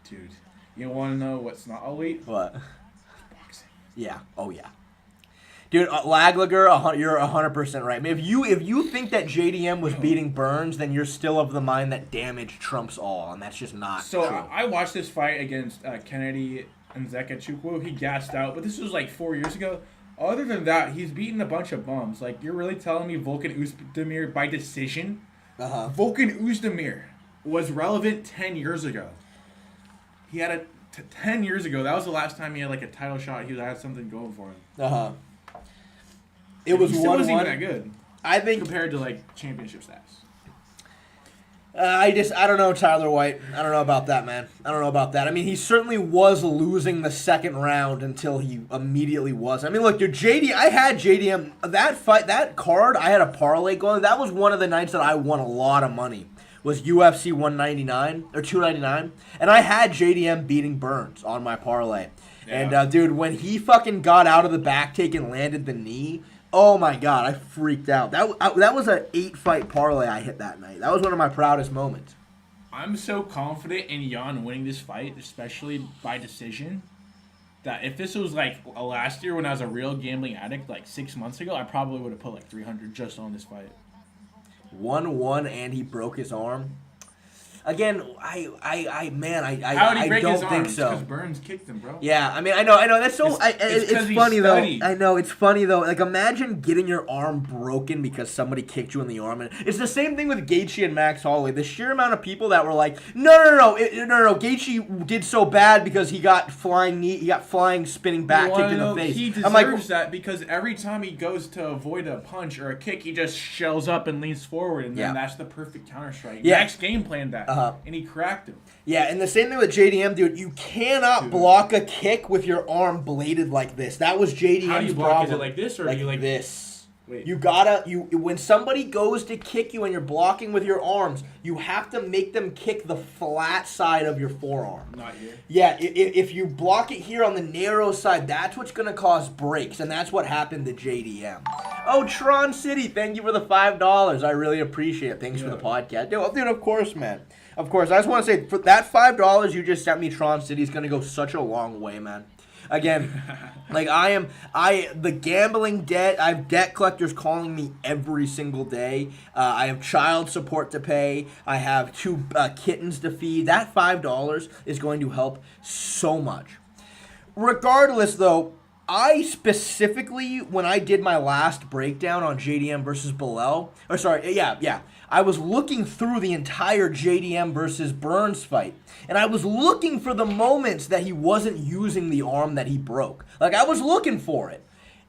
Dude, you want to know what's not elite? What? Boxing. Yeah. Oh, yeah. Dude, Laglager, you're 100% right. I mean, if you think that JDM was beating Burns, then you're still of the mind that damage trumps all, and that's just not So true. I watched this fight against Kennedy and Zekachukwu. He gassed out, but this was 4 years ago. Other than that, he's beaten a bunch of bums. You're really telling me Volkan Oezdemir by decision? Uh-huh. Volkan Oezdemir was relevant 10 years ago. He had 10 years ago. That was the last time he had a title shot. He had something going for him. Uh-huh. It was He still 1-1. wasn't even that good. I think Compared to championship stats. I don't know Tyler White. I don't know about that, man. I don't know about that. I mean, he certainly was losing the second round until he immediately was. I mean, look, dude, I had JDM. That fight, that card, I had a parlay going. That was one of the nights that I won a lot of money. Was UFC 199 or 299, and I had JDM beating Burns on my parlay. Yeah. And dude, when he fucking got out of the back take and landed the knee. Oh my god, I freaked out. That was an 8-fight parlay I hit that night. That was one of my proudest moments. I'm so confident in Jan winning this fight, especially by decision, that if this was last year when I was a real gambling addict, 6 months ago, I probably would have put 300 just on this fight. 1-1 and he broke his arm. Again, I How did he break don't his think arm? so. Because Burns kicked him, bro. Yeah, I mean, I know. That's so. It's 'cause It's he funny studied. though. I know it's funny though. Imagine getting your arm broken because somebody kicked you in the arm, and it's the same thing with Gaethje and Max Holloway. The sheer amount of people that were like, no. Gaethje did so bad because he got flying spinning back kick in the face. He deserves that because every time he goes to avoid a punch or a kick, he just shells up and leans forward, and then that's the perfect counter strike. Yeah. Max game planned that, and he cracked him. Yeah, and the same thing with JDM, dude. You cannot block a kick with your arm bladed like this. That was JDM's How do you block? problem. Is it like this or like do you this? Wait. You gotta when somebody goes to kick you and you're blocking with your arms, you have to make them kick the flat side of your forearm. Not here. Yeah, if you block it here on the narrow side, that's what's gonna cause breaks, and that's what happened to JDM. Oh, Tron City, thank you for the $5. I really appreciate it. Thanks for the podcast, dude. Of course, man. Of course. I just want to say for that $5 you just sent me, Tron City is gonna go such a long way, man. Again, the gambling debt, I have debt collectors calling me every single day. I have child support to pay. I have 2 kittens to feed. That $5 is going to help so much. Regardless, though, I specifically, when I did my last breakdown on JDM versus Belal, I was looking through the entire JDM versus Burns fight, and I was looking for the moments that he wasn't using the arm that he broke. I was looking for it.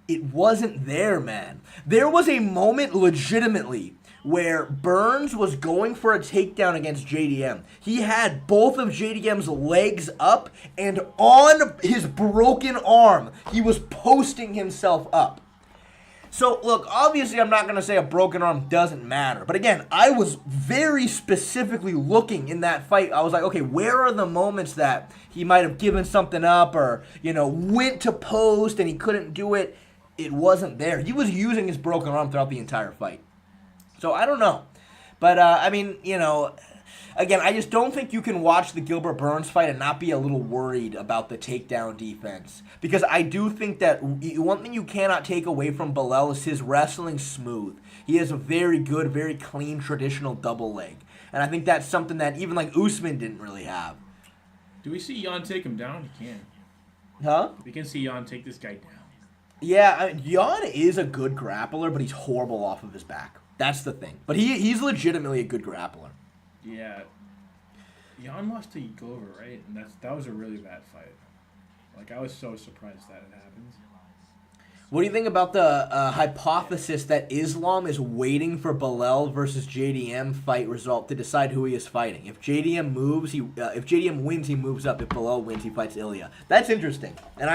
It wasn't there, man. There was a moment legitimately where Burns was going for a takedown against JDM. He had both of JDM's legs up, and on his broken arm, he was posting himself up. So, look, obviously I'm not going to say a broken arm doesn't matter. But again, I was very specifically looking in that fight. I was like, okay, where are the moments that he might have given something up or, went to post and he couldn't do it? It wasn't there. He was using his broken arm throughout the entire fight. So, I don't know. But, again, I just don't think you can watch the Gilbert Burns fight and not be a little worried about the takedown defense. Because I do think that one thing you cannot take away from Belal is his wrestling smooth. He has a very good, very clean, traditional double leg. And I think that's something that even like Usman didn't really have. Do we see Jan take him down? He can. Huh? We can see Jan take this guy down. Yeah, I mean, Jan is a good grappler, but he's horrible off of his back. That's the thing. But he's legitimately a good grappler. Yeah. Jan lost to Glover, right? And that was a really bad fight. Like, I was so surprised that it happened. What do you think about the hypothesis that Islam is waiting for Belal versus JDM fight result to decide who he is fighting? If JDM moves, if JDM wins, he moves up. If Belal wins, he fights Ilya. That's interesting. And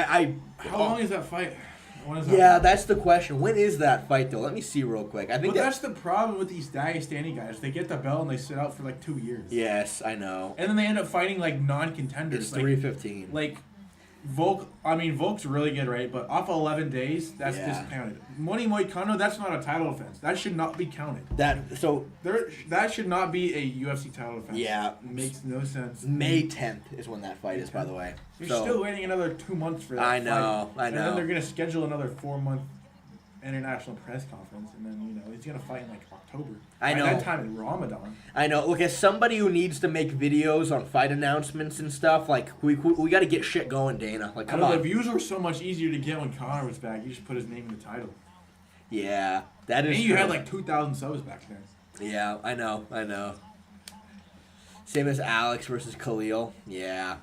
how long is that fight? When is that yeah, fight? that's the question. When is that fight though? Let me see real quick. I think that's the problem with these Dagestani guys. They get the belt and they sit out for like 2 years. Yes, I know. And then they end up fighting like non-contenders. It's 315. Like Volk's really good, right? But off of 11 days, that's discounted. Money Moicano, that's not a title offense. That should not be counted. That should not be a UFC title offense. Yeah. It makes no sense. May 10th is when that fight is, by the way. You're still waiting another 2 months for that I know. And then they're going to schedule another 4-month international press conference, and then, he's going to fight in, like, October. I know. At that time, in Ramadan. I know. Look, as somebody who needs to make videos on fight announcements and stuff, like, we got to get shit going, Dana. Like, come on. The views were so much easier to get when Conor was back. You just put his name in the title. Yeah, that is And you true. had, like, 2,000 subs back then. Yeah, I know. Same as Alex versus Khalil. Yeah.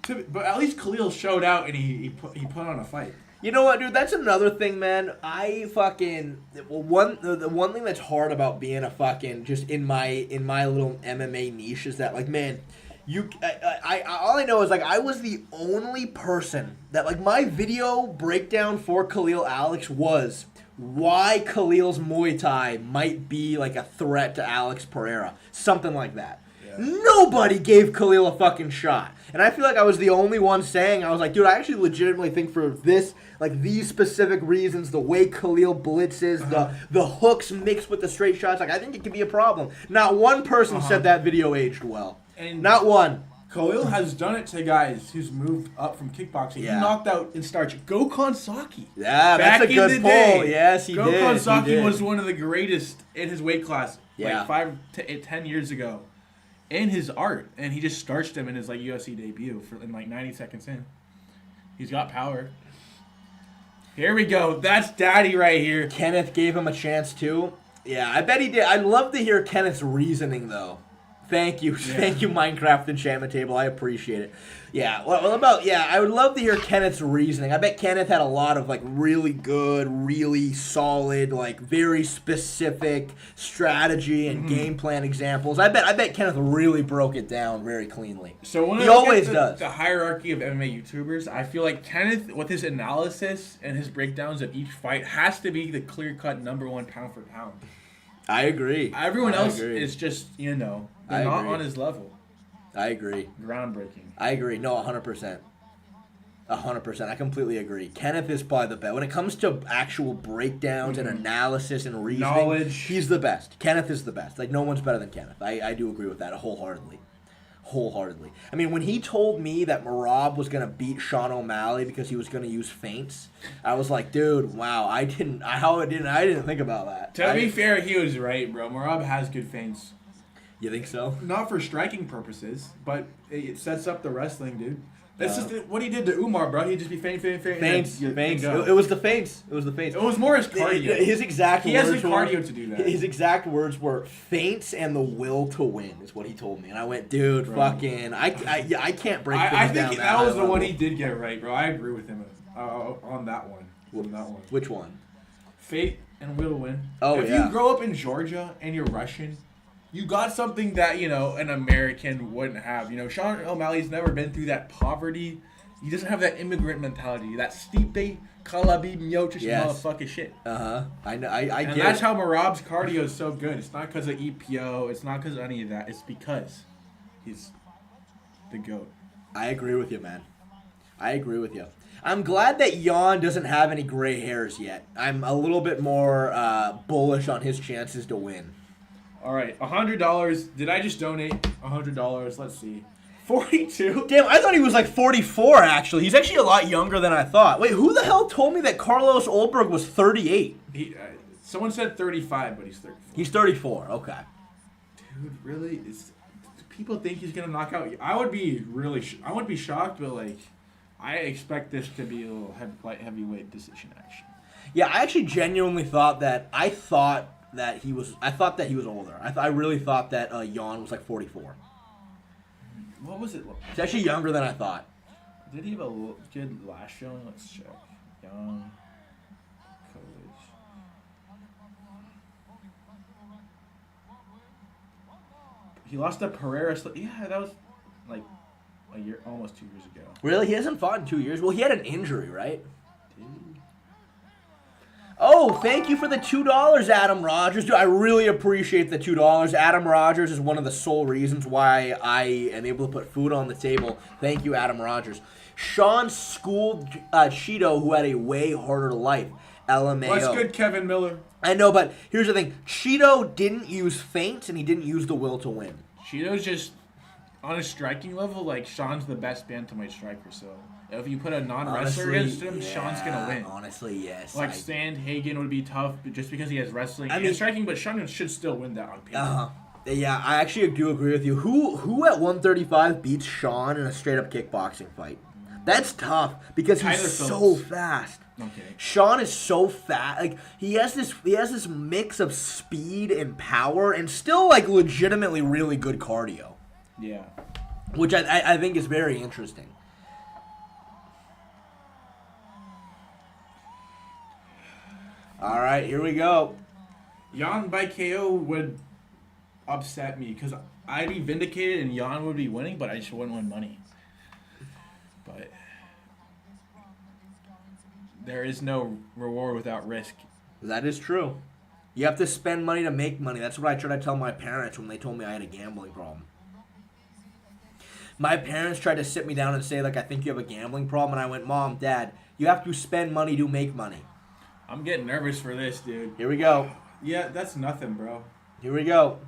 But at least Khalil showed out and he put on a fight. You know what, dude? That's another thing, man. The one thing that's hard about being a fucking just in my little MMA niche is that, like, man, all I know is, like, I was the only person that, like, my video breakdown for Khalil Alex was why Khalil's Muay Thai might be like a threat to Alex Pereira, something like that. Nobody gave Khalil a fucking shot. And I feel like I was the only one saying, I was like, dude, I actually legitimately think for this, like, these specific reasons, the way Khalil blitzes, the hooks mixed with the straight shots, like, I think it could be a problem. Not one person said that video aged well. And not one. Khalil has done it to guys who's moved up from kickboxing. Yeah. He knocked out in starch Gokhan Saki. Yeah, that's a good pull. Yes, he did. Gokhan Saki was one of the greatest in his weight class, Yeah. like 10 years ago. In his art, and he just starched him in his, like, UFC debut in like 90 seconds in. He's got power. Here we go. That's Daddy right here. Kenneth gave him a chance too. Yeah, I bet he did. I'd love to hear Kenneth's reasoning though. Thank you, thank you, Minecraft Enchantment Table. I appreciate it. Yeah, I would love to hear Kenneth's reasoning. I bet Kenneth had a lot of, like, really good, really solid, like, very specific strategy and game plan examples. I bet Kenneth really broke it down very cleanly. So when he always does. The hierarchy of MMA YouTubers, I feel like Kenneth, with his analysis and his breakdowns of each fight, has to be the clear-cut #1 pound for pound. I agree. Everyone else is just, they're not on his level. I agree. Groundbreaking. I agree. No, 100%. 100%. I completely agree. Kenneth is probably the best. When it comes to actual breakdowns and analysis and reasoning, knowledge, he's the best. Kenneth is the best. Like, no one's better than Kenneth. I do agree with that wholeheartedly. I mean, when he told me that Merab was going to beat Sean O'Malley because he was going to use feints, I was like, dude, wow, I didn't think about that. To be fair, he was right, bro. Merab has good feints. You think so? Not for striking purposes, but it sets up the wrestling, dude. That's just what he did to Umar, bro. He'd just be feint. Feints. It was the feints. It was more his cardio. His exact words. He has the cardio to do that. His exact words were feints and the will to win, is what he told me. And I went, dude, fucking, I can't break things down. I think that was the one he did get right, bro. I agree with him on that one. Which one? Fate and will to win. Oh, if you grow up in Georgia and you're Russian, you got something that, an American wouldn't have. Sean O'Malley's never been through that poverty. He doesn't have that immigrant mentality. That Stipe, Khabib, Miocic, motherfucking shit. I know. I get it. And that's how Merab's cardio is so good. It's not because of EPO. It's not because of any of that. It's because he's the GOAT. I agree with you, man. I agree with you. I'm glad that Jan doesn't have any gray hairs yet. I'm a little bit more bullish on his chances to win. All right, $100. Did I just donate $100? Let's see. 42. Damn, I thought he was like 44, actually. He's actually a lot younger than I thought. Wait, who the hell told me that Carlos Ulberg was 38? Someone said 35, but he's 34. He's 34, okay. Dude, really? Do people think he's going to knock out? I would be I wouldn't be shocked, but, like, I expect this to be a little heavyweight decision action. Yeah, I actually genuinely thought that he was older. I really thought that Jan was like 44. What was it? He's actually younger than I thought. Did he have a good last showing? Let's check. Young coach. He lost to Pereira. Yeah, that was like a year, almost 2 years ago. Really? He hasn't fought in 2 years? Well, he had an injury, right? Oh, thank you for the $2, Adam Rogers. Dude, I really appreciate the $2. Adam Rogers is one of the sole reasons why I am able to put food on the table. Thank you, Adam Rogers. Sean schooled Cheeto, who had a way harder life. LMAO. What's good, Kevin Miller? I know, but here's the thing. Cheeto didn't use feints, and he didn't use the will to win. Cheeto's just, on a striking level, like, Sean's the best bantamweight striker, so... If you put a non-wrestler against him, Sean's going to win. Honestly, yes. Like, Sandhagen would be tough just because he has wrestling and striking, but Sean should still win that on paper. Yeah, I actually do agree with you. Who at 135 beats Sean in a straight-up kickboxing fight? That's tough because he's so fast. Okay. Sean is so fast. Like he has this mix of speed and power and still like legitimately really good cardio. Yeah. Which I think is very interesting. All right, here we go. Jan by KO would upset me because I'd be vindicated and Jan would be winning, but I just wouldn't win money. But there is no reward without risk. That is true. You have to spend money to make money. That's what I tried to tell my parents when they told me I had a gambling problem. My parents tried to sit me down and say, like, I think you have a gambling problem. And I went, Mom, Dad, you have to spend money to make money. I'm getting nervous for this, dude. Here we go. Yeah, that's nothing, bro. Here we go.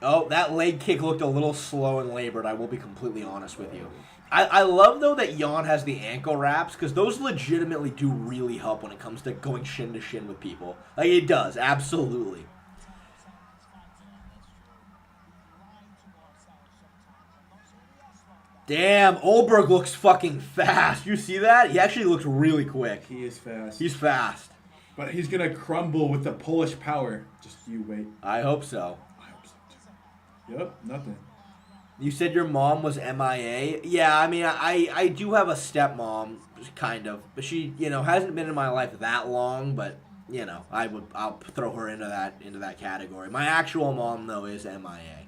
Oh, that leg kick looked a little slow and labored. I will be completely honest with you. I love, though, that Jan has the ankle wraps because those legitimately do really help when it comes to going shin to shin with people. Like, it does. Absolutely. Damn, Ulberg looks fucking fast. You see that? He actually looks really quick. He is fast. He's fast. But he's going to crumble with the Polish power. Just you wait. I hope so. I hope so, too. Yep, nothing. You said your mom was MIA? Yeah, I mean, I do have a stepmom, kind of. But she, hasn't been in my life that long, but, I'll throw her into that category. My actual mom, though, is MIA.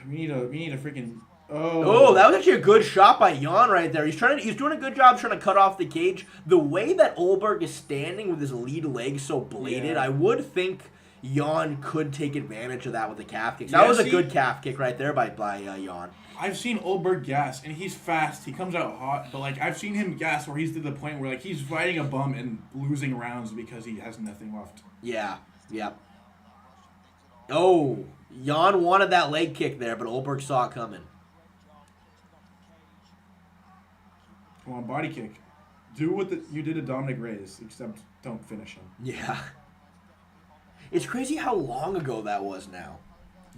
We need a freaking... Oh, that was actually a good shot by Jan right there. He's doing a good job trying to cut off the cage. The way that Ulberg is standing with his lead leg so bladed, I would think Jan could take advantage of that with the calf kick. That was a good calf kick right there by Jan. I've seen Ulberg gas, and he's fast. He comes out hot, but like I've seen him gas where he's to the point where like he's fighting a bum and losing rounds because he has nothing left. Yeah. Yep. Oh, Jan wanted that leg kick there, but Ulberg saw it coming. Come on, body kick. Do what you did to Dominic Reyes, except don't finish him. Yeah. It's crazy how long ago that was now.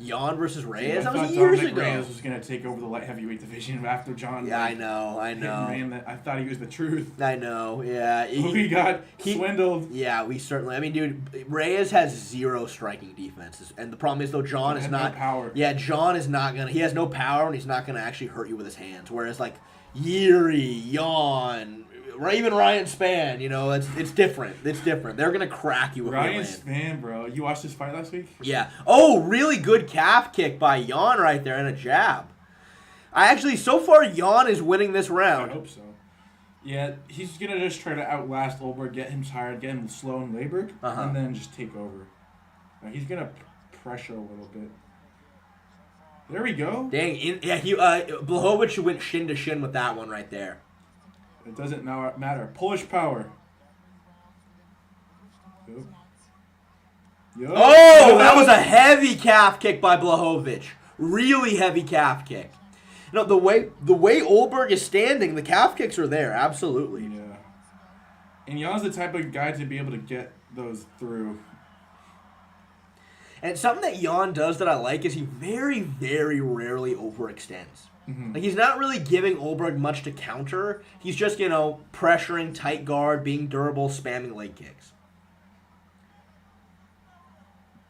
Jan versus Reyes? That was years ago. Reyes was going to take over the light heavyweight division after John. Yeah, I know. I thought he was the truth. I know, yeah. He got swindled. Yeah, we certainly. I mean, dude, Reyes has zero striking defenses. And the problem is, though, John is not. No power. Yeah, John is not going to. He has no power, and he's not going to actually hurt you with his hands. Whereas, like, Yuri, Jan, even Ryan Spann, it's different. It's different. They're going to crack you with Ryan Spann, bro. You watched this fight last week? Yeah. Oh, really good calf kick by Jan right there and a jab. So far, Jan is winning this round. I hope so. Yeah, he's going to just try to outlast Ulberg, get him tired, get him slow and labored, and then just take over. Now, he's going to pressure a little bit. There we go. Dang. Blachowicz went shin to shin with that one right there. It doesn't now matter. Polish power. Yep. Oh, that was a heavy calf kick by Blachowicz. Really heavy calf kick. You know, the way Olberg is standing, the calf kicks are there. Absolutely. Yeah. And Jan's the type of guy to be able to get those through. And something that Jan does that I like is he very, very rarely overextends. Mm-hmm. Like, he's not really giving Olberg much to counter. He's just, pressuring, tight guard, being durable, spamming leg kicks.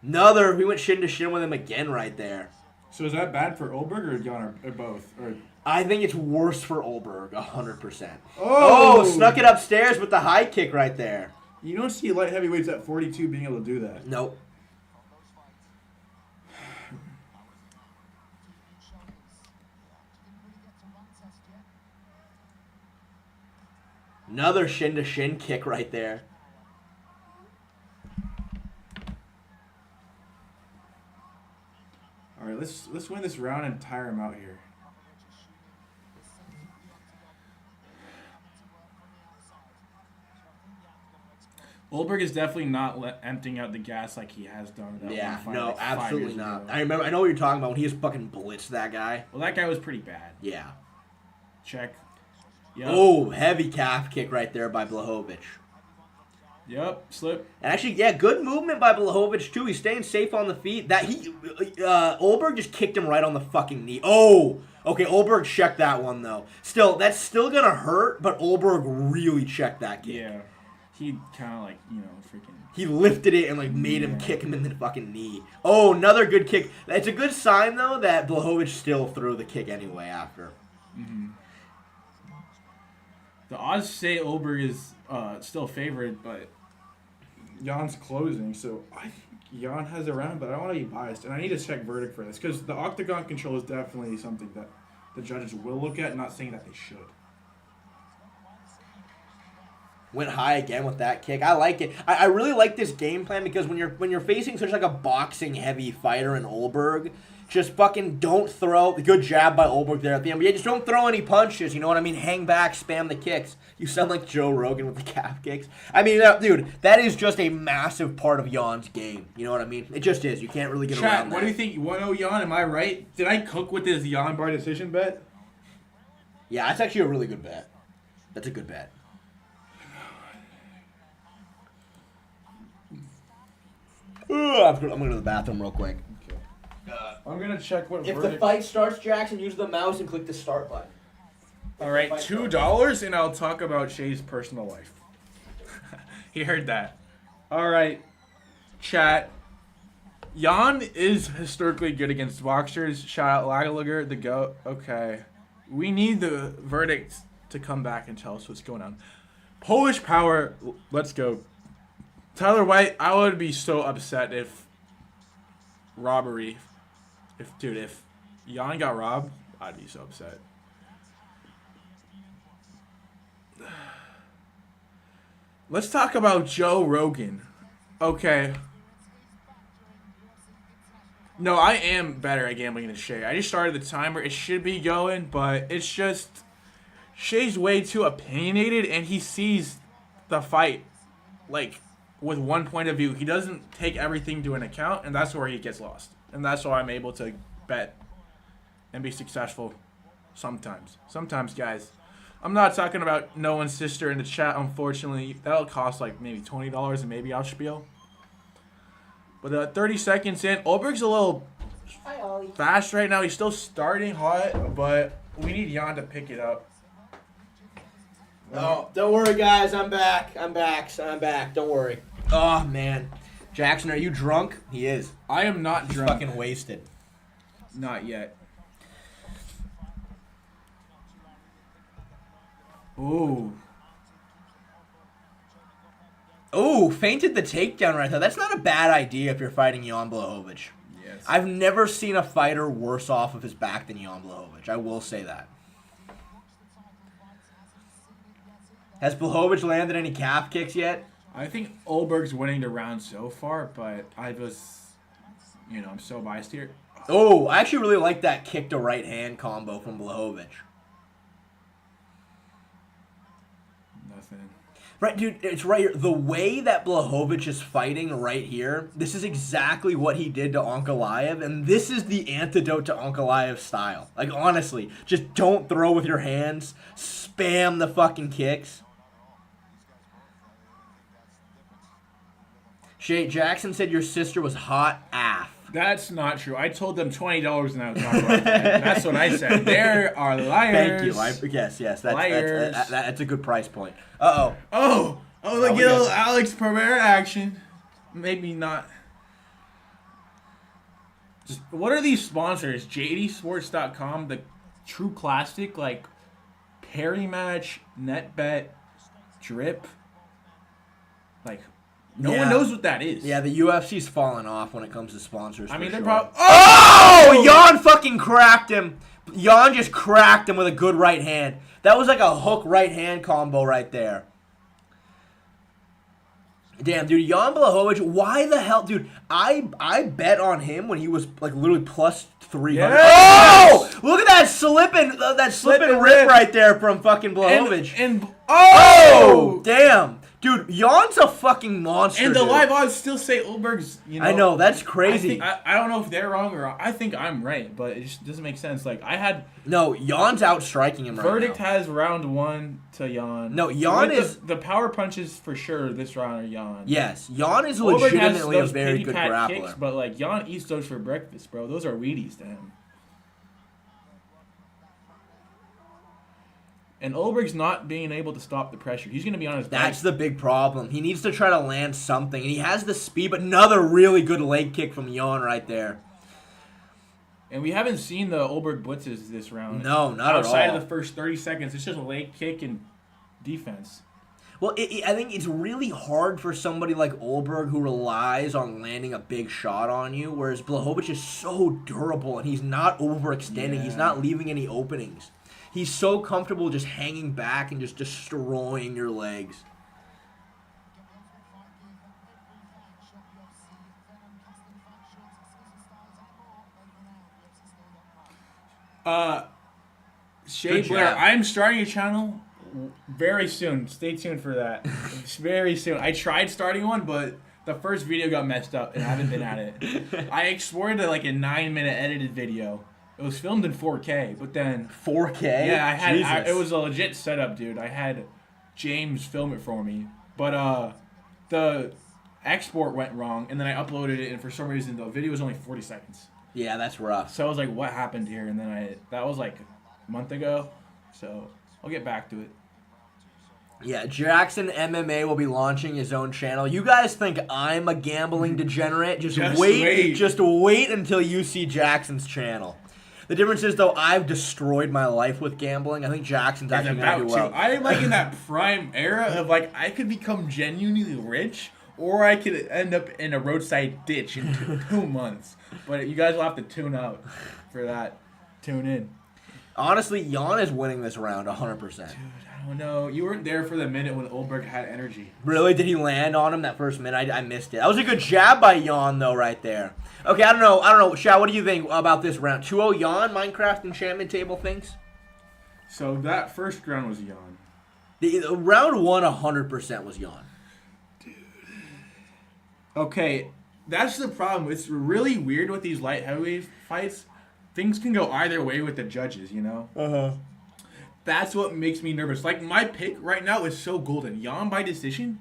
We went shin to shin with him again right there. So is that bad for Olberg or Jan or both? Or... I think it's worse for Olberg, 100%. Oh! Snuck it upstairs with the high kick right there. You don't see light heavyweights at 42 being able to do that. Nope. Another shin-to-shin kick right there. All right, let's win this round and tire him out here. Olberg is definitely not emptying out the gas like he has done. That Yeah, one fight, no, like 5 absolutely years not. ago. I know what you're talking about when he just fucking blitzed that guy. Well, that guy was pretty bad. Yeah. Check. Yep. Oh, heavy calf kick right there by Blachowicz. Yep, slip. And actually, yeah, good movement by Blachowicz too. He's staying safe on the feet. Olberg just kicked him right on the fucking knee. Oh, okay, Olberg checked that one though. Still, that's still gonna hurt, but Olberg really checked that kick. Yeah, he kind of freaking. He lifted it and made him kick him in the fucking knee. Oh, another good kick. It's a good sign though that Blachowicz still threw the kick anyway after. Mm-hmm. The odds say Olberg is still favored, but Jan's closing, so I think Jan has a round, but I don't want to be biased, and I need to check verdict for this, because the octagon control is definitely something that the judges will look at, not saying that they should. Went high again with that kick. I like it. I really like this game plan because when you're facing such a boxing heavy fighter in Olberg, just fucking don't throw. Good jab by Olberg there at the end. But yeah, just don't throw any punches. You know what I mean? Hang back, spam the kicks. You sound like Joe Rogan with the calf kicks. I mean, dude, that is just a massive part of Jan's game. You know what I mean? It just is. You can't really get around that. What do you think? 1-0 Jan, am I right? Did I cook with this Jan bar decision bet? Yeah, that's actually a really good bet. That's a good bet. I'm going to go to the bathroom real quick. I'm going to check what If verdict... the fight starts, Jackson, use the mouse and click the start button. All right, $2 and I'll talk about Shay's personal life. He heard that. All right, chat. Jan is historically good against boxers. Shout out Lagalager, the GOAT. Okay. We need the verdict to come back and tell us what's going on. Polish Power, let's go. Tyler White, I would be so upset if if Jan got robbed, I'd be so upset. Let's talk about Joe Rogan. Okay. No, I am better at gambling than Shay. I just started the timer. It should be going, but it's just Shay's way too opinionated, and he sees the fight with one point of view. He doesn't take everything into an account, and that's where he gets lost. And that's why I'm able to bet and be successful sometimes. Sometimes, guys. I'm not talking about Noah's sister in the chat, unfortunately. That'll cost maybe $20 and maybe I'll spiel. But 30 seconds in, Olberg's a little fast right now. He's still starting hot, but we need Jan to pick it up. Oh, don't worry, guys. I'm back. I'm back. Don't worry. Oh, man. Jackson, are you drunk? He is. I am not He's drunk. fucking wasted. Not yet. Ooh. Oh, fainted the takedown right there. That's not a bad idea if you're fighting Jan Blachowicz. Yes. I've never seen a fighter worse off of his back than Jan Blachowicz. I will say that. Has Blachowicz landed any calf kicks yet? I think Olberg's winning the round so far, but I'm so biased here. Oh, I actually really like that kick to right hand combo from Blachowicz. nothing. Right, dude, it's right here. The way that Blachowicz is fighting right here, this is exactly what he did to Ankalaev, and this is the antidote to Ankalaev's style. Like, honestly, just don't throw with your hands. Spam the fucking kicks. Shay Jackson said your sister was hot AF. That's not true. I told them $20 and I would talk about that. That's what I said. There are liars. Thank you. Yes. Liars. That's a good price point. Uh-oh. Oh, look, get a little Alex Pereira action. Maybe not. What are these sponsors? JDSports.com, the True Classic, like Perry Match, NetBet, Drip. Like, no one knows what that is. Yeah, the UFC's fallen off when it comes to sponsors. I mean, they're sure. probably. Oh! Jan fucking cracked him. Jan just cracked him with a good right hand. That was like a hook right hand combo right there. Damn, dude, Jan Blachowicz, why the hell, dude? I bet on him when he was like literally plus 300. Yes! Oh! Look at that slip and rip right there from fucking Blachowicz. And oh! Damn. Dude, Jan's a fucking monster. And the dude. live odds still say Ulberg's, I know, that's crazy. I don't know if they're wrong or I think I'm right, but it just doesn't make sense. Like, I had... No, Jan's outstriking him right now. Verdict has round 1 to Jan. No, Jan is... The power punches for sure this round are Jan. Yes, Jan is Ulberg legitimately a has very good grappler. Kicks, but, like, Jan eats those for breakfast, bro. Those are Wheaties to him. And Ulberg's not being able to stop the pressure. He's going to be on his back. That's the big problem. He needs to try to land something. And he has the speed, but another really good leg kick from Jan right there. And we haven't seen the Ulberg blitzes this round. No, not at all. Outside of the first 30 seconds, it's just a leg kick and defense. Well, I think it's really hard for somebody like Ulberg who relies on landing a big shot on you, whereas Blachowicz is so durable and he's not overextending. Yeah. He's not leaving any openings. He's so comfortable just hanging back and just destroying your legs. Shay Blair, I'm starting a channel very soon. Stay tuned for that. Very soon. I tried starting one, but the first video got messed up and I haven't been at it. I exported like a 9-minute edited video. It was filmed in 4K, but then 4K. Yeah, it was a legit setup, dude. I had James film it for me, but the export went wrong, and then I uploaded it, and for some reason the video was only 40 seconds. Yeah, that's rough. So I was like, "What happened here?" And then that was like a month ago, so I'll get back to it. Yeah, Jackson MMA will be launching his own channel. You guys think I'm a gambling degenerate? Just wait until you see Jackson's channel. The difference is, though, I've destroyed my life with gambling. I think Jackson's actually going to do well. I'm like in that prime era of like I could become genuinely rich, or I could end up in a roadside ditch in 2 months. But you guys will have to tune out for that. Tune in. Honestly, Jan is winning this round 100%. Dude, I don't know. You weren't there for the minute when Ulberg had energy. Really? Did he land on him that first minute? I missed it. That was a good jab by Jan, though, right there. Okay, I don't know. Shao, what do you think about this round? 2-0 Jan, Minecraft Enchantment Table thinks? So that first round was Jan. The round 1, 100% was Jan. Dude. Okay, that's the problem. It's really weird with these light heavyweight fights. Things can go either way with the judges, you know? Uh-huh. That's what makes me nervous. Like, my pick right now is so golden. Jan by decision,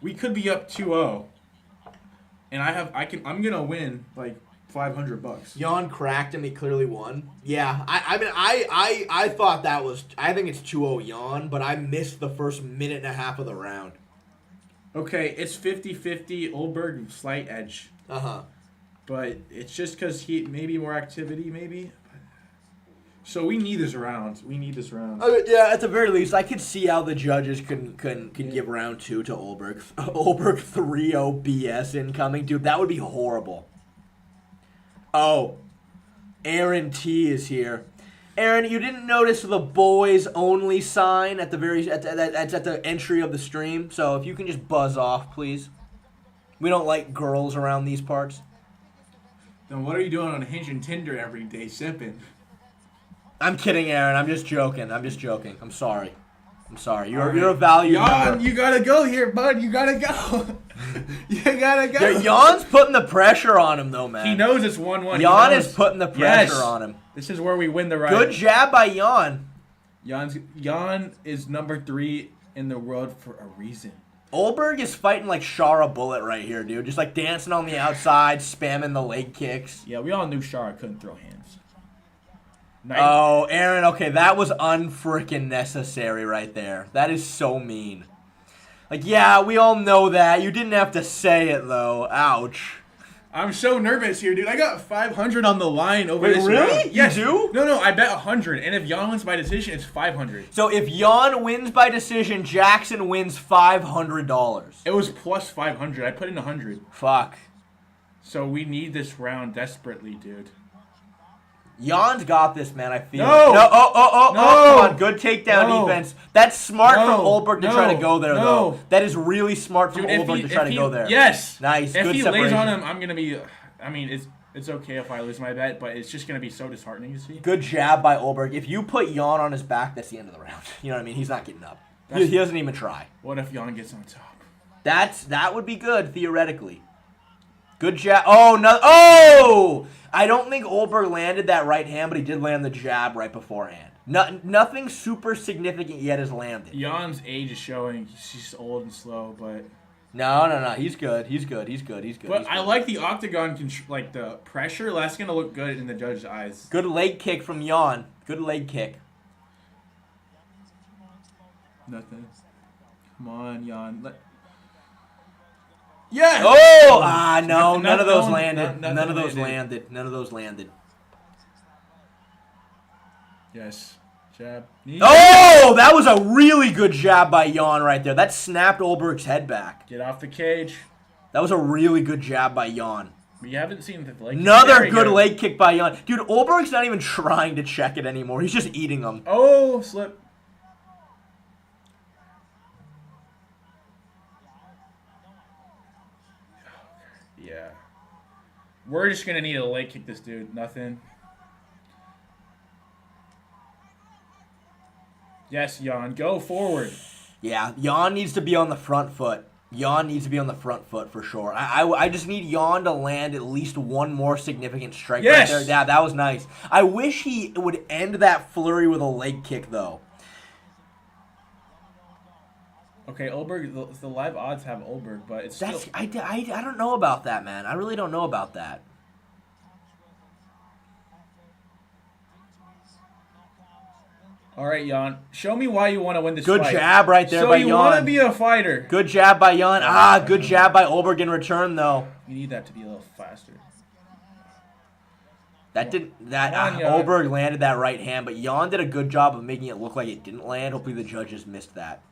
we could be up 2-0. And I'm gonna win like $500. Jan cracked him. He clearly won. Yeah, I thought that was. I think it's 2-0 Jan, but I missed the first minute and a half of the round. Okay, it's 50-50. Ulberg slight edge. But it's just because he maybe more activity, maybe. So we need this round. Yeah, at the very least, I could see how the judges can give round 2 to Ulberg. Ulberg 3-0 BS incoming. Dude, that would be horrible. Oh, Aaron T is here. Aaron, you didn't notice the boys only sign at the entry of the stream, so if you can just buzz off, please. We don't like girls around these parts. Then what are you doing on Hinge and Tinder every day, simping? I'm kidding, Aaron. I'm just joking. I'm sorry. I'm sorry. You're a value Jan, member. you gotta go here, bud. You gotta go. You gotta go. Jan's putting the pressure on him, though, man. He knows it's 1-1. Jan is putting the pressure on him. This is where we win the right. Good jab by Jan. Jan is number 3 in the world for a reason. Olberg is fighting like Shara Bullet right here, dude. Just like dancing on the outside, spamming the leg kicks. Yeah, we all knew Shara couldn't throw hands. Oh, Aaron, okay, that was unfreaking necessary right there. That is so mean. Like, yeah, we all know that. You didn't have to say it, though. Ouch. I'm so nervous here, dude. I got 500 on the line over this really? round. Yes. You do? No, I bet 100. And if Jan wins by decision, it's 500. So if Jan wins by decision, Jackson wins $500. It was plus 500. I put in 100. Fuck. So we need this round desperately, dude. Jan's got this, man. I feel. No. No. No. Come on. Good takedown defense. That's smart from No. Olberg to try to go there, No. though. That is really smart from Dude, Olberg to try to go there. Yes. Nice. If Good he separation. lays on him, I'm going to be... I mean, it's okay if I lose my bet, but it's just going to be so disheartening to see. Good jab by Olberg. If you put Jan on his back, that's the end of the round. You know what I mean? He's not getting up. He doesn't even try. What if Jan gets on top? That would be good, theoretically. Good jab. Oh, no. Oh! I don't think Olberg landed that right hand, but he did land the jab right beforehand. Nothing super significant yet has landed. Jan's age is showing. He's old and slow, but... No. He's good. But I like the octagon, like the pressure. That's going to look good in the judge's eyes. Good leg kick from Jan. Good leg kick. Nothing. Come on, Jan. Yes! Oh! No. None of those landed. None None of those landed. Yes. Jab. Oh! That was a really good jab by Jan right there. That snapped Olberg's head back. Get off the cage. That was a really good jab by Jan. We haven't seen the leg. Another good leg kick by Jan. Dude, Olberg's not even trying to check it anymore. He's just eating them. Oh, slip. Yeah. We're just going to need a leg kick this dude. Nothing. Yes, Jan. Go forward. Yeah, Jan needs to be on the front foot. Jan needs to be on the front foot for sure. I just need Jan to land at least one more significant strike right there. Yeah, that was nice. I wish he would end that flurry with a leg kick, though. Okay, Olberg, the live odds have Olberg, but it's still... I don't know about that, man. I really don't know about that. All right, Jan. Show me why you want to win this fight. Good jab right there by Jan. So you want to be a fighter. Good jab by Jan. Good jab by Olberg in return, though. You need that to be a little faster. Olberg landed that right hand, but Jan did a good job of making it look like it didn't land. Hopefully the judges missed that.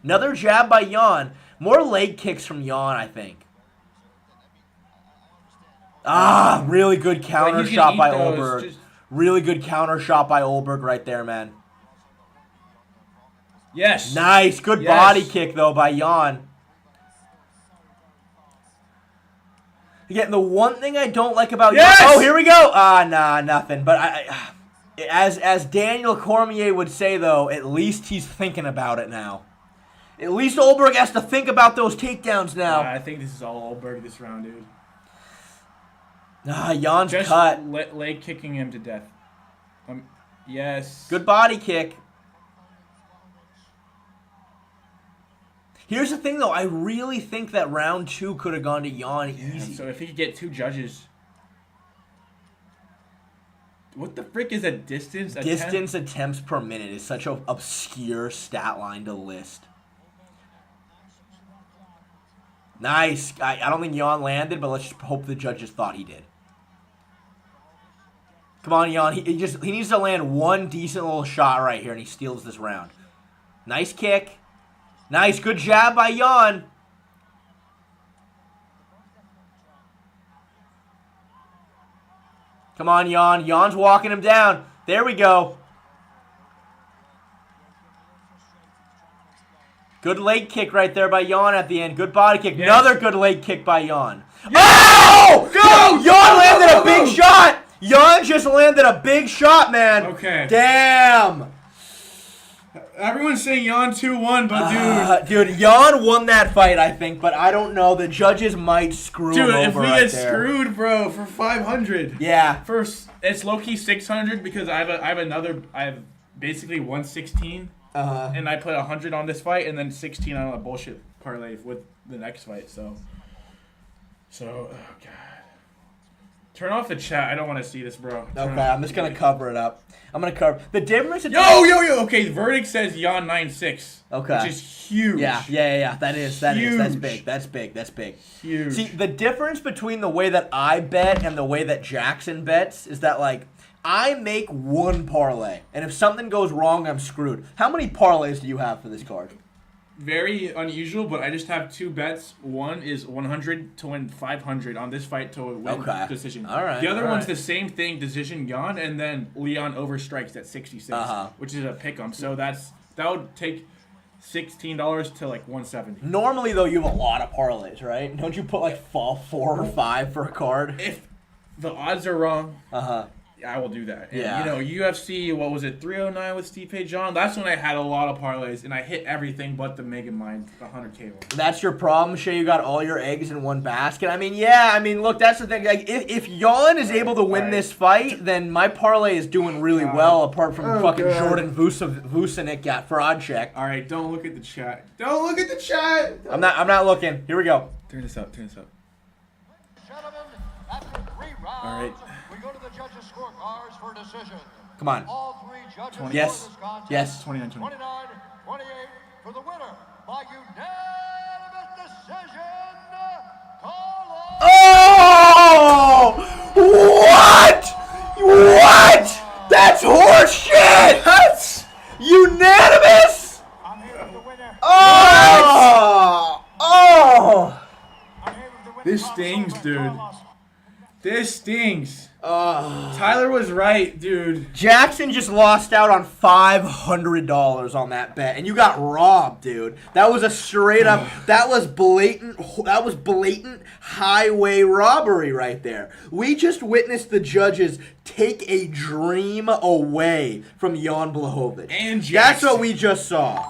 Another jab by Jan. More leg kicks from Jan, I think. Really good counter shot by Olberg. Really good counter shot by Olberg right there, man. Yes. Nice. Good body kick, though, by Jan. Again, the one thing I don't like about Jan... Oh, here we go. Nothing. But as Daniel Cormier would say, though, at least he's thinking about it now. At least Olberg has to think about those takedowns now. I think this is all Olberg this round, dude. Jan's cut. Leg kicking him to death. Yes. Good body kick. Here's the thing, though. I really think that round 2 could have gone to Jan easy. So if he could get 2 judges. What the frick is a distance attempt? Distance attempts per minute is such an obscure stat line to list. Nice. I don't think Jan landed, but let's just hope the judges thought he did. Come on, Jan. He needs to land one decent little shot right here, and he steals this round. Nice kick. Nice. Good jab by Jan. Come on, Jan. Jan's walking him down. There we go. Good leg kick right there by Jan at the end. Good body kick. Yes. Another good leg kick by Jan. Yes. Oh! Go! Jan landed a big shot. Jan just landed a big shot, man. Okay. Damn. Everyone's saying Jan 2-1, but dude, Jan won that fight, I think, but I don't know. The judges might screw him over. Dude, if we get screwed, bro, for 500. Yeah. First, it's low-key 600 because I have basically 116. And I put 100 on this fight and then 16 on a bullshit parlay with the next fight. So, oh god. Turn off the chat. I don't want to see this, bro. Okay, I'm just gonna cover it up. I'm gonna cover the difference. Yo. Okay, the verdict says Jan 9-6. Okay, which is huge. Yeah. That is. That's big. Huge. See, the difference between the way that I bet and the way that Jackson bets is that like I make one parlay, and if something goes wrong, I'm screwed. How many parlays do you have for this card? Very unusual, but I just have 2 bets. One is 100 to win 500 on this fight to win decision. All right. The other one's the same thing, decision Jan, and then Leon overstrikes at 66, which is a pick'em. So that would take $16 to like 170. Normally, though, you have a lot of parlays, right? Don't you put like 4 or 5 for a card? If the odds are wrong, I will do that. And, UFC, what was it, 309 with Stipe John? That's when I had a lot of parlays, and I hit everything but the Mega Mind, the 100K one. That's your problem, Shay. You got all your eggs in one basket. Look, that's the thing. Like, if Jan is able to win this fight, then my parlay is doing really well, apart from Jordan Vucinic at fraud check. All right, don't look at the chat. Don't look at the chat. I'm not looking. Here we go. Turn this up. Gentlemen, after 3 rounds, all right. we go to the judges' scorecards for decision. Come on. All 3 judges for Yes. this contest. Yes. 29-20. 29-28 for the winner by unanimous decision. Oh! What? That's horse shit! That's unanimous? I'm here with the winner. Oh! I'm here with the winner. This stings, dude. This stings. Tyler was right, dude. Jackson just lost out on $500 on that bet, and you got robbed, dude. That was a straight up. That was blatant highway robbery right there. We just witnessed the judges take a dream away from Jan Blachowicz. And Jackson. That's what we just saw.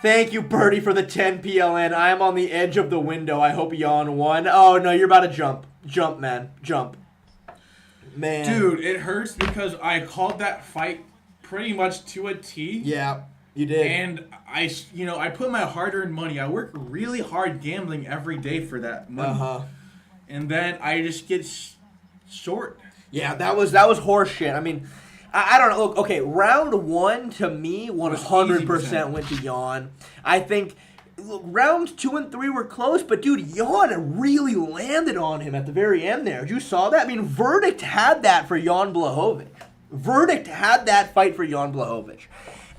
Thank you, Birdie, for the 10 PLN. I am on the edge of the window. I hope Jan won. Oh no, you're about to jump. Jump, man. Jump. Man. Dude, it hurts because I called that fight pretty much to a T. Yeah, you did. And I put my hard-earned money. I work really hard gambling every day for that money. And then I just get short. Yeah, that was horse shit. I mean, I don't know. Look, okay, round 1 to me 100% went to Jan. I think rounds 2 and 3 were close, but dude, Jan really landed on him at the very end there. You saw that? I mean, Verdict had that for Jan Blachowicz. Verdict had that fight for Jan Blachowicz.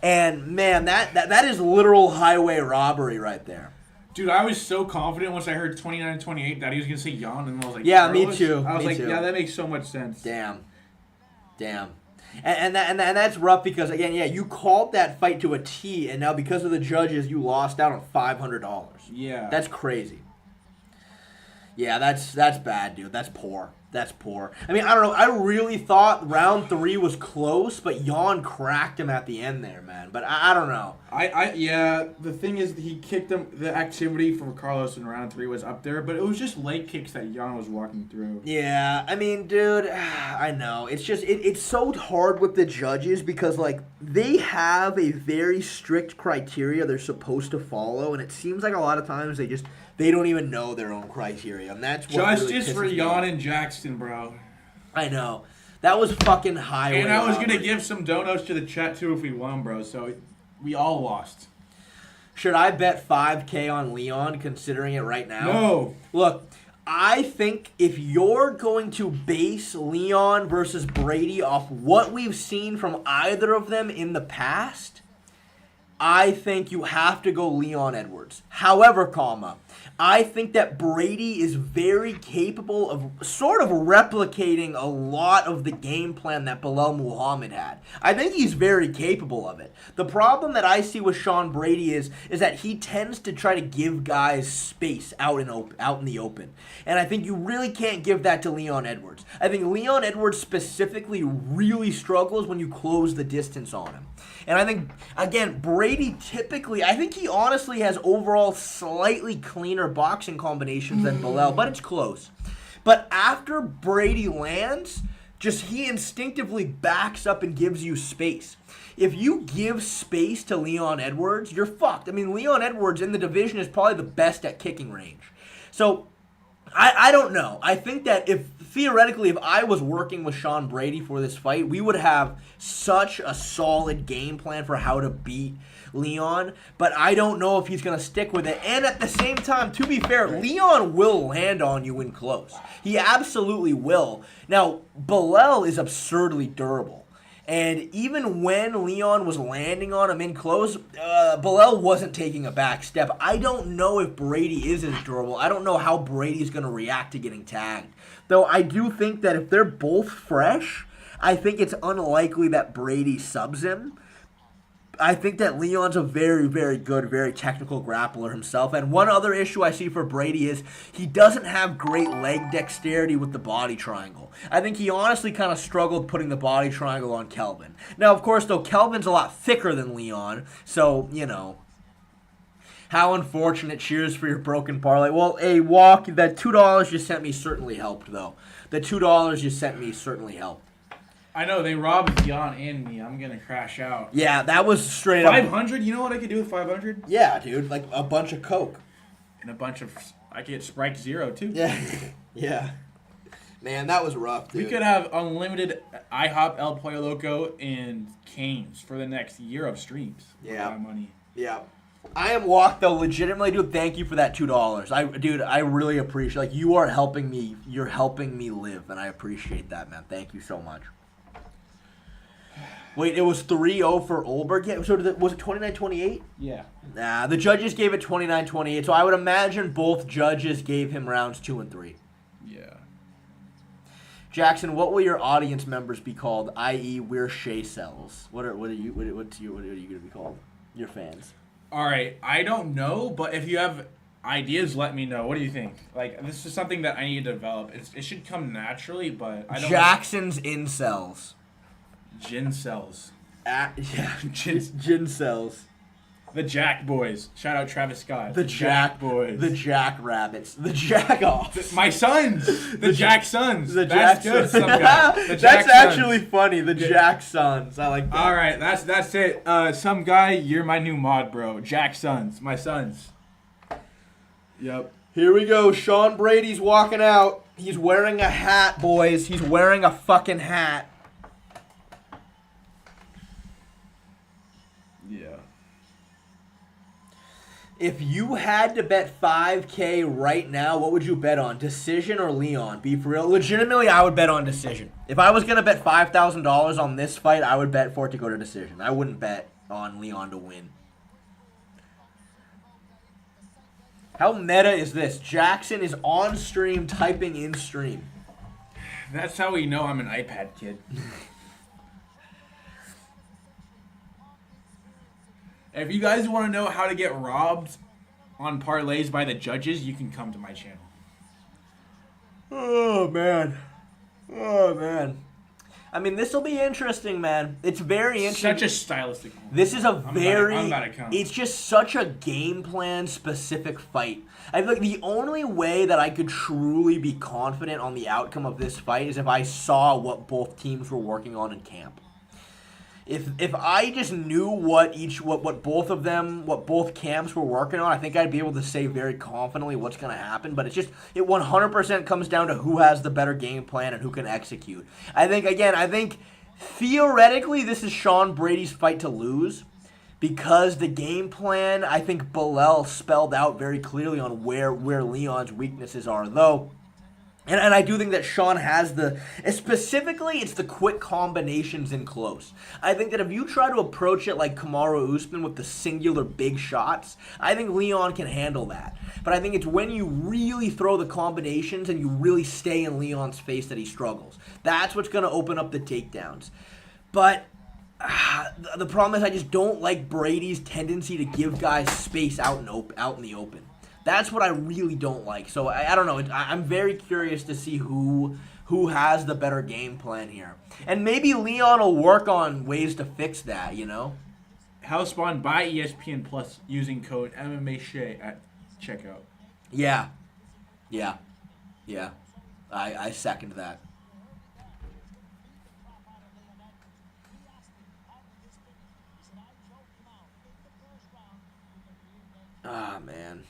And man, that is literal highway robbery right there. Dude, I was so confident once I heard 29-28 that he was going to say Jan, and I was like, yeah, me too. I was me like, too. yeah, that makes so much sense. Damn. And that's rough because, again, yeah, you called that fight to a T, and now because of the judges, you lost out on $500. Yeah. That's crazy. Yeah, that's bad, dude. That's poor. That's poor. I mean, I don't know. I really thought round 3 was close, but Jan cracked him at the end there, man. But I don't know. Yeah, the thing is, he kicked him. The activity from Carlos in round 3 was up there, but it was just leg kicks that Jan was walking through. Yeah, I mean, dude, I know. It's just, it's so hard with the judges because, like, they have a very strict criteria they're supposed to follow, and it seems like a lot of times they don't even know their own criteria, and that's what Justice for Jan and Jackson, bro. I know. That was fucking highway. And I was going to give some donuts to the chat, too, if we won, bro, so we all lost. Should I bet $5K on Leon, considering it right now? No. Look, I think if you're going to base Leon versus Brady off what we've seen from either of them in the past, I think you have to go Leon Edwards. However, I think that Brady is very capable of sort of replicating a lot of the game plan that Belal Muhammad had. I think he's very capable of it. The problem that I see with Sean Brady is that he tends to try to give guys space out in the open. And I think you really can't give that to Leon Edwards. I think Leon Edwards specifically really struggles when you close the distance on him. And I think, again, Brady typically, I think he honestly has overall slightly cleaner boxing combinations than Belal, but it's close. But after Brady lands, just he instinctively backs up and gives you space. If you give space to Leon Edwards, you're fucked. I mean, Leon Edwards in the division is probably the best at kicking range. So, I don't know. I think that theoretically, if I was working with Sean Brady for this fight, we would have such a solid game plan for how to beat Leon, but I don't know if he's going to stick with it. And at the same time, to be fair, Leon will land on you in close. He absolutely will. Now, Belal is absurdly durable. And even when Leon was landing on him in close, Belal wasn't taking a back step. I don't know if Brady is as durable. I don't know how Brady's going to react to getting tagged. Though I do think that if they're both fresh, I think it's unlikely that Brady subs him. I think that Leon's a very, very good, very technical grappler himself. And one other issue I see for Brady is he doesn't have great leg dexterity with the body triangle. I think he honestly kind of struggled putting the body triangle on Kelvin. Now, of course, though, Kelvin's a lot thicker than Leon, so, you know. How unfortunate. Cheers for your broken parlay. Well, a walk, that $2 you sent me certainly helped, though. The $2 you sent me certainly helped. I know, they robbed Jan and me. I'm going to crash out. Yeah, that was straight up. 500? You know what I could do with 500? Yeah, dude, like a bunch of Coke. And a bunch of... I could get Sprite Zero, too. Yeah, yeah. Man, that was rough, dude. We could have unlimited IHOP, El Pollo Loco, and Cane's for the next year of streams. Yeah. For my money. Yeah. I am walked, though, legitimately, dude, thank you for that $2. Dude, I really appreciate, like, you are helping me. You're helping me live, and I appreciate that, man. Thank you so much. Wait, it was 3-0 for Olberg? Yeah, so was it 29-28? Yeah. Nah, the judges gave it 29-28, so I would imagine both judges gave him rounds 2 and 3. Yeah. Jackson, what will your audience members be called? I.e., we're Shea Cells. What are you going to be called? Your fans. All right, I don't know, but if you have ideas, let me know. What do you think? Like, this is something that I need to develop. It should come naturally, but I don't. Jackson's incels. Gin cells. Yeah, gin cells. The Jack Boys. Shout out Travis Scott. The Jack Boys. The Jack Rabbits. The Jack Offs. My sons. The Jack Sons. The That's Jack good. Sons. Some guy. The Jack That's Sons. actually funny. The Jack Sons. I like that. All right, that's it. Some guy, you're my new mod, bro. Jack Sons. My sons. Yep. Here we go. Sean Brady's walking out. He's wearing a hat, boys. He's wearing a fucking hat. Yeah. If you had to bet $5K right now, what would you bet on? Decision or Leon? Be for real. Legitimately, I would bet on decision. If I was going to bet $5,000 on this fight, I would bet for it to go to decision. I wouldn't bet on Leon to win. How meta is this? Jackson is on stream typing in stream. That's how we know I'm an iPad kid. If you guys want to know how to get robbed on parlays by the judges, you can come to my channel. Oh, man. Oh, man. I mean, this will be interesting, man. It's very interesting. Such a stylistic moment. This is I'm about to come. It's just such a game plan specific fight. I feel like the only way that I could truly be confident on the outcome of this fight is if I saw what both teams were working on in camp. If I just knew what both camps were working on, I think I'd be able to say very confidently what's going to happen. But it 100% comes down to who has the better game plan and who can execute. I think theoretically this is Sean Brady's fight to lose because the game plan, I think Belal spelled out very clearly on where Leon's weaknesses are, though. And I do think that Sean has specifically, it's the quick combinations in close. I think that if you try to approach it like Kamaru Usman with the singular big shots, I think Leon can handle that. But I think it's when you really throw the combinations and you really stay in Leon's face that he struggles. That's what's going to open up the takedowns. But the problem is I just don't like Brady's tendency to give guys space out in the open. That's what I really don't like. So I don't know. I'm very curious to see who has the better game plan here. And maybe Leon will work on ways to fix that, you know? House spawned by ESPN Plus using code MMA Shay at checkout. Yeah. I second that. Ah, man.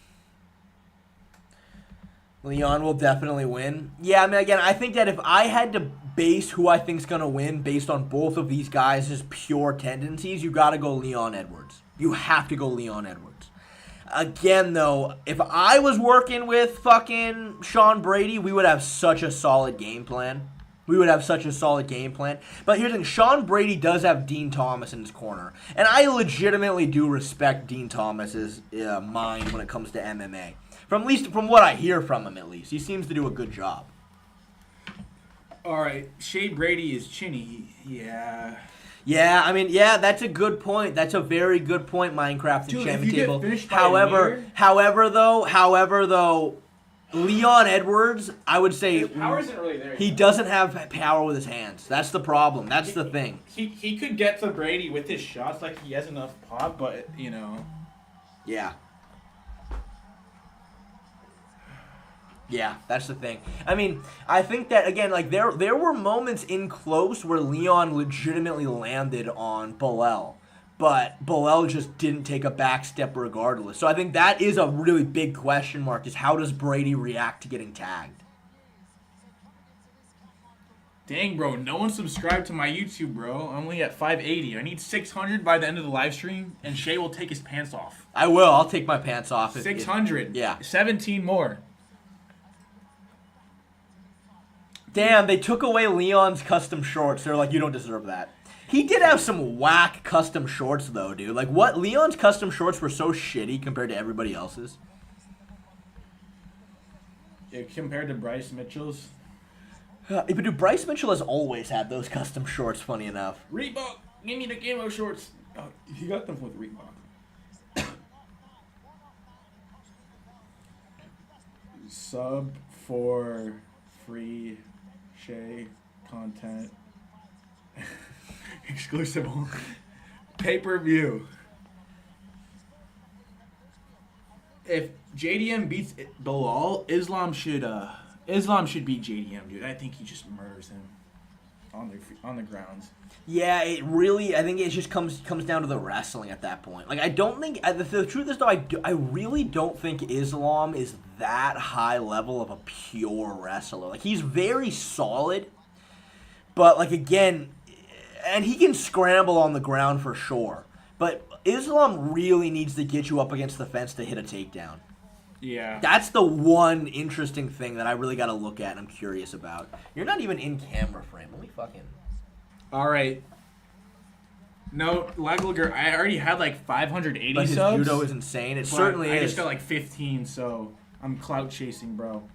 Leon will definitely win. Yeah, I mean, again, I think that if I had to base who I think's going to win based on both of these guys' pure tendencies, you got to go Leon Edwards. You have to go Leon Edwards. Again, though, if I was working with fucking Sean Brady, we would have such a solid game plan. But here's the thing, Sean Brady does have Dean Thomas in his corner. And I legitimately do respect Dean Thomas's mind when it comes to MMA. From what I hear from him, at least. He seems to do a good job. All right, Shay Brady is chinny. Yeah. Yeah, I mean, yeah, that's a good point. That's a very good point, Minecraft Dude, Enchantment if you Table. get finished by a mirror- However, though, Leon Edwards, I would say His power isn't really there. he doesn't have power with his hands. That's the problem. That's the thing. He could get to Brady with his shots, like he has enough pop, but Yeah. Yeah, that's the thing. I mean, I think that, again, like, there were moments in close where Leon legitimately landed on Bilal, but Bilal just didn't take a back step regardless. So I think that is a really big question mark, is how does Brady react to getting tagged? Dang, bro, no one subscribed to my YouTube, bro. I'm only at 580. I need 600 by the end of the live stream, and Shay will take his pants off. I will. I'll take my pants off. 600. Yeah. 17 more. Damn, they took away Leon's custom shorts. They're like, you don't deserve that. He did have some whack custom shorts, though, dude. Like, what? Leon's custom shorts were so shitty compared to everybody else's. Yeah, compared to Bryce Mitchell's. But dude, Bryce Mitchell has always had those custom shorts, funny enough. Reebok, give me the camo shorts. Oh, he got them with Reebok. Sub for free Shay content. Exclusive pay-per-view. If JDM beats Bilal, Islam should beat JDM, dude. I think he just murders him on the grounds. Yeah, it really, I think it just comes down to the wrestling at that point. Like, I don't think, the truth is, though, I really don't think Islam is that high level of a pure wrestler. Like, he's very solid, but, like, again, and he can scramble on the ground for sure. But Islam really needs to get you up against the fence to hit a takedown. Yeah. That's the one interesting thing that I really got to look at and I'm curious about. You're not even in camera frame. Let me fucking... All right. No, Laglager, I already had like 580 but his subs. judo is insane. It certainly I is. just got like 15, so I'm clout chasing, bro.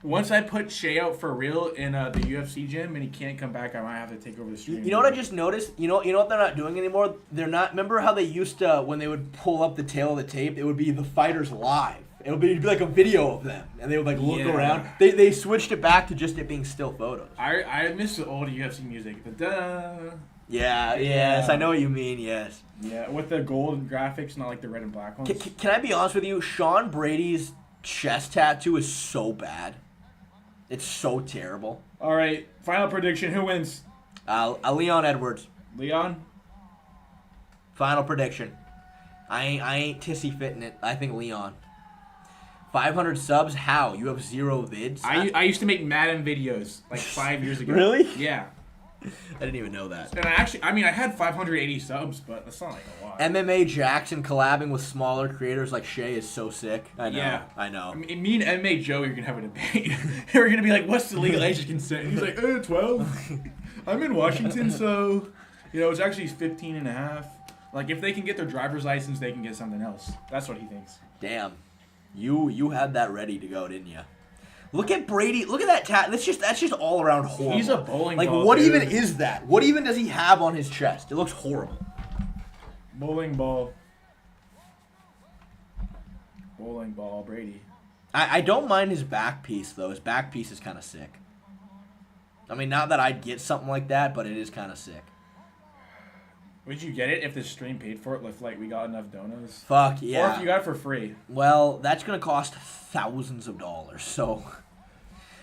Once I put Shay out for real in the UFC gym and he can't come back, I might have to take over the stream. You know what I just noticed? You know what they're not doing anymore? They're not. Remember how they used to, when they would pull up the tail of the tape, it would be the fighters live. It'd be like a video of them, and they would like look around. They switched it back to just it being still photos. I miss the old UFC music. The da. Yeah, yes, I know what you mean. Yes. Yeah, with the gold graphics, not like the red and black ones. Can I be honest with you? Sean Brady's chest tattoo is so bad. It's so terrible. All right, final prediction. Who wins? Leon Edwards. Leon? Final prediction. I ain't tissy fitting it. I think Leon. 500 subs? How? You have 0 vids? I used to make Madden videos like 5 years ago. Really? Yeah. I didn't even know that. And I had 580 subs, but that's not like a lot. MMA Jackson collabing with smaller creators like Shay is so sick. I know. Yeah. I know. I mean, me and MMA Joe are going to have a debate. We're going to be like, what's the legal age of consent? And he's like, 12. I'm in Washington, so, it's actually 15 and a half. Like, if they can get their driver's license, they can get something else. That's what he thinks. Damn. You had that ready to go, didn't you? Look at Brady. Look at that tat. That's just all around horrible. He's a bowling ball. Like, what even is that? What even does he have on his chest? It looks horrible. Bowling ball, Brady. I don't mind his back piece, though. His back piece is kind of sick. I mean, not that I'd get something like that, but it is kind of sick. Would you get it if the stream paid for it? If like we got enough donos? Fuck yeah. Or if you got it for free? Well, that's gonna cost thousands of dollars. So,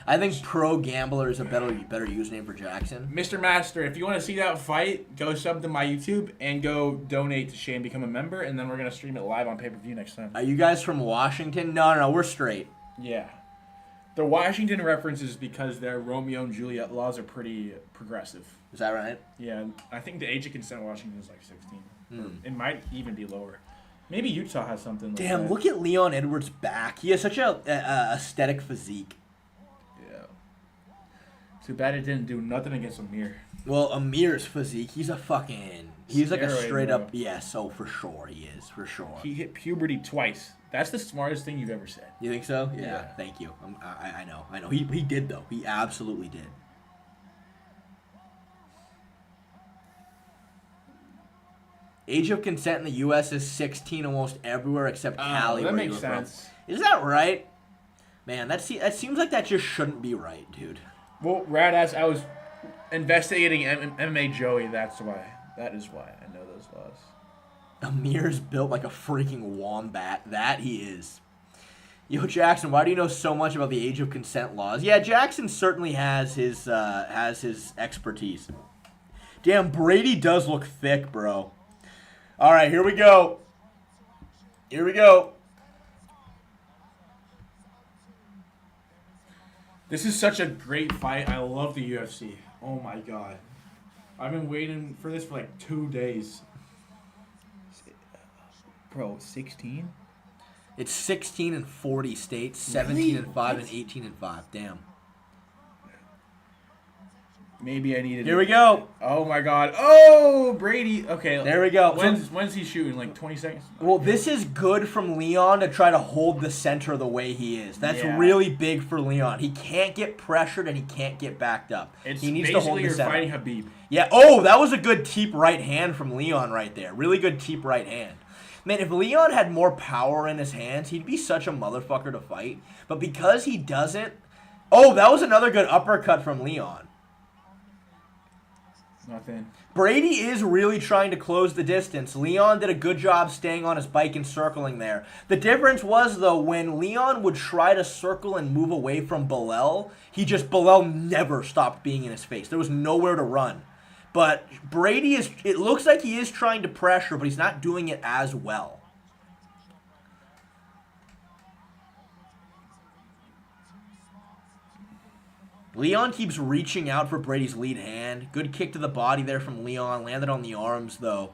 I think Pro Gambler is a better username for Jackson. Mr. Master, if you want to see that fight, go sub to my YouTube and go donate to Shane, become a member, and then we're gonna stream it live on pay-per-view next time. Are you guys from Washington? No, we're straight. Yeah. The Washington reference is because their Romeo and Juliet laws are pretty progressive. Is that right? Yeah, I think the age of consent in Washington is like 16. It might even be lower. Maybe Utah has something like Damn, that. look at Leon Edwards' back. He has such a aesthetic physique. Yeah. Too bad it didn't do nothing against Amir. Well, Amir's physique, he's like a straight bro. up, yes, oh, for sure, he is, for sure. He hit puberty twice. That's the smartest thing you've ever said. You think so? Yeah. Thank you. I know. He did, though. He absolutely did. Age of consent in the U.S. is 16 almost everywhere except Cali. That where makes you were from. sense. Is that right? Man, that seems like that just shouldn't be right, dude. Well, Radass, I was investigating MMA Joey. That is why I know those laws. Amir's built like a freaking wombat. That he is. Yo, Jackson, why do you know so much about the age of consent laws? Yeah, Jackson certainly has his expertise. Damn, Brady does look thick, bro. All right, here we go. This is such a great fight. I love the UFC. Oh my god. I've been waiting for this for like 2 days. Bro, 16? It's 16 and 40 states, 17 and 5 and 18 and 5. Damn. Maybe I needed. Here we go. Oh my god. Oh, Brady. Okay. There we go. When's he shooting? Like 20 seconds? Well, this is good from Leon to try to hold the center the way he is. That's really big for Leon. He can't get pressured and he can't get backed up. He needs to hold the center. Fighting Habib. Yeah. Oh, that was a good teep right hand from Leon right there. Really good teep right hand. Man, if Leon had more power in his hands, he'd be such a motherfucker to fight. But because he doesn't... Oh, that was another good uppercut from Leon. Nothing. Brady is really trying to close the distance. Leon did a good job staying on his bike and circling there. The difference was, though, when Leon would try to circle and move away from Bilal, Bilal never stopped being in his face. There was nowhere to run. But Brady it looks like he is trying to pressure, but he's not doing it as well. Leon keeps reaching out for Brady's lead hand. Good kick to the body there from Leon. Landed on the arms, though.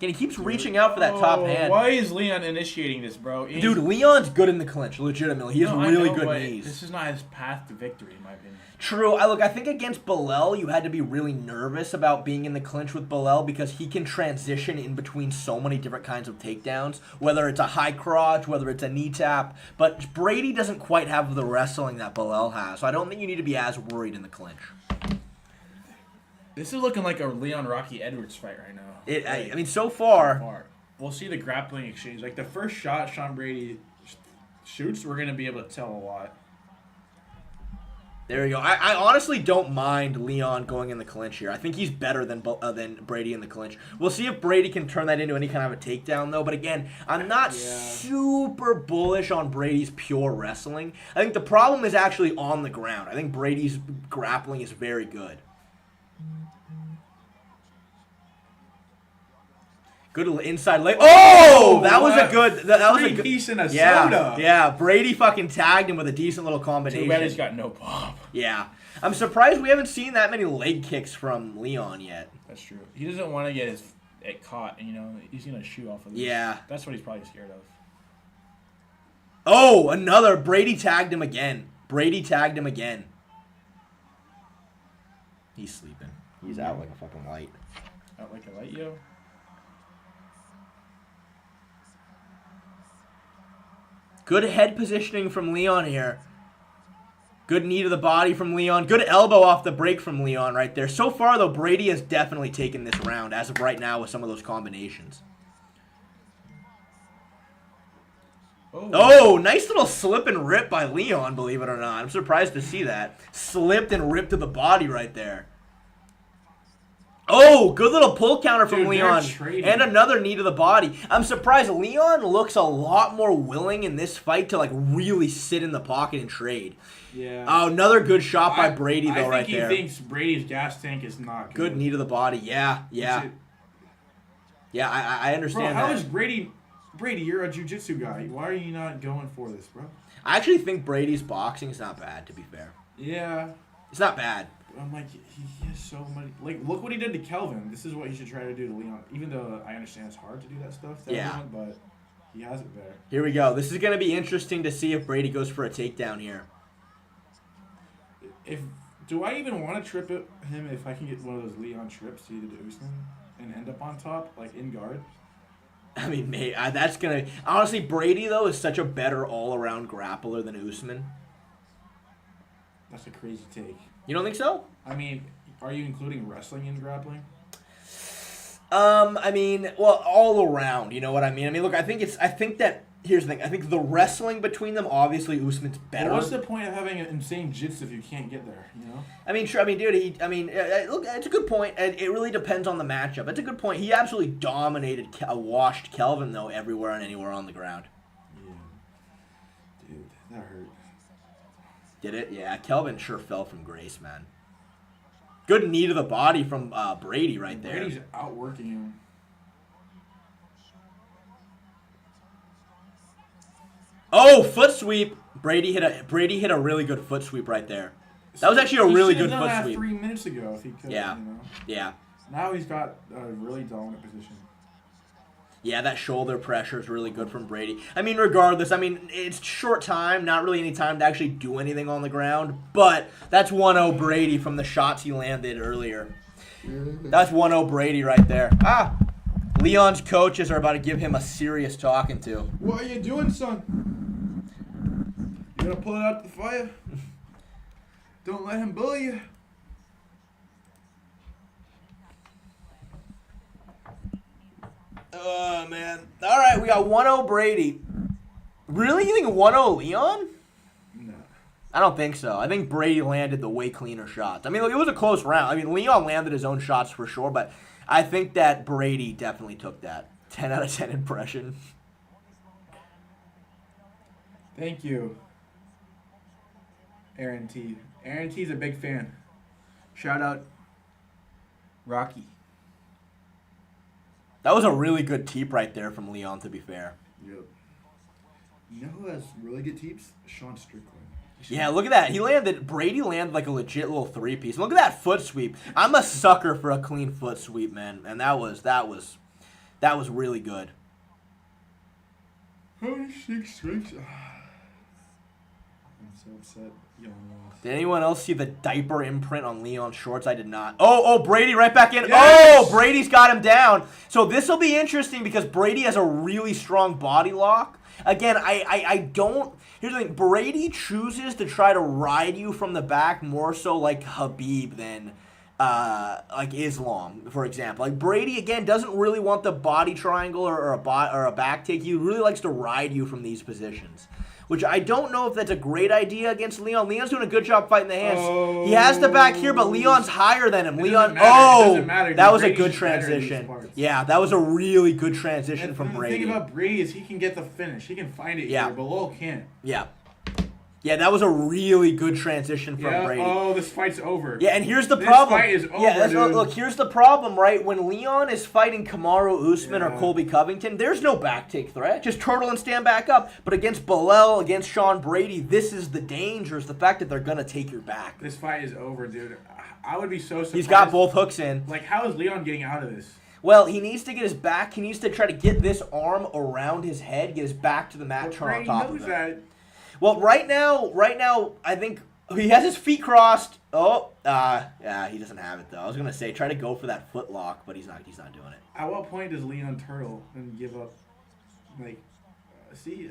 And he keeps reaching out for that top hand. Why is Leon initiating this, bro? Dude, Leon's good in the clinch, legitimately. He has really good knees. This is not his path to victory, in my opinion. True. I think against Bilal, you had to be really nervous about being in the clinch with Bilal because he can transition in between so many different kinds of takedowns, whether it's a high crotch, whether it's a knee tap. But Brady doesn't quite have the wrestling that Bilal has, so I don't think you need to be as worried in the clinch. This is looking like a Leon Rocky Edwards fight right now. I mean, so far. We'll see the grappling exchange. Like, the first shot Sean Brady shoots, we're going to be able to tell a lot. There you go. I honestly don't mind Leon going in the clinch here. I think he's better than Brady in the clinch. We'll see if Brady can turn that into any kind of a takedown, though. But again, I'm not super bullish on Brady's pure wrestling. I think the problem is actually on the ground. I think Brady's grappling is very good. Good inside leg. Oh, that was a good. That was a good piece in a soda. soda. Yeah, Brady fucking tagged him with a decent little combination. Too bad he's got no pop. Yeah, I'm surprised we haven't seen that many leg kicks from Leon yet. That's true. He doesn't want to get it caught, and he's gonna shoot off of this. Yeah, that's what he's probably scared of. Oh, another Brady tagged him again. He's sleeping. He's out like a fucking light. Out like a light, yo. Good head positioning from Leon here. Good knee to the body from Leon. Good elbow off the break from Leon right there. So far, though, Brady has definitely taken this round as of right now with some of those combinations. Oh, nice little slip and rip by Leon, believe it or not. I'm surprised to see that. Slipped and ripped to the body right there. Oh, good little pull counter from Dude, Leon. they're trading. And another knee to the body. I'm surprised Leon looks a lot more willing in this fight to like really sit in the pocket and trade. Yeah. Oh, another good shot by Brady though right there. I think he thinks Brady's gas tank is not good. Good knee to the body. Yeah. Yeah, I understand bro, how that. is Brady... Brady, you're a jiu-jitsu guy. Why are you not going for this, bro? I actually think Brady's boxing is not bad, to be fair. Yeah. It's not bad. I'm like, he has so many... Like, look what he did to Kelvin. This is what he should try to do to Leon. Even though I understand it's hard to do that stuff to everyone, but he has it there. Here we go. This is going to be interesting to see if Brady goes for a takedown here. Do I even want to trip him if I can get one of those Leon trips he did to Usman and end up on top, like in guard? I mean, that's going to... Honestly, Brady, though, is such a better all-around grappler than Usman. That's a crazy take. You don't think so? I mean, are you including wrestling in grappling? I mean, well, all around, you know what I mean? I mean, look, I think that, here's the thing, I think the wrestling between them, obviously, Usman's better. Well, what's the point of having an insane jits if you can't get there, you know? I mean, sure, dude, look, it's a good point, and it really depends on the matchup. It's a good point. He absolutely dominated, washed Kelvin, though, everywhere and anywhere on the ground. Yeah. Dude, that hurt. Did it? Yeah, Kelvin sure fell from grace, man. Good knee to the body from Brady right there. Brady's outworking him. Oh, foot sweep. Brady hit a really good foot sweep right there. That was actually a really good foot sweep. 3 minutes ago if he could. Yeah. You know? Yeah. Now he's got a really dominant position. Yeah, that shoulder pressure is really good from Brady. I mean, regardless, I mean, it's short time, not really any time to actually do anything on the ground, but that's 1-0 Brady from the shots he landed earlier. That's 1-0 Brady right there. Leon's coaches are about to give him a serious talking to. What are you doing, son? You gonna pull it out the fire? Don't let him bully you. Oh, man. All right, we got 1-0 Brady. Really? You think 1-0 Leon? No. I don't think so. I think Brady landed the way cleaner shots. I mean, look, it was a close round. I mean, Leon landed his own shots for sure, but I think that Brady definitely took that. 10 out of 10 impression. Thank you, Aaron T. Aaron T's a big fan. Shout out, Rocky. That was a really good teep right there from Leon, to be fair. Yep. You know who has really good teeps? Sean Strickland. Yeah, look at that. Brady landed like a legit little three-piece. Look at that foot sweep. I'm a sucker for a clean foot sweep, man. And that was really good. 6 strikes. I'm so upset. Did anyone else see the diaper imprint on Leon's shorts? I did not. Oh, Brady right back in. Yes! Oh, Brady's got him down. So this will be interesting because Brady has a really strong body lock. Again, I don't... Here's the thing. Brady chooses to try to ride you from the back more so like Habib than like Islam, for example. Like Brady, again, doesn't really want the body triangle or a back take. He really likes to ride you from these positions, which I don't know if that's a great idea against Leon. Leon's doing a good job fighting the hands. He has the back here, but Leon's higher than him. That was a good transition. Yeah, that was a really good transition from Brady. The thing about Brady is he can get the finish. He can find it here, but Lowell can't. Yeah. Yeah, that was a really good transition from Brady. Oh, this fight's over. Yeah, and here's the problem. This fight is over, dude. Look, here's the problem, right? When Leon is fighting Kamaru Usman or Colby Covington, there's no back take threat. Just turtle and stand back up. But against Bilal, against Sean Brady, this is the danger, is the fact that they're going to take your back. This fight is over, dude. I would be so surprised. He's got both hooks in. Like, how is Leon getting out of this? Well, he needs to get his back. He needs to try to get this arm around his head, get his back to the mat, turn on top of it. Well, right now, I think he has his feet crossed. Yeah, he doesn't have it though. I was gonna say try to go for that foot lock, but he's not doing it. At what point does Leon turtle and give up? Like, see,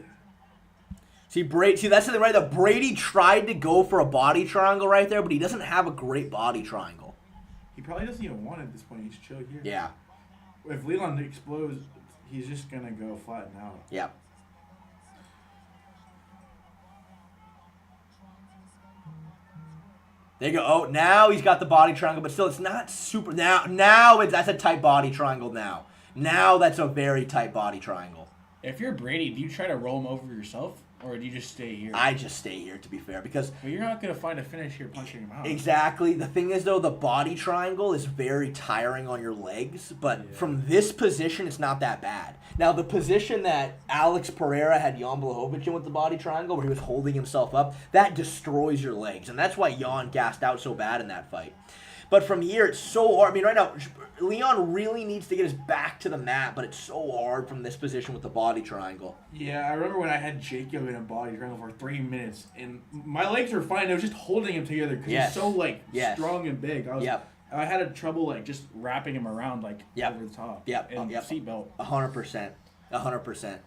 that's the thing, right? That Brady tried to go for a body triangle right there, but he doesn't have a great body triangle. He probably doesn't even want it at this point. He's chill here. Yeah. If Leon explodes, he's just gonna go flatten out. Yeah. There you go. Oh, now he's got the body triangle, but still, it's not super. That's a tight body triangle now. Now that's a very tight body triangle. If you're Brady, do you try to roll him over yourself, or do you just stay here? I just stay here, to be fair, because... Well, you're not going to find a finish here punching him out. Exactly. The thing is, though, the body triangle is very tiring on your legs, but from this position, it's not that bad. Now, the position that Alex Pereira had Jan Blachowicz in with the body triangle, where he was holding himself up, that destroys your legs, and that's why Jan gassed out so bad in that fight. But from here, it's so hard. I mean, right now, Leon really needs to get his back to the mat, but it's so hard from this position with the body triangle. Yeah, I remember when I had Jacob in a body triangle for 3 minutes, and my legs were fine. I was just holding him together because he's so, strong and big. I had trouble, just wrapping him around, over the top. And seatbelt. 100%. 100%.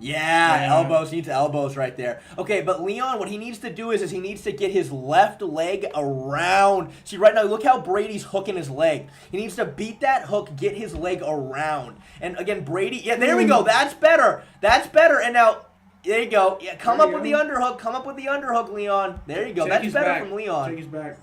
Yeah, elbows. Needs elbows right there. Okay, but Leon, what he needs to do is he needs to get his left leg around. See, right now, look how Brady's hooking his leg. He needs to beat that hook, get his leg around. And again, Brady, there we go. That's better. That's better. And now, there you go. Yeah, come up with the underhook. Come up with the underhook, Leon. There you go. That's better from Leon. Take his back.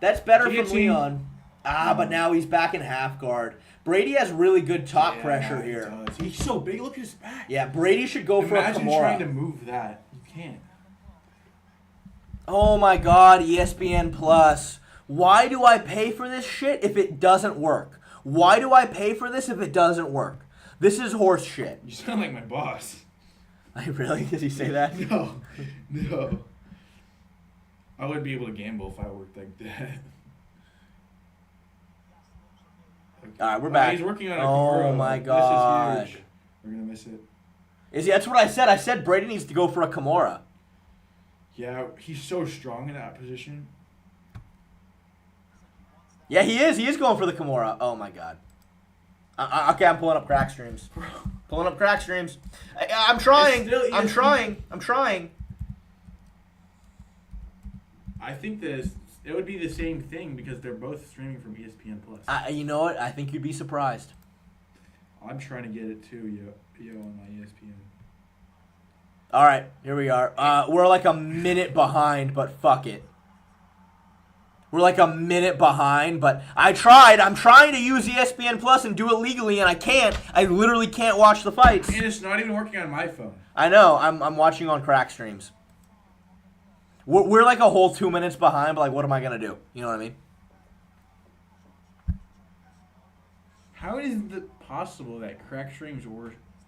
That's better from Leon. But now he's back in half guard. Brady has really good top pressure here. He's so big. Look at his back. Yeah, Brady should go for a Kimura. Imagine trying to move that. You can't. Oh my God, ESPN Plus. Why do I pay for this shit if it doesn't work? Why do I pay for this if it doesn't work? This is horse shit. You sound like my boss. Really? Does he say that? No. I wouldn't be able to gamble if I worked like that. All right, we're back. He's working on a Oh my God. This is huge. We're going to miss it. That's what I said. I said Brady needs to go for a Kimura. Yeah, he's so strong in that position. Yeah, he is. He is going for the Kimura. Oh my God. Okay, I'm pulling up crack streams. Pulling up crack streams. I'm trying. I'm trying. I think that it would be the same thing because they're both streaming from ESPN Plus. You know what? I think you'd be surprised. I'm trying to get it too, yo, on my ESPN. All right, here we are. We're like a minute behind, but fuck it. We're like a minute behind, but I tried. I'm trying to use ESPN Plus and do it legally, and I can't. I literally can't watch the fights. And it's not even working on my phone. I know. I'm watching on crack streams. We're like a whole 2 minutes behind, but what am I going to do? You know what I mean? How is it possible that crack streams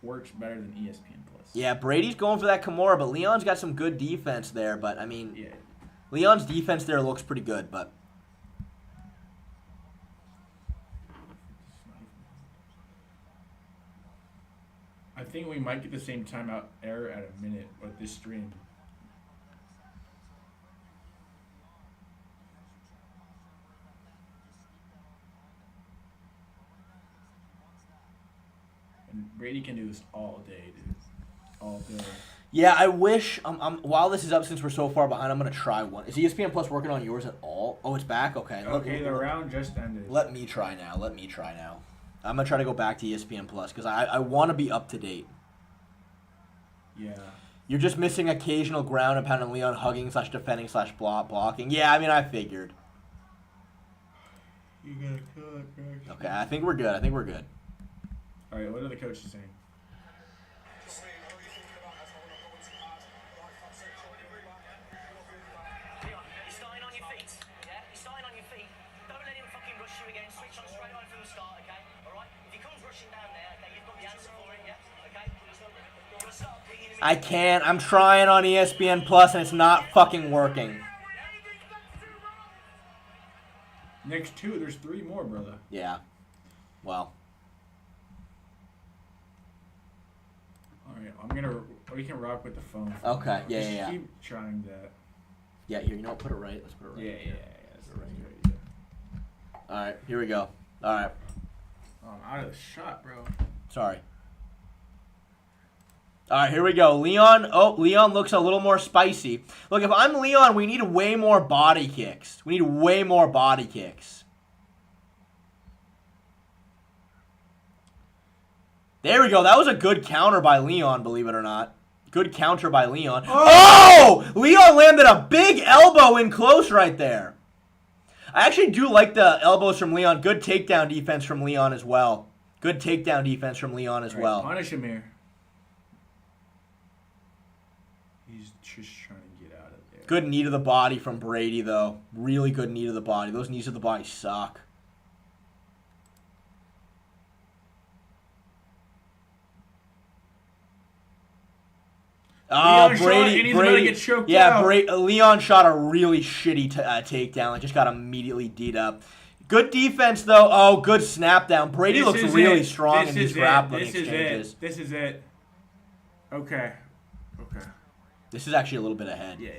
works better than ESPN Plus? Yeah, Brady's going for that Kimura, but Leon's got some good defense there. But, Leon's defense there looks pretty good, but... I think we might get the same timeout error at a minute with this stream. Brady can do this all day, dude. All day. Yeah, I wish. While this is up, since we're so far behind, I'm gonna try one. Is ESPN Plus working on yours at all? Oh, it's back. Okay. Okay, the round just ended. Let me try now. I'm gonna try to go back to ESPN Plus because I want to be up to date. Yeah. You're just missing occasional ground and pound and Leon hugging / defending / blocking. Yeah, I mean I figured. You gotta cut. Okay, I think we're good. All right, what are the coaches saying? I can't. I'm trying on ESPN Plus and it's not fucking working. Next two, there's 3 more, brother. Yeah. Well. Alright, we can rock with the phone. Okay, yeah. Keep trying that. Yeah, here, Let's put it right. Let's put it right. Yeah. That's right. Alright, here we go. Alright. Oh, I'm out of the shot, bro. Sorry. Alright, here we go. Leon looks a little more spicy. Look, if I'm Leon, we need way more body kicks. There we go. That was a good counter by Leon, believe it or not. Good counter by Leon. Oh! Leon landed a big elbow in close right there. I actually do like the elbows from Leon. Good takedown defense from Leon as well. Good takedown defense from Leon as well. Punish him here. He's just trying to get out of there. Good knee to the body from Brady, though. Really good knee to the body. Those knees to the body suck. Oh, Brady! Yeah, Leon shot a really shitty takedown. Like, just got immediately D'd up. Good defense, though. Oh, good snap down. Brady looks really strong in these grappling exchanges. This is it. Okay. This is actually a little bit ahead. Yeah.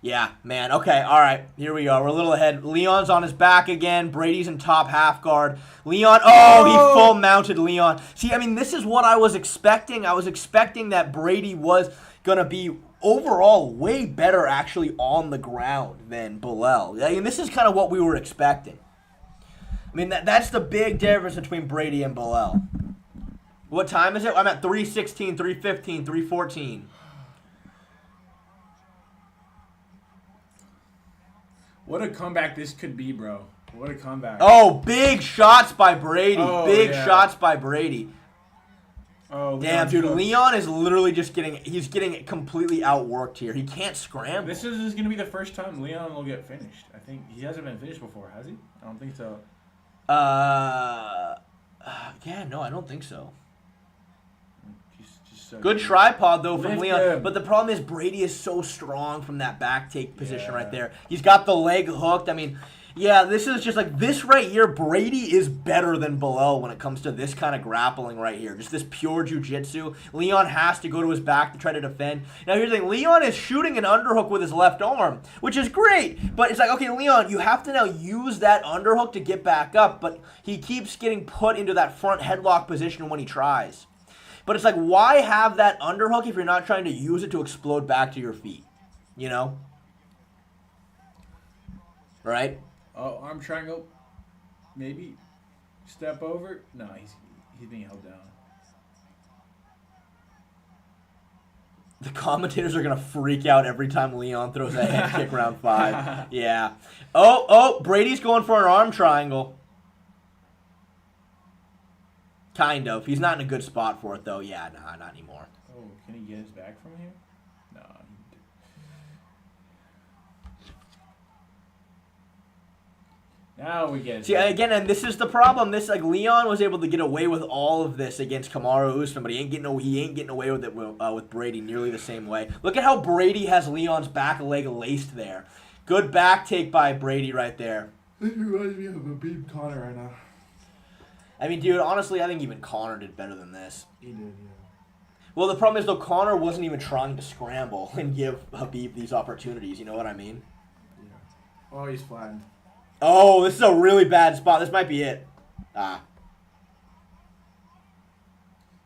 Yeah, man. Okay, all right. Here we go. We're a little ahead. Leon's on his back again. Brady's in top half guard. Leon, he full mounted Leon. See, I mean, this is what I was expecting. I was expecting that Brady was going to be overall way better actually on the ground than Bilal. I mean, this is kind of what we were expecting. I mean, that's the big difference between Brady and Bilal. What time is it? I'm at 3:16, 3:15, 3:14. What a comeback this could be, bro. What a comeback. Oh, big shots by Brady. Shots by Brady. Oh, damn, dude. Leon is literally just getting completely outworked here. He can't scramble. This is going to be the first time Leon will get finished. I think he hasn't been finished before, has he? I don't think so. Yeah, no, I don't think so. Just so good tripod, though, from Leon. But the problem is Brady is so strong from that back take position right there. He's got the leg hooked. I mean, yeah, this is just like this right here. Brady is better than Bilal when it comes to this kind of grappling right here. Just this pure jiu-jitsu. Leon has to go to his back to try to defend. Now, here's the thing. Leon is shooting an underhook with his left arm, which is great. But it's like, okay, Leon, you have to now use that underhook to get back up. But he keeps getting put into that front headlock position when he tries. But it's like, why have that underhook if you're not trying to use it to explode back to your feet? You know? Right? Oh, arm triangle. Maybe. Step over. No, he's being held down. The commentators are going to freak out every time Leon throws a head kick round 5. Yeah. Oh, Brady's going for an arm triangle. Kind of. He's not in a good spot for it, though. Yeah, nah, not anymore. Oh, can he get his back from here? No. Now we get it. See, again, and this is the problem. This, like, Leon was able to get away with all of this against Kamaru Usman, but he ain't getting away with it with Brady nearly the same way. Look at how Brady has Leon's back leg laced there. Good back take by Brady right there. This reminds me of a beat Conor right now. I mean, dude, honestly, I think even Conor did better than this. He did, yeah. Well, the problem is, though, Conor wasn't even trying to scramble and give Habib these opportunities. You know what I mean? Yeah. Oh, he's flattened. Oh, this is a really bad spot. This might be it.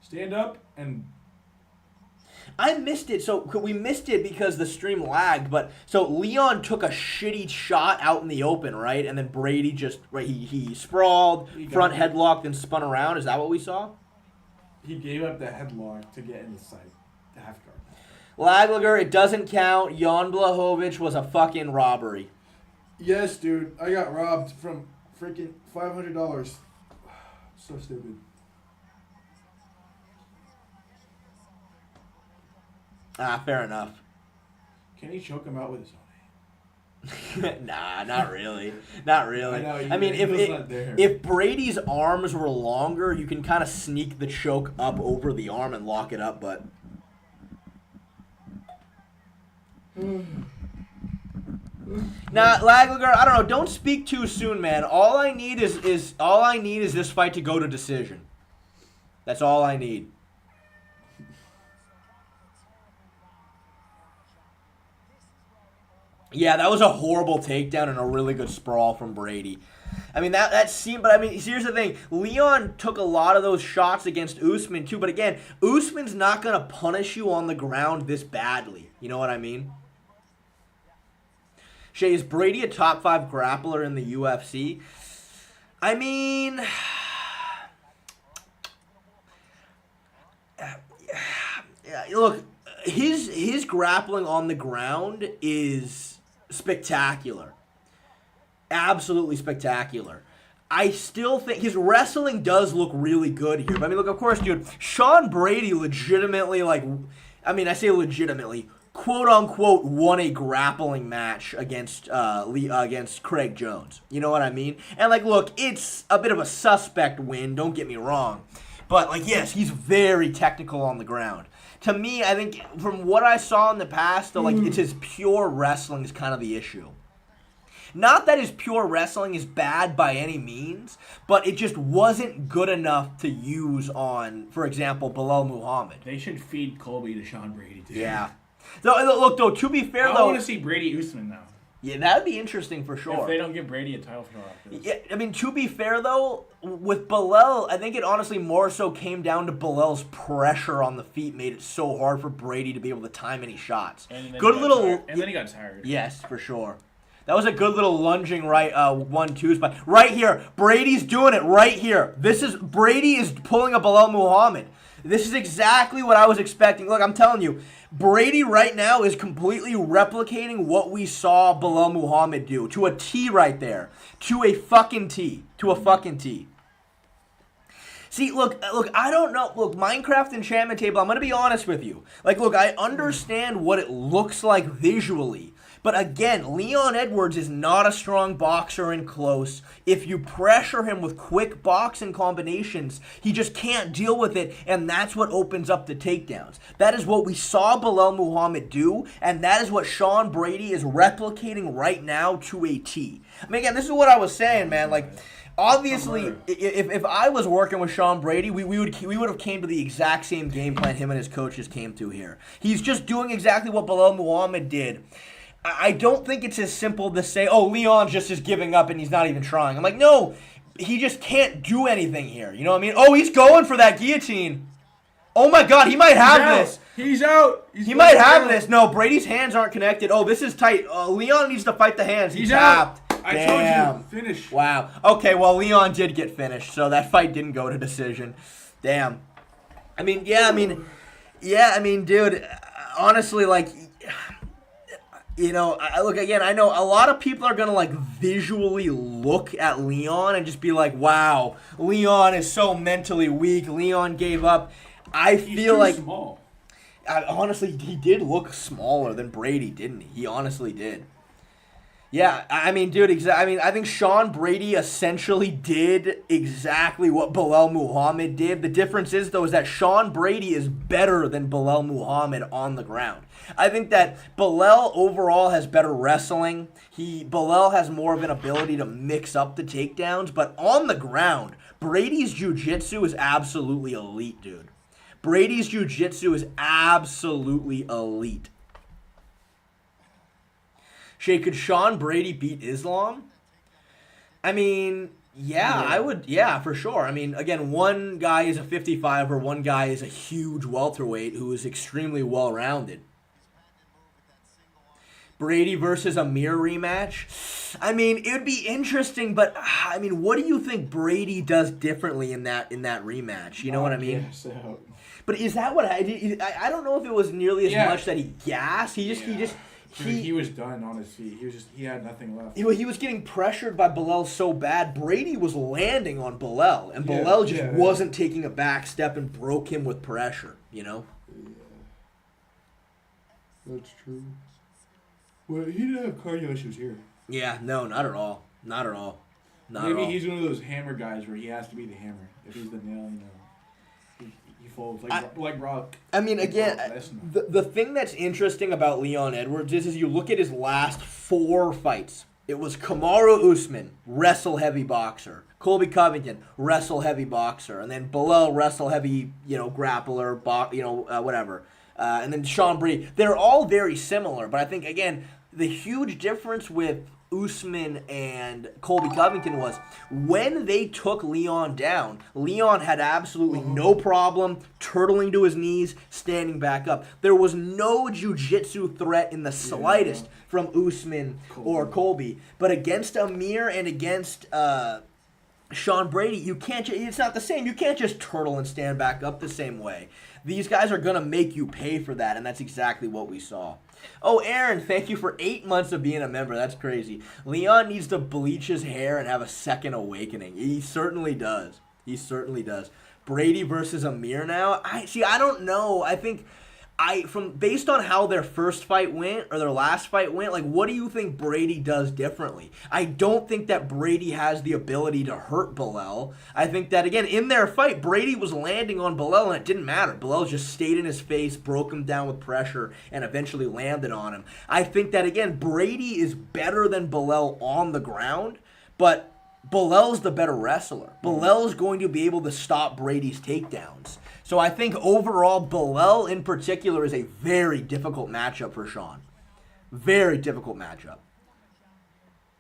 Stand up and... I missed it. So we missed it because the stream lagged. But so Leon took a shitty shot out in the open, right? And then Brady just he sprawled, front headlock, then spun around. Is that what we saw? He gave up the headlock to get in the sight, the half guard. Laglager, it doesn't count. Jan Blachowicz was a fucking robbery. Yes, dude. I got robbed from freaking $500. So stupid. Fair enough. Can he choke him out with his own hand? Nah, not really. Not really. I mean, if Brady's arms were longer, you can kind of sneak the choke up over the arm and lock it up, but... Nah, Laglager, I don't know. Don't speak too soon, man. All I need is this fight to go to decision. That's all I need. Yeah, that was a horrible takedown and a really good sprawl from Brady. I mean, that seemed... But, I mean, here's the thing. Leon took a lot of those shots against Usman, too. But, again, Usman's not going to punish you on the ground this badly. You know what I mean? Shay, is Brady a top 5 grappler in the UFC? I mean... Look... his grappling on the ground is spectacular. Absolutely spectacular. I still think his wrestling does look really good here. But I mean, look, of course, dude, Sean Brady legitimately, I say legitimately, quote unquote, won a grappling match against Craig Jones. You know what I mean? And look, it's a bit of a suspect win. Don't get me wrong, but yes, he's very technical on the ground. To me, I think from what I saw in the past, it's his pure wrestling is kind of the issue. Not that his pure wrestling is bad by any means, but it just wasn't good enough to use on, for example, Belal Muhammad. They should feed Colby to Sean Brady, too. Yeah. Look, though, to be fair, I want to see Brady Usman now. Yeah, that would be interesting for sure. If they don't give Brady a title shot after this. Yeah, I mean, to be fair, though, with Belal, I think it honestly more so came down to Belal's pressure on the feet made it so hard for Brady to be able to time any shots. And then he got tired. Yes, for sure. That was a good little lunging right 1-2 spot. Right here, Brady's doing it right here. Brady is pulling a Belal Muhammad. This is exactly what I was expecting. Look, I'm telling you, Brady right now is completely replicating what we saw Belal Muhammad do. To a T right there. To a fucking T. To a fucking T. See, look, I don't know. Look, Minecraft Enchantment Table, I'm going to be honest with you. Look, I understand what it looks like visually. But again, Leon Edwards is not a strong boxer in close. If you pressure him with quick boxing combinations, he just can't deal with it, and that's what opens up the takedowns. That is what we saw Belal Muhammad do, and that is what Sean Brady is replicating right now to a T. I mean, again, this is what I was saying, man. Obviously, if I was working with Sean Brady, we would have came to the exact same game plan him and his coaches came to here. He's just doing exactly what Belal Muhammad did. I don't think it's as simple to say, oh, Leon's just giving up and he's not even trying. I'm like, no, he just can't do anything here. You know what I mean? Oh, he's going for that guillotine. Oh, my God, he might have this. He's out. He might have this. No, Brady's hands aren't connected. Oh, this is tight. Leon needs to fight the hands. He's tapped. Out. I told you. Finish. Wow. Okay, well, Leon did get finished, so that fight didn't go to decision. Damn. Dude, honestly, look, again, I know a lot of people are going to, visually look at Leon and just be like, wow, Leon is so mentally weak. Leon gave up. He's too small. Honestly, he did look smaller than Brady, didn't he? He honestly did. Yeah, dude, I think Sean Brady essentially did exactly what Belal Muhammad did. The difference is, though, is that Sean Brady is better than Belal Muhammad on the ground. I think that Belal overall has better wrestling. Belal has more of an ability to mix up the takedowns, but on the ground, Brady's jiu-jitsu is absolutely elite, dude. Brady's jiu-jitsu is absolutely elite. Shay, could Sean Brady beat Islam? I would. Yeah, for sure. Again, one guy is a 55er, one guy is a huge welterweight who is extremely well-rounded. Brady versus Amir rematch? It would be interesting, but, what do you think Brady does differently in that rematch? You know what I mean? Yeah, so. But is that what I don't know if it was nearly as much that he gassed. He was done on his feet. He had nothing left. He was getting pressured by Belal so bad. Brady was landing on Belal, and Belal just wasn't taking a back step and broke him with pressure, you know? Yeah. That's true. Well, he didn't have cardio issues here. Yeah, no, not at all. Not at all. Maybe he's one of those hammer guys where he has to be the hammer. If he's the nail, he folds like Brock. Again, the thing that's interesting about Leon Edwards is you look at his last 4 fights. It was Kamaru Usman, wrestle heavy boxer. Colby Covington, wrestle heavy boxer, and then Belal, wrestle heavy, grappler, whatever. And then Sean Brady. They're all very similar, but I think again the huge difference with Usman and Colby Covington was when they took Leon down, Leon had absolutely no problem turtling to his knees, standing back up. There was no jiu-jitsu threat in the slightest from Usman or Colby. But against Amir and against Sean Brady, you can't. It's not the same. You can't just turtle and stand back up the same way. These guys are gonna make you pay for that, and that's exactly what we saw. Oh, Aaron, thank you for 8 months of being a member. That's crazy. Leon needs to bleach his hair and have a second awakening. He certainly does. He certainly does. Brady versus Amir now. I don't know. I think based on how their first fight went or their last fight went, like, what do you think Brady does differently? I don't think that Brady has the ability to hurt Belal. I think that, again, in their fight, Brady was landing on Belal and it didn't matter. Belal just stayed in his face, broke him down with pressure, and eventually landed on him. I think that, again, Brady is better than Belal on the ground, but Belal's the better wrestler. Belal's going to be able to stop Brady's takedowns. So I think overall, Belal in particular is a very difficult matchup for Sean. Very difficult matchup.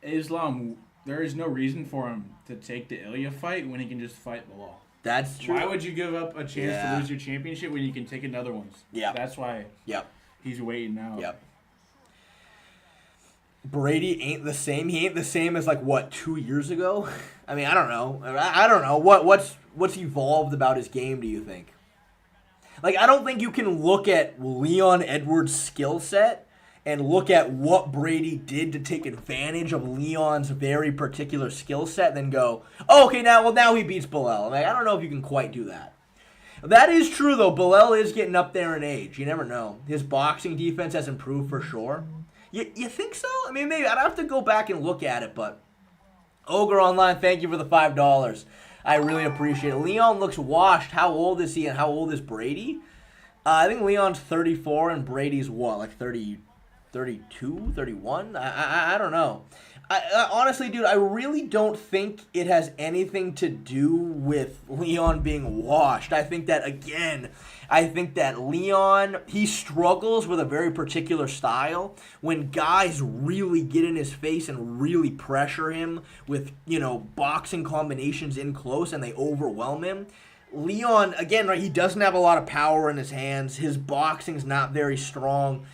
Islam, there is no reason for him to take the Ilya fight when he can just fight Belal. That's true. Why would you give up a chance to lose your championship when you can take another one? Yeah. That's why he's waiting now. Yep. Brady ain't the same. He ain't the same as, 2 years ago? I mean, I don't know. I don't know. What's evolved about his game, do you think? I don't think you can look at Leon Edwards' skill set and look at what Brady did to take advantage of Leon's very particular skill set and then go, oh, okay, now he beats Belal. I don't know if you can quite do that. That is true, though. Belal is getting up there in age. You never know. His boxing defense has improved for sure. You think so? I mean, maybe. I'd have to go back and look at it, but Ogre Online, thank you for the $5. I really appreciate it. Leon looks washed. How old is he and how old is Brady? I think Leon's 34 and Brady's what, 30, 32, 31? I don't know. I honestly, dude, I really don't think it has anything to do with Leon being washed. I think that Leon, he struggles with a very particular style. When guys really get in his face and really pressure him with, boxing combinations in close and they overwhelm him. Leon, again, right, he doesn't have a lot of power in his hands. His boxing's not very strong.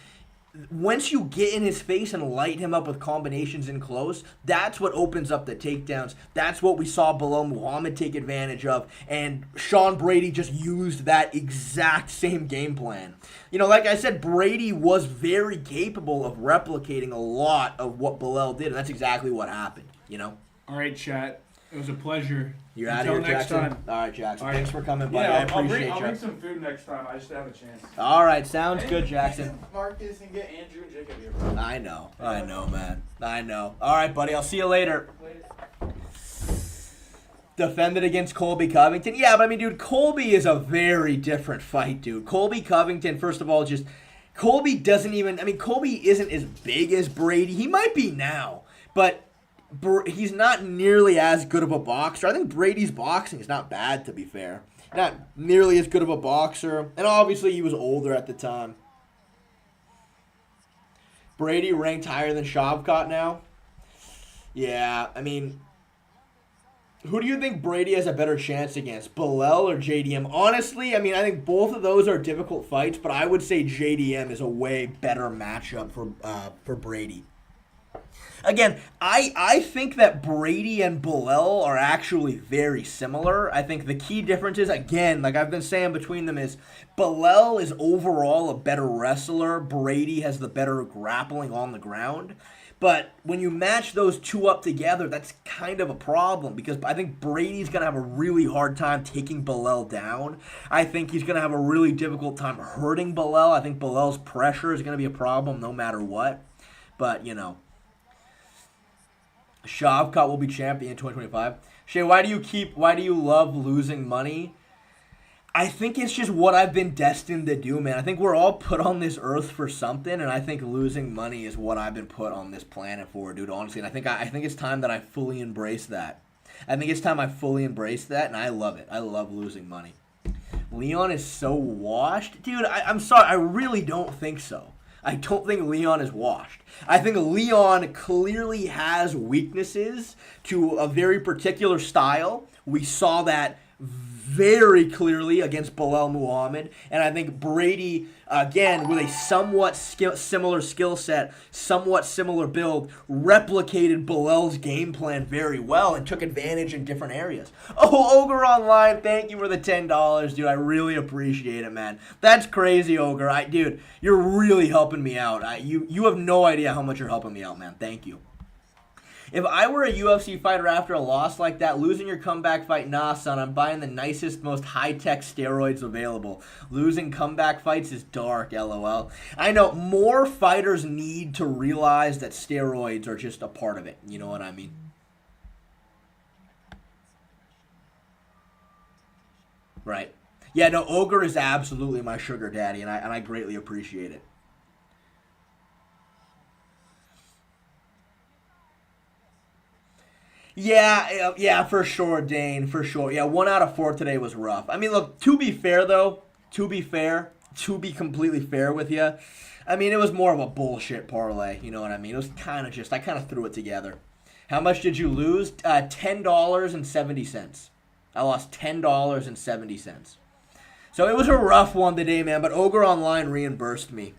Once you get in his face and light him up with combinations in close, that's what opens up the takedowns. That's what we saw Belal Muhammad take advantage of, and Sean Brady just used that exact same game plan. Like I said, Brady was very capable of replicating a lot of what Belal did, and that's exactly what happened, All right, chat. It was a pleasure. You're out of here, next Jackson. time. All right, Jackson. All right. Thanks for coming by. I I'll appreciate bring you. some food next time. I just have a chance. All right, sounds good, Jackson. Marcus and get Andrew and Jacob here, bro. I know, man. I know. All right, buddy. I'll see you later. Defended against Colby Covington. Yeah, but I mean, dude, Colby is a very different fight, dude. Colby Covington, first of all, Colby isn't as big as Brady. He might be now, but he's not nearly as good of a boxer. I think Brady's boxing is not bad, to be fair. Not nearly as good of a boxer. And obviously he was older at the time. Brady ranked higher than Shavkat now? Yeah, I mean, who do you think Brady has a better chance against, Belal or JDM? Honestly, I mean, I think both of those are difficult fights, but I would say JDM is a way better matchup for Brady. Again, I think that Brady and Belal are actually very similar. I think the key differences, again, like I've been saying between them, is Belal is overall a better wrestler. Brady has the better grappling on the ground. But when you match those two up together, that's kind of a problem because I think Brady's going to have a really hard time taking Belal down. I think he's going to have a really difficult time hurting Belal. I think Belal's pressure is going to be a problem no matter what. But, Shavkat will be champion in 2025. Shay, why do you love losing money? I think it's just what I've been destined to do, man. I think we're all put on this earth for something, and I think losing money is what I've been put on this planet for, dude, honestly. And I think it's time that I fully embrace that. And I love it. I love losing money. Leon is so washed. Dude, I'm sorry. I really don't think so. I don't think Leon is washed. I think Leon clearly has weaknesses to a very particular style. We saw that very clearly against Belal Muhammad. And I think Brady, again, with a somewhat similar skill set, somewhat similar build, replicated Belal's game plan very well and took advantage in different areas. Oh, Ogre Online, thank you for the $10, dude. I really appreciate it, man. That's crazy, Ogre. Dude, you're really helping me out. You have no idea how much you're helping me out, man. Thank you. If I were a UFC fighter after a loss like that, losing your comeback fight, nah, son, I'm buying the nicest, most high-tech steroids available. Losing comeback fights is dark, LOL. I know, more fighters need to realize that steroids are just a part of it. You know what I mean? Right. Yeah, no, Ogre is absolutely my sugar daddy, and I greatly appreciate it. Yeah, for sure, Dane, for sure. Yeah, 1 out of 4 today was rough. I mean, look, to be completely fair with you, I mean, it was more of a bullshit parlay, you know what I mean? It was kind of just, I kind of threw it together. How much did you lose? $10.70. I lost $10.70. So it was a rough one today, man, but Ogre Online reimbursed me.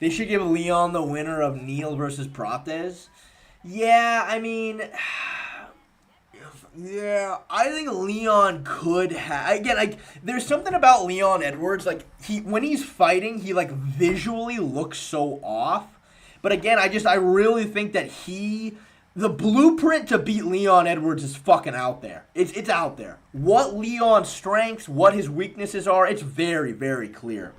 They should give Leon the winner of Neal versus Prates. Yeah, I mean, yeah, I think Leon could have. Again, there's something about Leon Edwards, like when he's fighting, he like visually looks so off. But again, I really think that the blueprint to beat Leon Edwards is fucking out there. It's out there. What Leon's strengths, what his weaknesses are, it's very, very clear.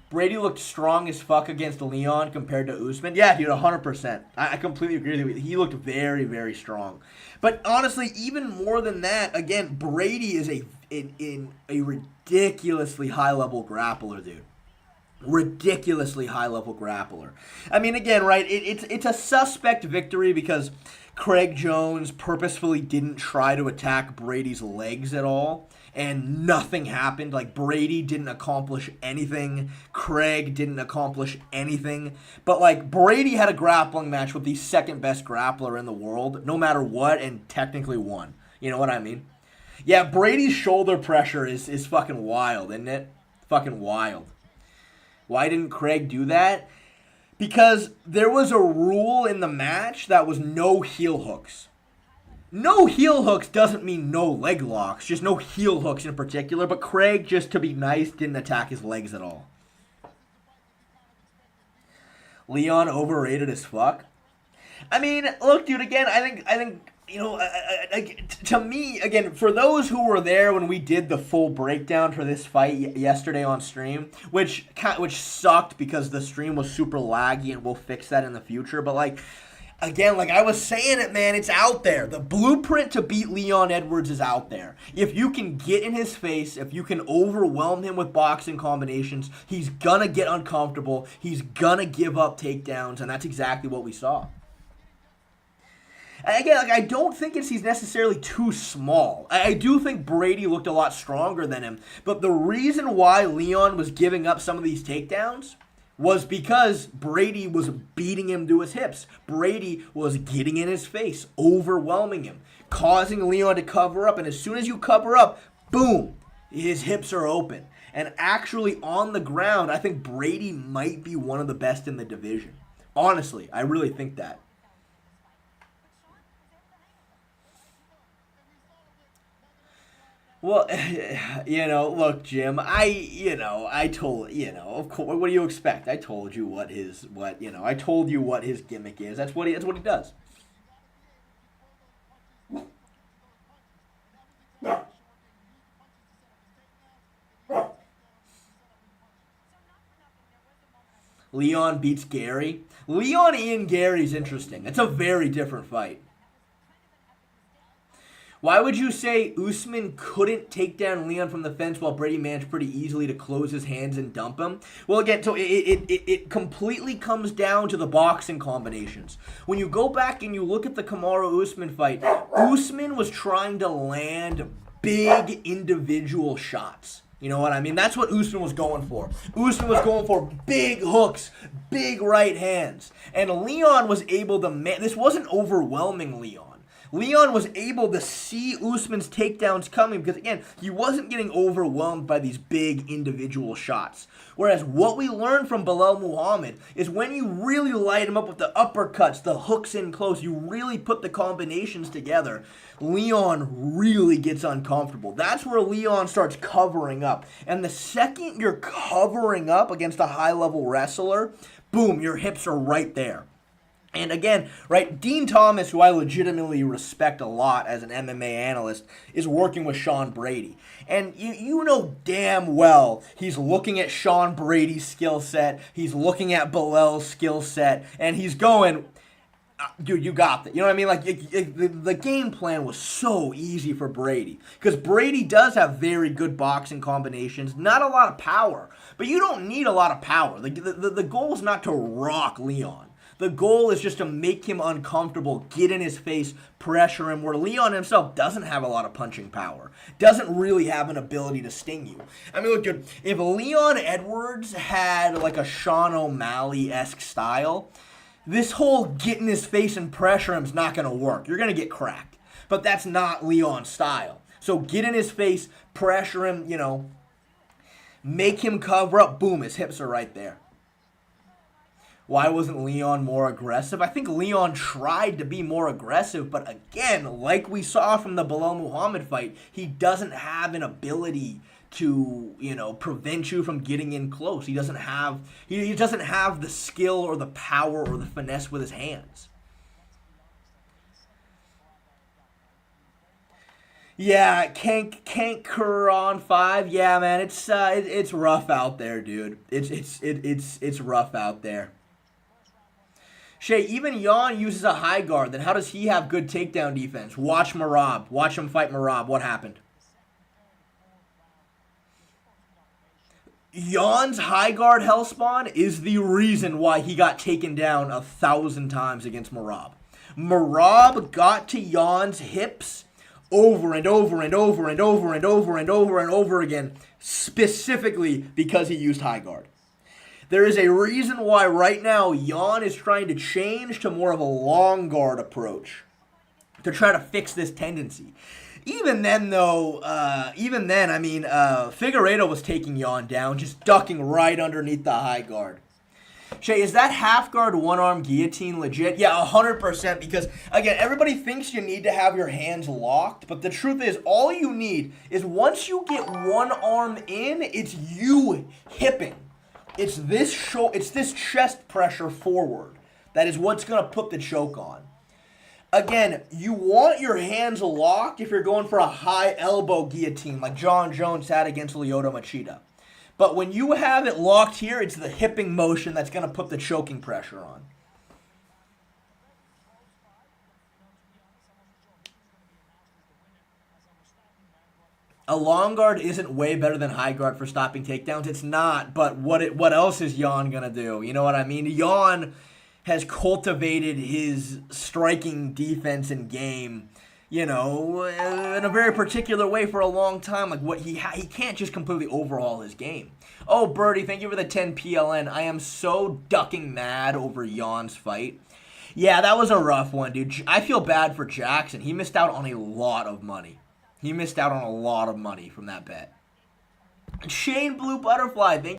Brady looked strong as fuck against Leon compared to Usman. Yeah, dude, 100%. I completely agree with you. He looked very, very strong. But honestly, even more than that, again, Brady is a ridiculously high-level grappler, dude. Ridiculously high-level grappler. I mean, again, right, it's a suspect victory because Craig Jones purposefully didn't try to attack Brady's legs at all. And nothing happened. Like, Brady didn't accomplish anything. Craig didn't accomplish anything. But, like, Brady had a grappling match with the second best grappler in the world, no matter what, and technically won. You know what I mean? Yeah, Brady's shoulder pressure is fucking wild, isn't it? Fucking wild. Why didn't Craig do that? Because there was a rule in the match that was no heel hooks. No heel hooks doesn't mean no leg locks, just no heel hooks in particular, but Craig, just to be nice, didn't attack his legs at all. Leon overrated as fuck. I mean, look, dude, again, I think you know, to me, again, for those who were there when we did the full breakdown for this fight yesterday on stream, which sucked because the stream was super laggy, and we'll fix that in the future, but like, again, like I was saying it, man, it's out there. The blueprint to beat Leon Edwards is out there. If you can get in his face, if you can overwhelm him with boxing combinations, he's gonna get uncomfortable. He's gonna give up takedowns, and that's exactly what we saw. And again, like I don't think he's necessarily too small. I do think Brady looked a lot stronger than him. But the reason why Leon was giving up some of these takedowns was because Brady was beating him to his hips. Brady was getting in his face, overwhelming him, causing Leon to cover up. And as soon as you cover up, boom, his hips are open. And actually on the ground, I think Brady might be one of the best in the division. Honestly, I really think that. Well, you know, look, Jim, I told, of course, what do you expect? I told you what his gimmick is. That's what he does. Leon beats Gary. Leon Ian Gary's interesting. It's a very different fight. Why would you say Usman couldn't take down Leon from the fence while Brady managed pretty easily to close his hands and dump him? Well, again, so it completely comes down to the boxing combinations. When you go back and you look at the Kamaru-Usman fight, Usman was trying to land big individual shots. You know what I mean? That's what Usman was going for. Usman was going for big hooks, big right hands. And Leon was able to... This wasn't overwhelming Leon. Leon was able to see Usman's takedowns coming because, again, he wasn't getting overwhelmed by these big individual shots. Whereas what we learned from Belal Muhammad is when you really light him up with the uppercuts, the hooks in close, you really put the combinations together, Leon really gets uncomfortable. That's where Leon starts covering up. And the second you're covering up against a high-level wrestler, boom, your hips are right there. And again, right, Dean Thomas, who I legitimately respect a lot as an MMA analyst, is working with Sean Brady. And you know damn well he's looking at Sean Brady's skill set, he's looking at Belal's skill set, and he's going, dude, you got that. You know what I mean? Like, the game plan was so easy for Brady. Because Brady does have very good boxing combinations, not a lot of power. But you don't need a lot of power. The goal is not to rock Leon. The goal is just to make him uncomfortable, get in his face, pressure him, where Leon himself doesn't have a lot of punching power, doesn't really have an ability to sting you. I mean, look, dude, if Leon Edwards had like a Sean O'Malley-esque style, this whole get in his face and pressure him is not going to work. You're going to get cracked. But that's not Leon's style. So get in his face, pressure him, you know, make him cover up, boom, his hips are right there. Why wasn't Leon more aggressive? I think Leon tried to be more aggressive, but again, like we saw from the Belal Muhammad fight, he doesn't have an ability to, you know, prevent you from getting in close. He doesn't have the skill or the power or the finesse with his hands. Yeah, Kanker on 5. Yeah, man, it's rough out there, dude. It's rough out there. Shay, even Jan uses a high guard. Then how does he have good takedown defense? Watch Merab. Watch him fight Merab. What happened? Jan's high guard Hellspawn is the reason why he got taken down 1,000 times against Merab. Merab got to Jan's hips over and over and over and over and over and over and over again, specifically because he used high guard. There is a reason why right now Jan is trying to change to more of a long guard approach to try to fix this tendency. Even then, though, Figueiredo was taking Jan down, just ducking right underneath the high guard. Shay, is that half guard one-arm guillotine legit? Yeah, 100%, because, again, everybody thinks you need to have your hands locked, but the truth is, all you need is once you get one arm in, it's you hipping. It's this chest pressure forward that is what's going to put the choke on. Again, you want your hands locked if you're going for a high elbow guillotine like John Jones had against Lyoto Machida. But when you have it locked here, it's the hipping motion that's going to put the choking pressure on. A long guard isn't way better than high guard for stopping takedowns. It's not, but what else is Jan going to do? You know what I mean? Jan has cultivated his striking defense and game, you know, in a very particular way for a long time. Like he can't just completely overhaul his game. Oh, Birdie, thank you for the 10 PLN. I am so ducking mad over Jan's fight. Yeah, that was a rough one, dude. I feel bad for Jackson. He missed out on a lot of money. He missed out on a lot of money from that bet. Shane Blue Butterfly, thank you.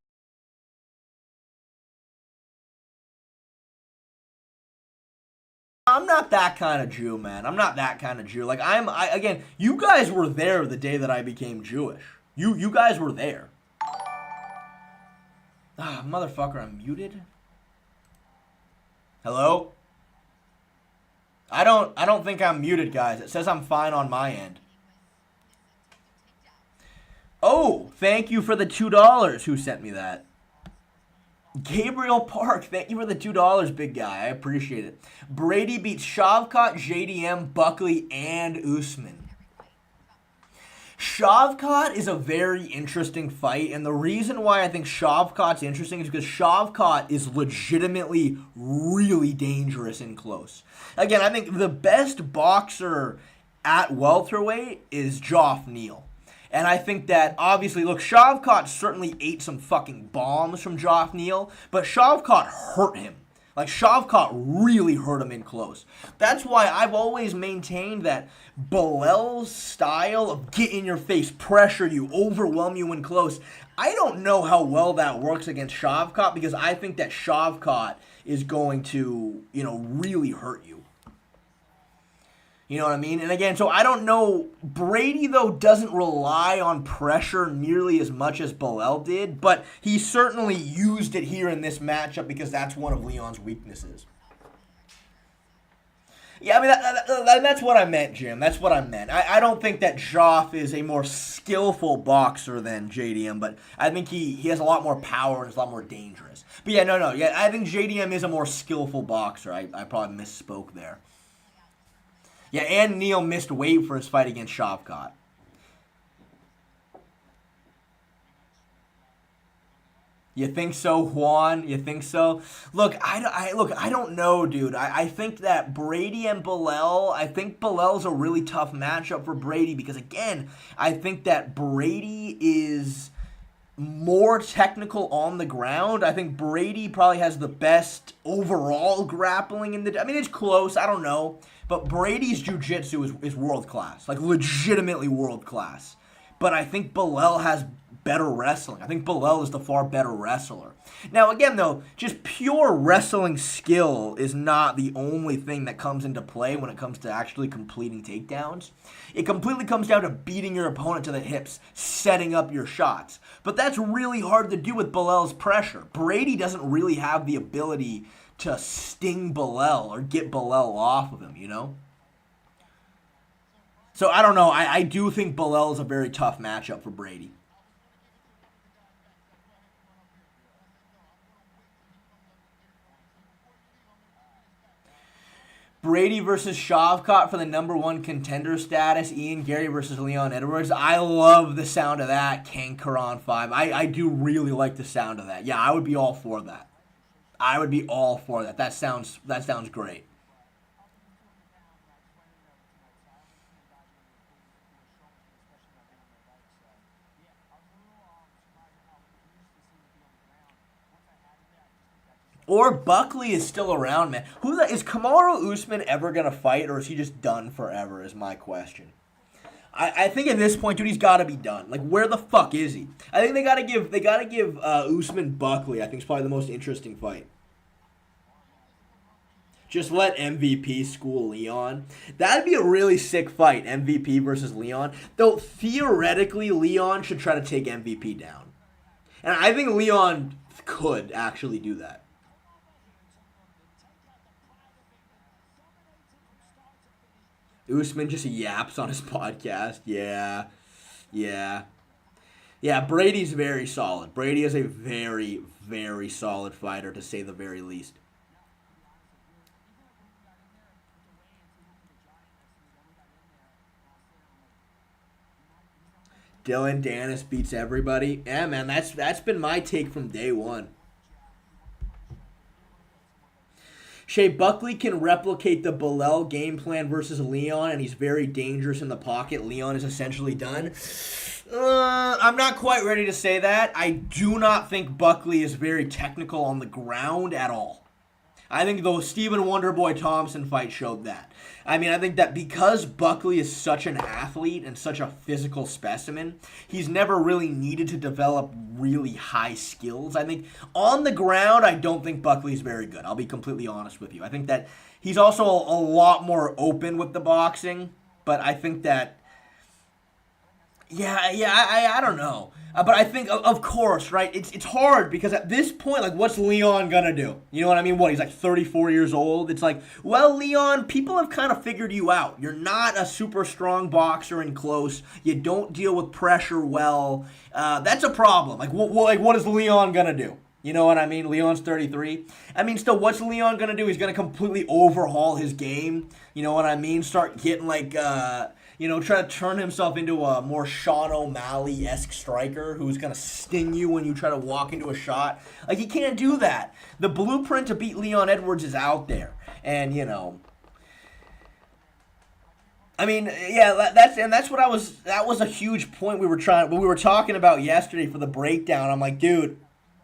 I'm not that kind of Jew, man. I'm not that kind of Jew. Like, again, you guys were there the day that I became Jewish. You guys were there. Ah, motherfucker, I'm muted. Hello? I don't think I'm muted, guys. It says I'm fine on my end. Oh, thank you for the $2 who sent me that. Gabriel Park, thank you for the $2, big guy. I appreciate it. Brady beats Shavkat, JDM, Buckley, and Usman. Shavkat is a very interesting fight, and the reason why I think Shavkat's interesting is because Shavkat is legitimately really dangerous in close. Again, I think the best boxer at welterweight is Geoff Neal. And I think that, obviously, look, Shavkat certainly ate some fucking bombs from Geoff Neal, but Shavkat hurt him. Like, Shavkat really hurt him in close. That's why I've always maintained that Belal's style of get in your face, pressure you, overwhelm you in close, I don't know how well that works against Shavkat, because I think that Shavkat is going to, really hurt you. You know what I mean? And again, so I don't know. Brady, though, doesn't rely on pressure nearly as much as Belal did, but he certainly used it here in this matchup because that's one of Leon's weaknesses. Yeah, I mean, that's what I meant, Jim. That's what I meant. I don't think that Joff is a more skillful boxer than JDM, but I think he has a lot more power and is a lot more dangerous. But yeah, no. Yeah, I think JDM is a more skillful boxer. I probably misspoke there. Yeah, and Neal missed weight for his fight against Shavkat. You think so, Juan? You think so? Look, I don't know, dude. I think that Brady and Belal, I think Belal's a really tough matchup for Brady because, again, I think that Brady is more technical on the ground. I think Brady probably has the best overall grappling in the... I mean, it's close. I don't know. But Brady's jiu-jitsu is world-class. Like, legitimately world-class. But I think Belal has better wrestling. I think Belal is the far better wrestler. Now, again, though, just pure wrestling skill is not the only thing that comes into play when it comes to actually completing takedowns. It completely comes down to beating your opponent to the hips, setting up your shots. But that's really hard to do with Belal's pressure. Brady doesn't really have the ability to sting Belal or get Belal off of him, So I don't know. I do think Belal is a very tough matchup for Brady. Brady versus Shavkat for the #1 contender status. Ian Gary versus Leon Edwards. I love the sound of that. King Karan 5. I do really like the sound of that. Yeah, I would be all for that. I would be all for that. That sounds great. Or Buckley is still around, man. Is Kamaru Usman ever gonna fight, or is he just done forever? Is my question. I think at this point, dude, he's got to be done. Like, where the fuck is he? I think they gotta give Usman Buckley. I think it's probably the most interesting fight. Just let MVP school Leon. That'd be a really sick fight, MVP versus Leon. Though, theoretically, Leon should try to take MVP down. And I think Leon could actually do that. Usman just yaps on his podcast. Yeah. Brady's very solid. Brady is a very, very solid fighter, to say the very least. Dylan Danis beats everybody. Yeah, man, that's been my take from day one. Shea Buckley can replicate the Belal game plan versus Leon, and he's very dangerous in the pocket. Leon is essentially done. I'm not quite ready to say that. I do not think Buckley is very technical on the ground at all. I think the Stephen Wonderboy Thompson fight showed that. I mean, I think that because Buckley is such an athlete and such a physical specimen, he's never really needed to develop really high skills. I think on the ground, I don't think Buckley's very good. I'll be completely honest with you. I think that he's also a lot more open with the boxing, but I think that I don't know. But I think, of course, right, it's hard because at this point, like, what's Leon going to do? You know what I mean? What, he's like 34 years old? It's like, well, Leon, people have kind of figured you out. You're not a super strong boxer in close. You don't deal with pressure well. That's a problem. Like, what is Leon going to do? You know what I mean? Leon's 33. I mean, still, what's Leon going to do? He's going to completely overhaul his game. You know what I mean? Start getting, like, try to turn himself into a more Sean O'Malley-esque striker who's going to sting you when you try to walk into a shot. Like, he can't do that. The blueprint to beat Leon Edwards is out there. And, I mean, yeah, that's what that was a huge point we were talking about yesterday for the breakdown. I'm like, dude,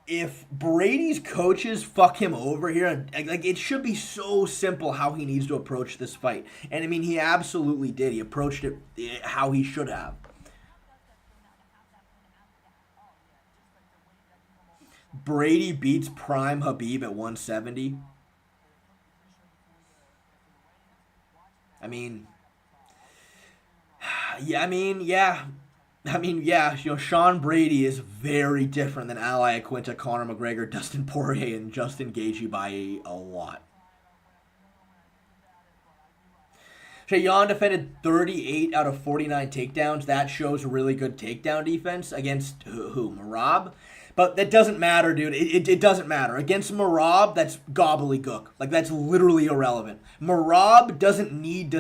if Brady's coaches fuck him over here, like it should be so simple how he needs to approach this fight. And I mean, he absolutely did. He approached it how he should have. Brady beats prime Khabib at 170. I mean, Sean Brady is very different than Al Iaquinta, Conor McGregor, Dustin Poirier, and Justin Gaethje by a lot. Jan defended 38 out of 49 takedowns. That shows really good takedown defense against who? Merab? But that doesn't matter, dude. It doesn't matter. Against Merab, that's gobbledygook. Like, that's literally irrelevant. Merab doesn't need to...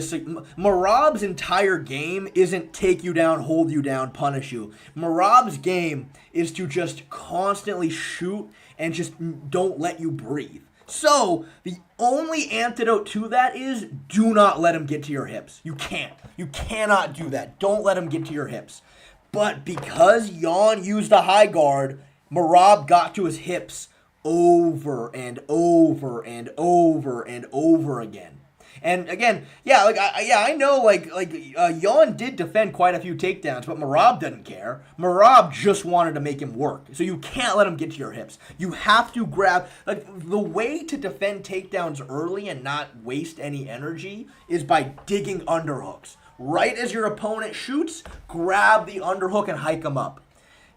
Merab's entire game isn't take you down, hold you down, punish you. Merab's game is to just constantly shoot and just don't let you breathe. So, the only antidote to that is do not let him get to your hips. You can't. You cannot do that. Don't let him get to your hips. But because Jan used a high guard... Merab got to his hips over and over and over and over again. And again, I know Jan did defend quite a few takedowns, but Merab didn't care. Merab just wanted to make him work. So you can't let him get to your hips. You have to grab, the way to defend takedowns early and not waste any energy is by digging underhooks. Right as your opponent shoots, grab the underhook and hike him up.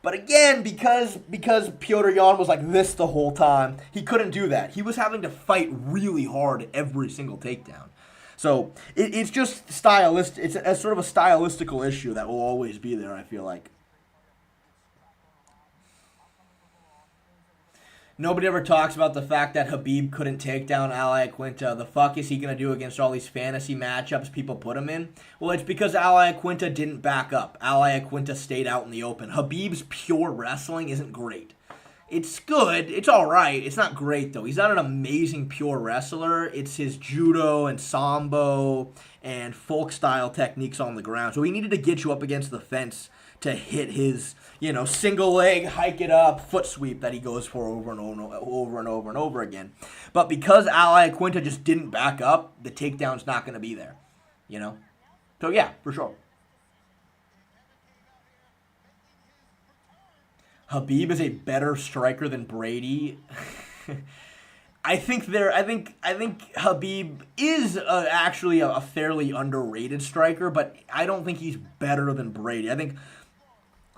But again, because Petr Yan was like this the whole time, he couldn't do that. He was having to fight really hard every single takedown. So it's just stylistic. It's a sort of a stylistical issue that will always be there, I feel like. Nobody ever talks about the fact that Khabib couldn't take down Al Iaquinta. The fuck is he going to do against all these fantasy matchups people put him in? Well, it's because Al Iaquinta didn't back up. Al Iaquinta stayed out in the open. Khabib's pure wrestling isn't great. It's good. It's all right. It's not great, though. He's not an amazing pure wrestler. It's his judo and sambo and folk-style techniques on the ground. So he needed to get you up against the fence to hit his, single leg, hike it up, foot sweep that he goes for over and over again. But because Al Iaquinta just didn't back up, the takedown's not going to be there, So yeah, for sure. Khabib is a better striker than Brady. I think Khabib is actually a fairly underrated striker, but I don't think he's better than Brady. I think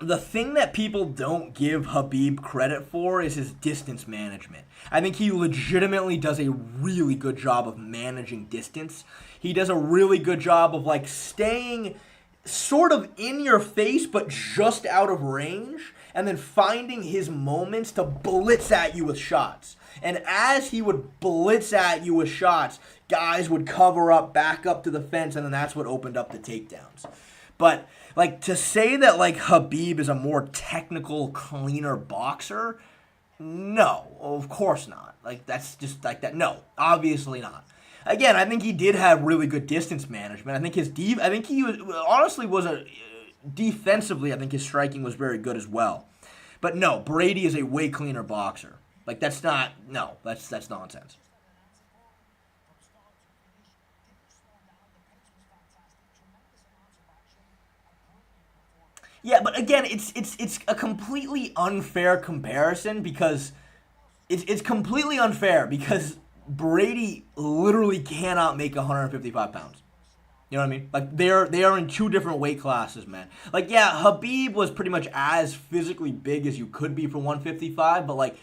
the thing that people don't give Khabib credit for is his distance management. I think he legitimately does a really good job of managing distance. He does a really good job of staying sort of in your face but just out of range, and then finding his moments to blitz at you with shots. And as he would blitz at you with shots, guys would cover up, back up to the fence, and then that's what opened up the takedowns. But to say that Khabib is a more technical, cleaner boxer, no, of course not. That's just that. No, obviously not. Again, I think he did have really good distance management. I think he was defensively. I think his striking was very good as well. But no, Brady is a way cleaner boxer. That's nonsense. Yeah, but again, it's a completely unfair comparison because it's completely unfair because Brady literally cannot make 155 pounds. You know what I mean? They are in two different weight classes, man. Khabib was pretty much as physically big as you could be for 155, but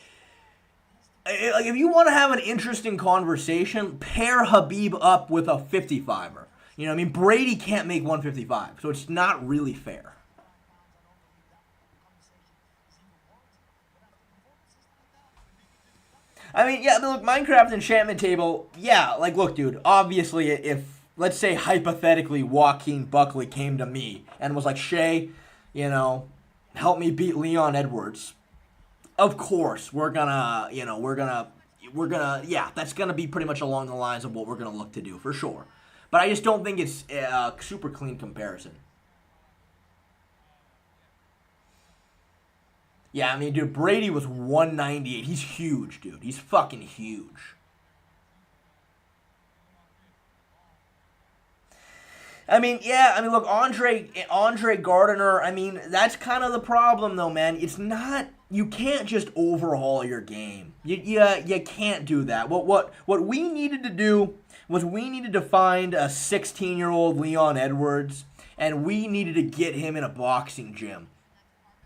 if you want to have an interesting conversation, pair Khabib up with a 55er. You know what I mean? Brady can't make 155, so it's not really fair. I mean, yeah, look, Minecraft Enchantment Table, yeah, look, dude, obviously, if, let's say, hypothetically, Joaquin Buckley came to me and was like, Shay, help me beat Leon Edwards, of course, we're gonna, yeah, that's gonna be pretty much along the lines of what we're gonna look to do, for sure. But I just don't think it's a super clean comparison. Yeah, I mean, dude, Brady was 198. He's huge, dude. He's fucking huge. I mean, yeah, I mean, look, Andre Gardner, I mean, that's kind of the problem, though, man. It's not, you can't just overhaul your game. You can't do that. What we needed to do was we needed to find a 16-year-old Leon Edwards, and we needed to get him in a boxing gym.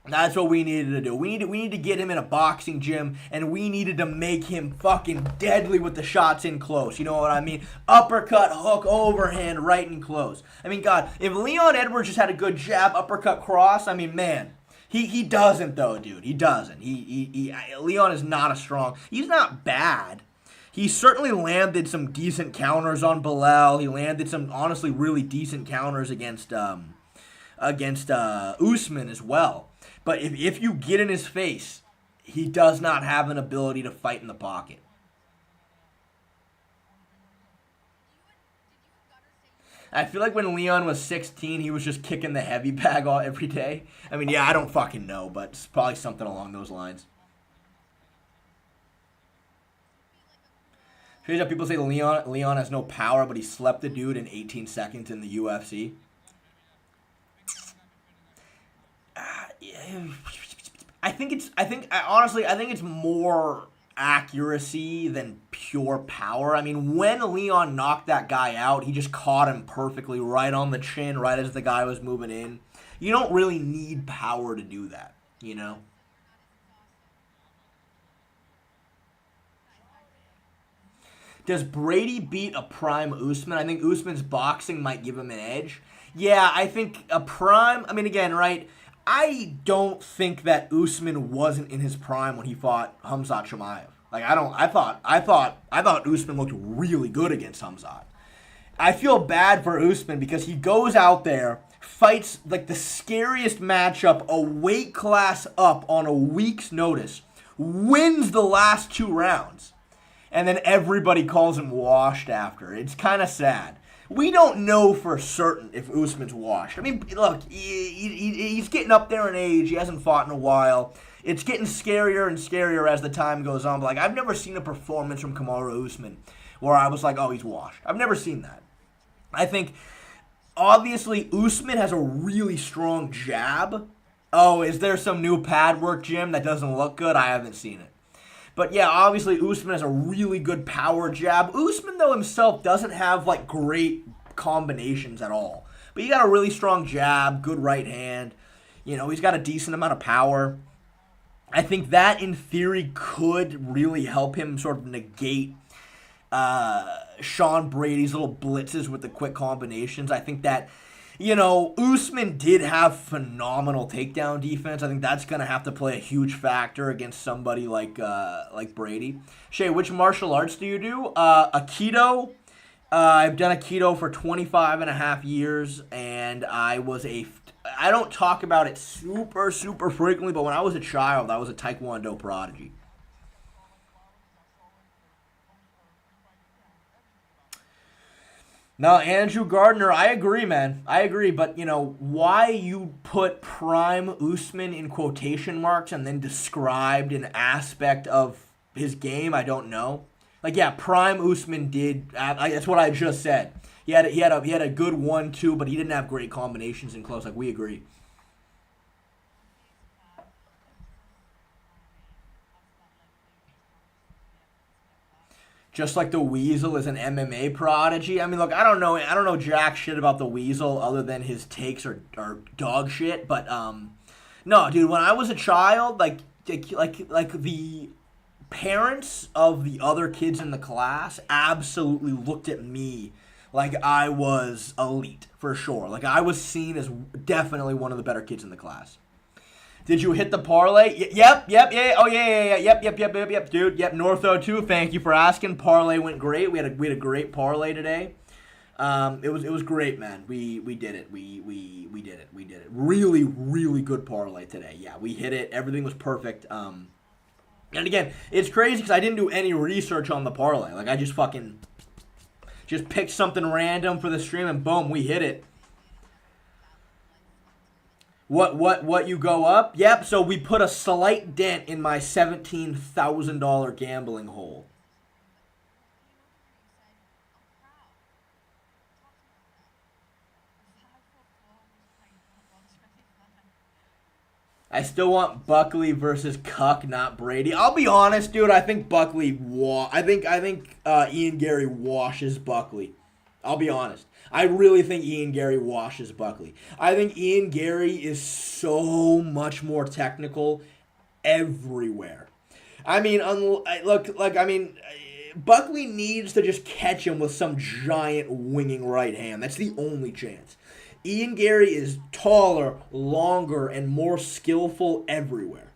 That's what we needed to do. We needed to get him in a boxing gym, and we needed to make him fucking deadly with the shots in close. You know what I mean? Uppercut, hook, overhand, right in close. I mean, God, if Leon Edwards just had a good jab, uppercut, cross, I mean, man. He doesn't, though, dude. He doesn't. Leon is not a strong. He's not bad. He certainly landed some decent counters on Bilal. He landed some, honestly, really decent counters against Usman as well. But if you get in his face, he does not have an ability to fight in the pocket. I feel like when Leon was 16, he was just kicking the heavy bag all every day. I mean, yeah, I don't fucking know, but it's probably something along those lines. Straight up, people say Leon has no power, but he slept the dude in 18 seconds in the UFC. Honestly, I think it's more accuracy than pure power. I mean, when Leon knocked that guy out, he just caught him perfectly right on the chin, right as the guy was moving in. You don't really need power to do that, you know? Does Brady beat a prime Usman? I think Usman's boxing might give him an edge. Yeah, I think a prime, I mean, again, right, I don't think that Usman wasn't in his prime when he fought Khamzat Chimaev. Like, I thought Usman looked really good against Khamzat. I feel bad for Usman because he goes out there, fights like the scariest matchup, a weight class up on a week's notice, wins the last 2 rounds, and then everybody calls him washed after. It's kind of sad. We don't know for certain if Usman's washed. I mean, look, he's getting up there in age. He hasn't fought in a while. It's getting scarier and scarier as the time goes on. But, like, I've never seen a performance from Kamaru Usman where I was like, oh, he's washed. I've never seen that. I think, obviously, Usman has a really strong jab. Oh, is there some new pad work gym that doesn't look good? I haven't seen it. But yeah, obviously Usman has a really good power jab. Usman, though, himself doesn't have, like, great combinations at all. But he got a really strong jab, good right hand. You know, he's got a decent amount of power. I think that, in theory, could really help him sort of negate Sean Brady's little blitzes with the quick combinations. I think that, you know, Usman did have phenomenal takedown defense. I think that's going to have to play a huge factor against somebody like Brady. Shay, which martial arts do you do? Aikido. I've done Aikido for 25 and a half years, and I don't talk about it super, super frequently, but when I was a child, I was a Taekwondo prodigy. No, Andrew Gardner, I agree, man. I agree, but, you know, why you put prime Usman in quotation marks and then described an aspect of his game, I don't know. Like, yeah, prime Usman did, that's what I just said. He had a good 1-2, but he didn't have great combinations in close, like, we agree. Just like the Weasel is an MMA prodigy. I mean, look, I don't know jack shit about the Weasel other than his takes are dog shit. But no, dude, when I was a child, like the parents of the other kids in the class absolutely looked at me like I was elite for sure. Like I was seen as definitely one of the better kids in the class. Did you hit the parlay? Yep, yeah. Oh, yeah. Yep, dude. Yep, Northo too. Thank you for asking. Parlay went great. We had a great parlay today. It was great, man. We did it. We did it. Really, really good parlay today. Yeah, we hit it. Everything was perfect. And again, it's crazy because I didn't do any research on the parlay. Like I just Just picked something random for the stream and boom, we hit it. What you go up? Yep, so we put a slight dent in my $17,000 gambling hole. I still want Buckley versus Cuck, not Brady. I'll be honest, dude. I think Buckley. I think Ian Gary washes Buckley. I'll be honest. I really think Ian Gary washes Buckley. I think Ian Gary is so much more technical everywhere. I mean, Buckley needs to just catch him with some giant winging right hand. That's the only chance. Ian Gary is taller, longer, and more skillful everywhere.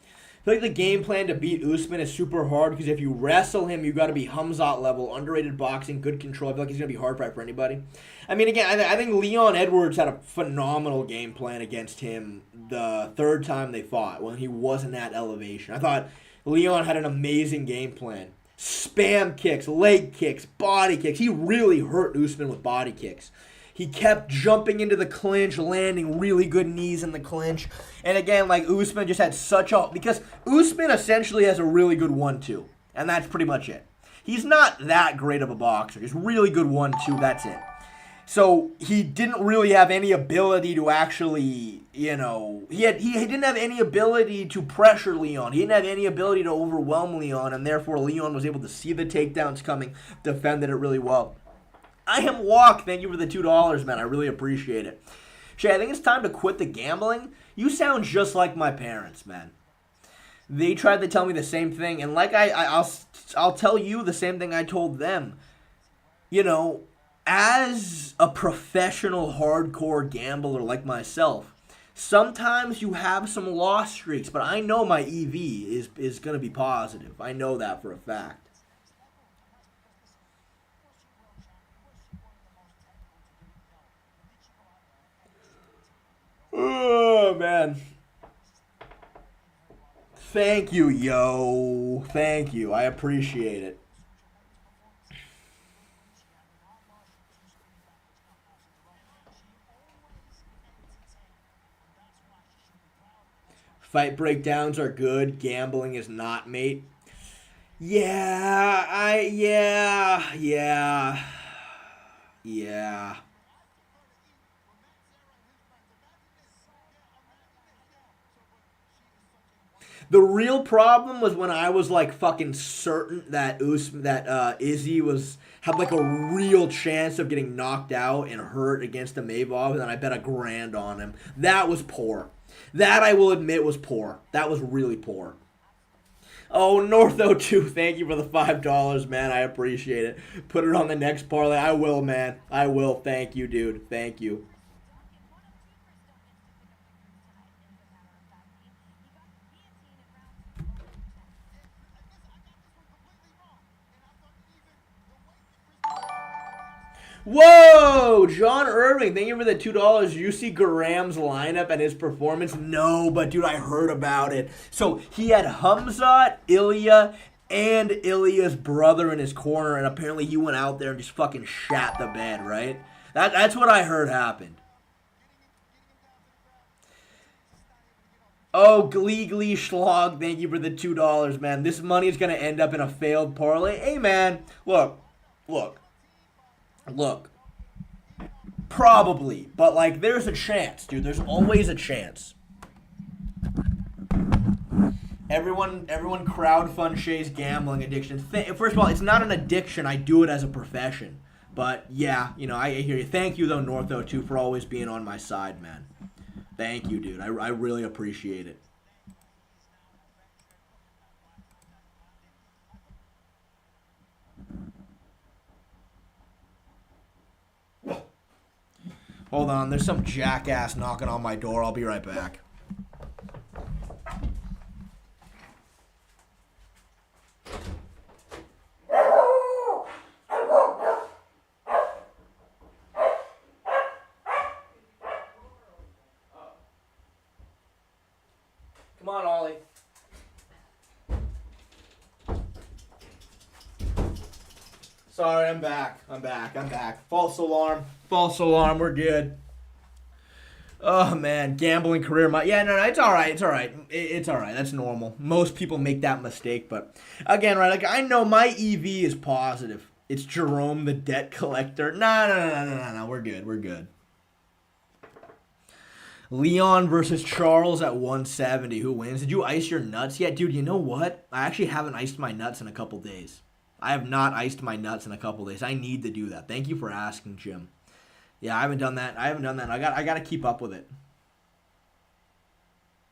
I feel like the game plan to beat Usman is super hard because if you wrestle him, you got to be Hamzat level, underrated boxing, good control. I feel like he's going to be hard fight for anybody. I mean, again, I think Leon Edwards had a phenomenal game plan against him the third time they fought when he wasn't at elevation. I thought Leon had an amazing game plan. Spam kicks, leg kicks, body kicks. He really hurt Usman with body kicks. He kept jumping into the clinch, landing really good knees in the clinch. And again, like Usman just had because Usman essentially has a really good 1-2. And that's pretty much it. He's not that great of a boxer. He's really good 1-2, that's it. So he didn't really have any ability to actually, he didn't have any ability to pressure Leon. He didn't have any ability to overwhelm Leon, and therefore Leon was able to see the takedowns coming, defended it really well. I am Walk. Thank you for the $2, man. I really appreciate it. Shay, I think it's time to quit the gambling. You sound just like my parents, man. They tried to tell me the same thing, and like I'll tell you the same thing I told them. As a professional hardcore gambler like myself, sometimes you have some loss streaks, but I know my EV is going to be positive. I know that for a fact. Oh, man. Thank you, yo. Thank you. I appreciate it. Fight breakdowns are good. Gambling is not, mate. Yeah. The real problem was when I was like fucking certain that Izzy had like a real chance of getting knocked out and hurt against Amavov, and then I bet $1,000 on him. That was poor. That, I will admit, was poor. That was really poor. Oh, North02, thank you for the $5, man. I appreciate it. Put it on the next parlay. I will, man. I will. Thank you, dude. Thank you. Whoa! John Irving, thank you for the $2. You see Garam's lineup and his performance? No, but dude, I heard about it. So he had Hamzat, Ilya, and Ilya's brother in his corner, and apparently he went out there and just fucking shat the bed, right? That's what I heard happened. Oh, Glee Schlog, thank you for the $2, man. This money is going to end up in a failed parlay. Hey, man, look. Probably, but like there's a chance, dude. There's always a chance. Everyone crowdfund Shay's gambling addiction. First of all, it's not an addiction. I do it as a profession. But yeah, I hear you. Thank you though, North02, for always being on my side, man. Thank you, dude. I really appreciate it. Hold on, there's some jackass knocking on my door. I'll be right back. Come on, Ollie. Sorry, I'm back. False alarm. We're good. Oh, man. Gambling career. Yeah, no, it's all right. It's all right. That's normal. Most people make that mistake. But, again, right, like, I know my EV is positive. It's Jerome, the debt collector. No. We're good. Leon versus Charles at 170. Who wins? Did you ice your nuts yet? Dude, you know what? I actually haven't iced my nuts in a couple days. I have not iced my nuts in a couple days. I need to do that. Thank you for asking, Jim. Yeah, I haven't done that. I got to keep up with it.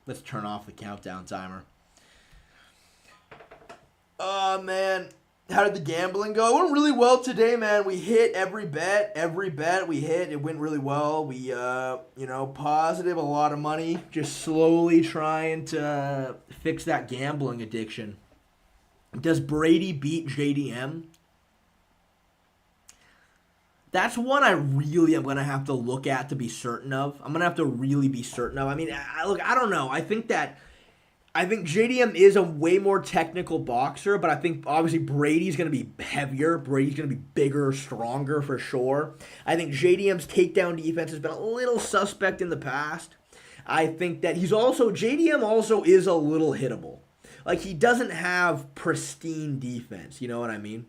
Let's turn off the countdown timer. Oh, man. How did the gambling go? It went really well today, man. We hit every bet we hit. It went really well. We, positive, a lot of money. Just slowly trying to fix that gambling addiction. Does Brady beat JDM? That's one I really am going to have to look at to be certain of. I'm going to have to really be certain of. I mean, I don't know. I think JDM is a way more technical boxer, but I think obviously Brady's going to be heavier. Brady's going to be bigger, stronger for sure. I think JDM's takedown defense has been a little suspect in the past. I think that JDM also is a little hittable. Like, he doesn't have pristine defense, you know what I mean?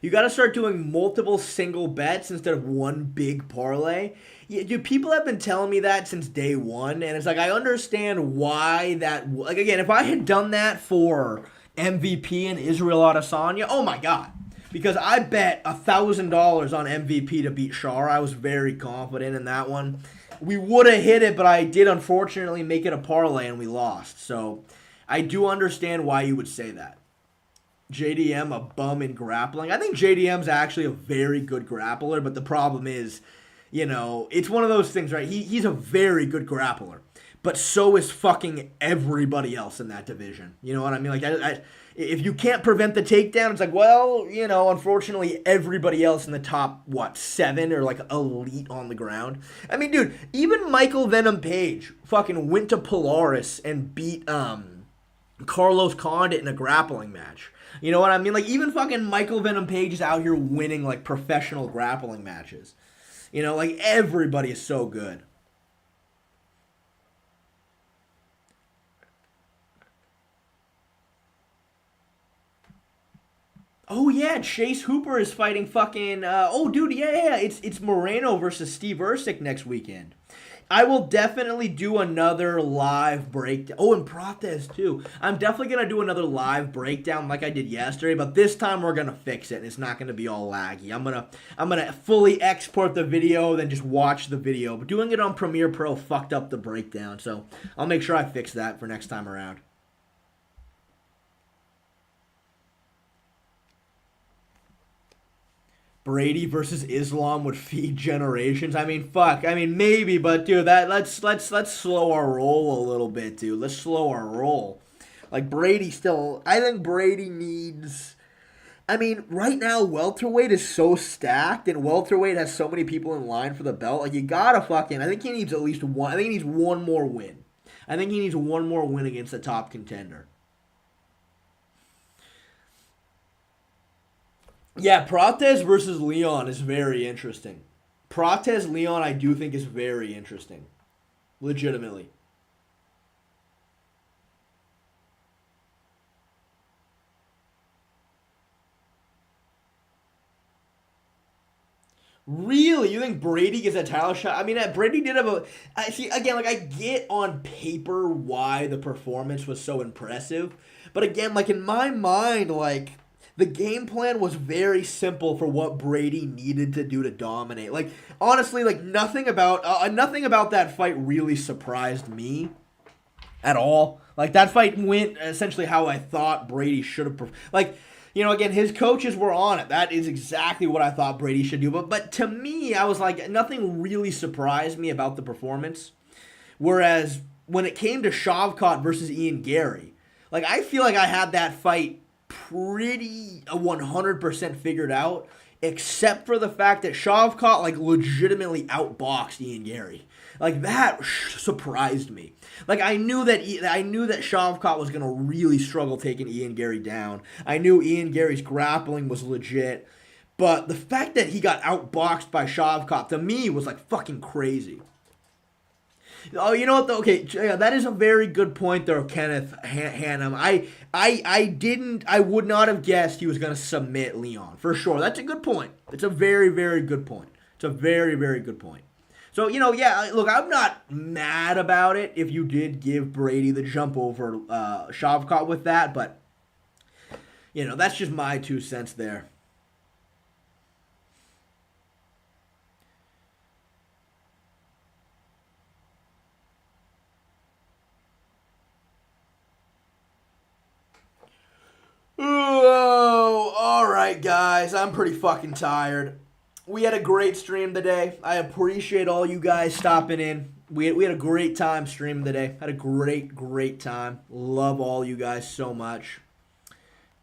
You got to start doing multiple single bets instead of one big parlay. Yeah, dude, people have been telling me that since day one, and it's like, I understand why that, like, again, if I had done that for MVP and Israel Adesanya, oh my God. Because I bet $1,000 on MVP to beat Shar. I was very confident in that one. We would have hit it, but I did unfortunately make it a parlay and we lost. So I do understand why you would say that. JDM, a bum in grappling. I think JDM's actually a very good grappler, but the problem is, it's one of those things, right? He's a very good grappler, but so is fucking everybody else in that division. You know what I mean? Like, if you can't prevent the takedown, it's like, well, unfortunately, everybody else in the top, 7 are like elite on the ground. I mean, dude, even Michael Venom Page fucking went to Polaris and beat Carlos Condit in a grappling match. You know what I mean? Like, even fucking Michael Venom Page is out here winning, like, professional grappling matches. Like, everybody is so good. Oh, yeah, Chase Hooper is fighting fucking... It's Moreno versus Steve Ercik next weekend. I will definitely do another live breakdown. Oh, and Prates too. I'm definitely going to do another live breakdown like I did yesterday, but this time we're going to fix it, and it's not going to be all laggy. I'm going to fully export the video, then just watch the video. But doing it on Premiere Pro fucked up the breakdown, so I'll make sure I fix that for next time around. Brady versus Islam would feed generations. I mean, fuck. I mean, maybe, but dude, let's slow our roll a little bit, dude. Let's slow our roll. Like, Brady still, I think Brady needs. I mean, right now welterweight is so stacked, and welterweight has so many people in line for the belt. Like, you gotta fucking. I think he needs at least one. I think he needs one more win. I think he needs one more win against the top contender. Yeah, Prates versus Leon is very interesting. Prates Leon, I do think, is very interesting. Legitimately. Really? You think Brady gets a title shot? I mean, Brady did have a... See, again, like, I get on paper why the performance was so impressive. But again, like, in my mind, like... The game plan was very simple for what Brady needed to do to dominate. Like, honestly, like, nothing about that fight really surprised me at all. Like, that fight went essentially how I thought Brady should have. Like, again, his coaches were on it. That is exactly what I thought Brady should do. But to me, I was like, nothing really surprised me about the performance. Whereas when it came to Shavkat versus Ian Gary, like, I feel like I had that fight pretty 100% figured out, except for the fact that Shavkat like legitimately outboxed Ian Gary. Like that surprised me. Like I knew that Shavkat was gonna really struggle taking Ian Gary down. I knew Ian Gary's grappling was legit, but the fact that he got outboxed by Shavkat to me was like fucking crazy. Oh, you know what? Though? Okay, yeah, that is a very good point there, Kenneth Hannum. I would not have guessed he was going to submit Leon for sure. That's a good point. It's a very, very good point. It's a very, very good point. So yeah. Look, I'm not mad about it if you did give Brady the jump over Shavkat with that, but that's just my 2 cents there. Oh, all right, guys. I'm pretty fucking tired. We had a great stream today. I appreciate all you guys stopping in. We had a great time streaming today. Had a great time. Love all you guys so much.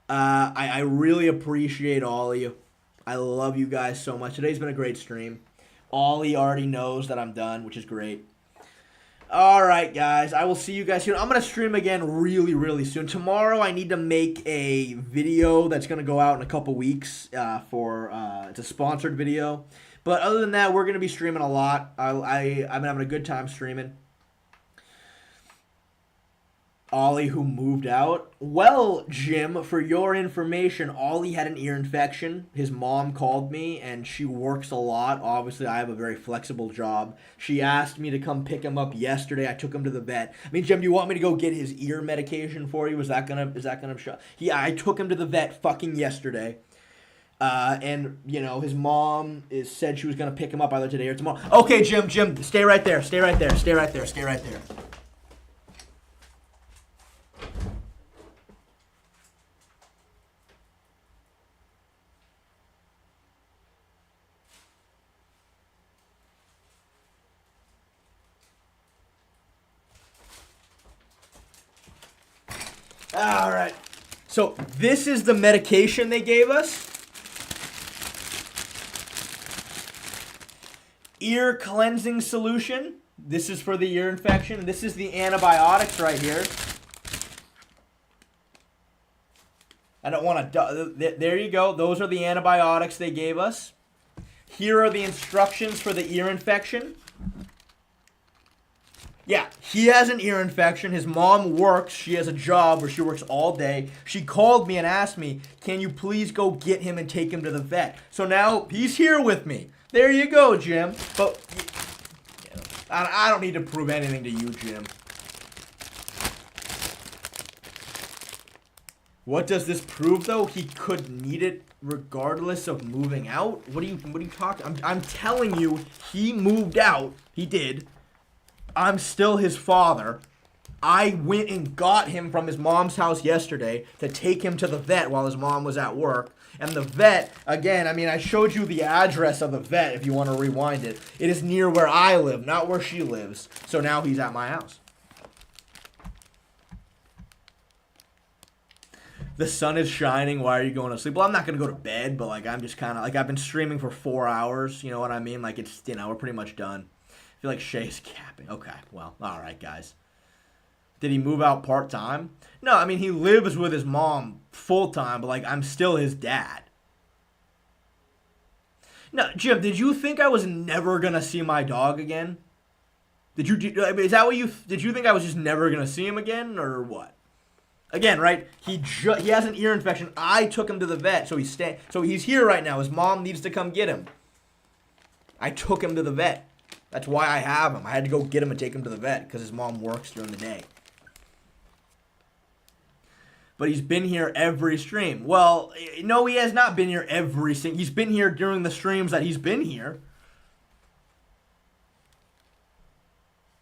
I really appreciate all of you. I love you guys so much. Today's been a great stream. Ollie already knows that I'm done, which is great. All right, guys. I will see you guys soon. I'm going to stream again really, really soon. Tomorrow, I need to make a video that's going to go out in a couple weeks it's a sponsored video. But other than that, we're going to be streaming a lot. I've been having a good time streaming. Ollie, who moved out. Well, Jim, for your information, Ollie had an ear infection. His mom called me, and she works a lot. Obviously, I have a very flexible job. She asked me to come pick him up yesterday. I took him to the vet. I mean, Jim, do you want me to go get his ear medication for you? Is that gonna show? Yeah, I took him to the vet fucking yesterday. And his mom said she was gonna pick him up either today or tomorrow. Okay, Jim, stay right there. All right. So this is the medication they gave us. Ear cleansing solution. This is for the ear infection. This is the antibiotics right here. I don't want to... There you go. Those are the antibiotics they gave us. Here are the instructions for the ear infection. Yeah, he has an ear infection. His mom works. She has a job where she works all day. She called me and asked me, can you please go get him and take him to the vet? So now he's here with me. There you go, Jim. But I don't need to prove anything to you, Jim. What does this prove, though? He could need it regardless of moving out? What are you talking? I'm telling you, he moved out. He did. I'm still his father. I went and got him from his mom's house yesterday to take him to the vet while his mom was at work. And the vet, again, I showed you the address of the vet if you want to rewind it. It is near where I live, not where she lives. So now he's at my house. The sun is shining. Why are you going to sleep? Well, I'm not going to go to bed, but I'm just kind of I've been streaming for 4 hours. You know what I mean? It's, we're pretty much done. I feel like Shay's capping. Okay, well, all right, guys. Did he move out part-time? No, he lives with his mom full-time, but, I'm still his dad. No, Jim, did you think I was never going to see my dog again? Is that what did you think I was just never going to see him again, or what? Again, right, he has an ear infection. I took him to the vet, so he's here right now. His mom needs to come get him. I took him to the vet. That's why I have him. I had to go get him and take him to the vet because his mom works during the day. But he's been here every stream. Well, no, he has not been here every single... He's been here during the streams that he's been here.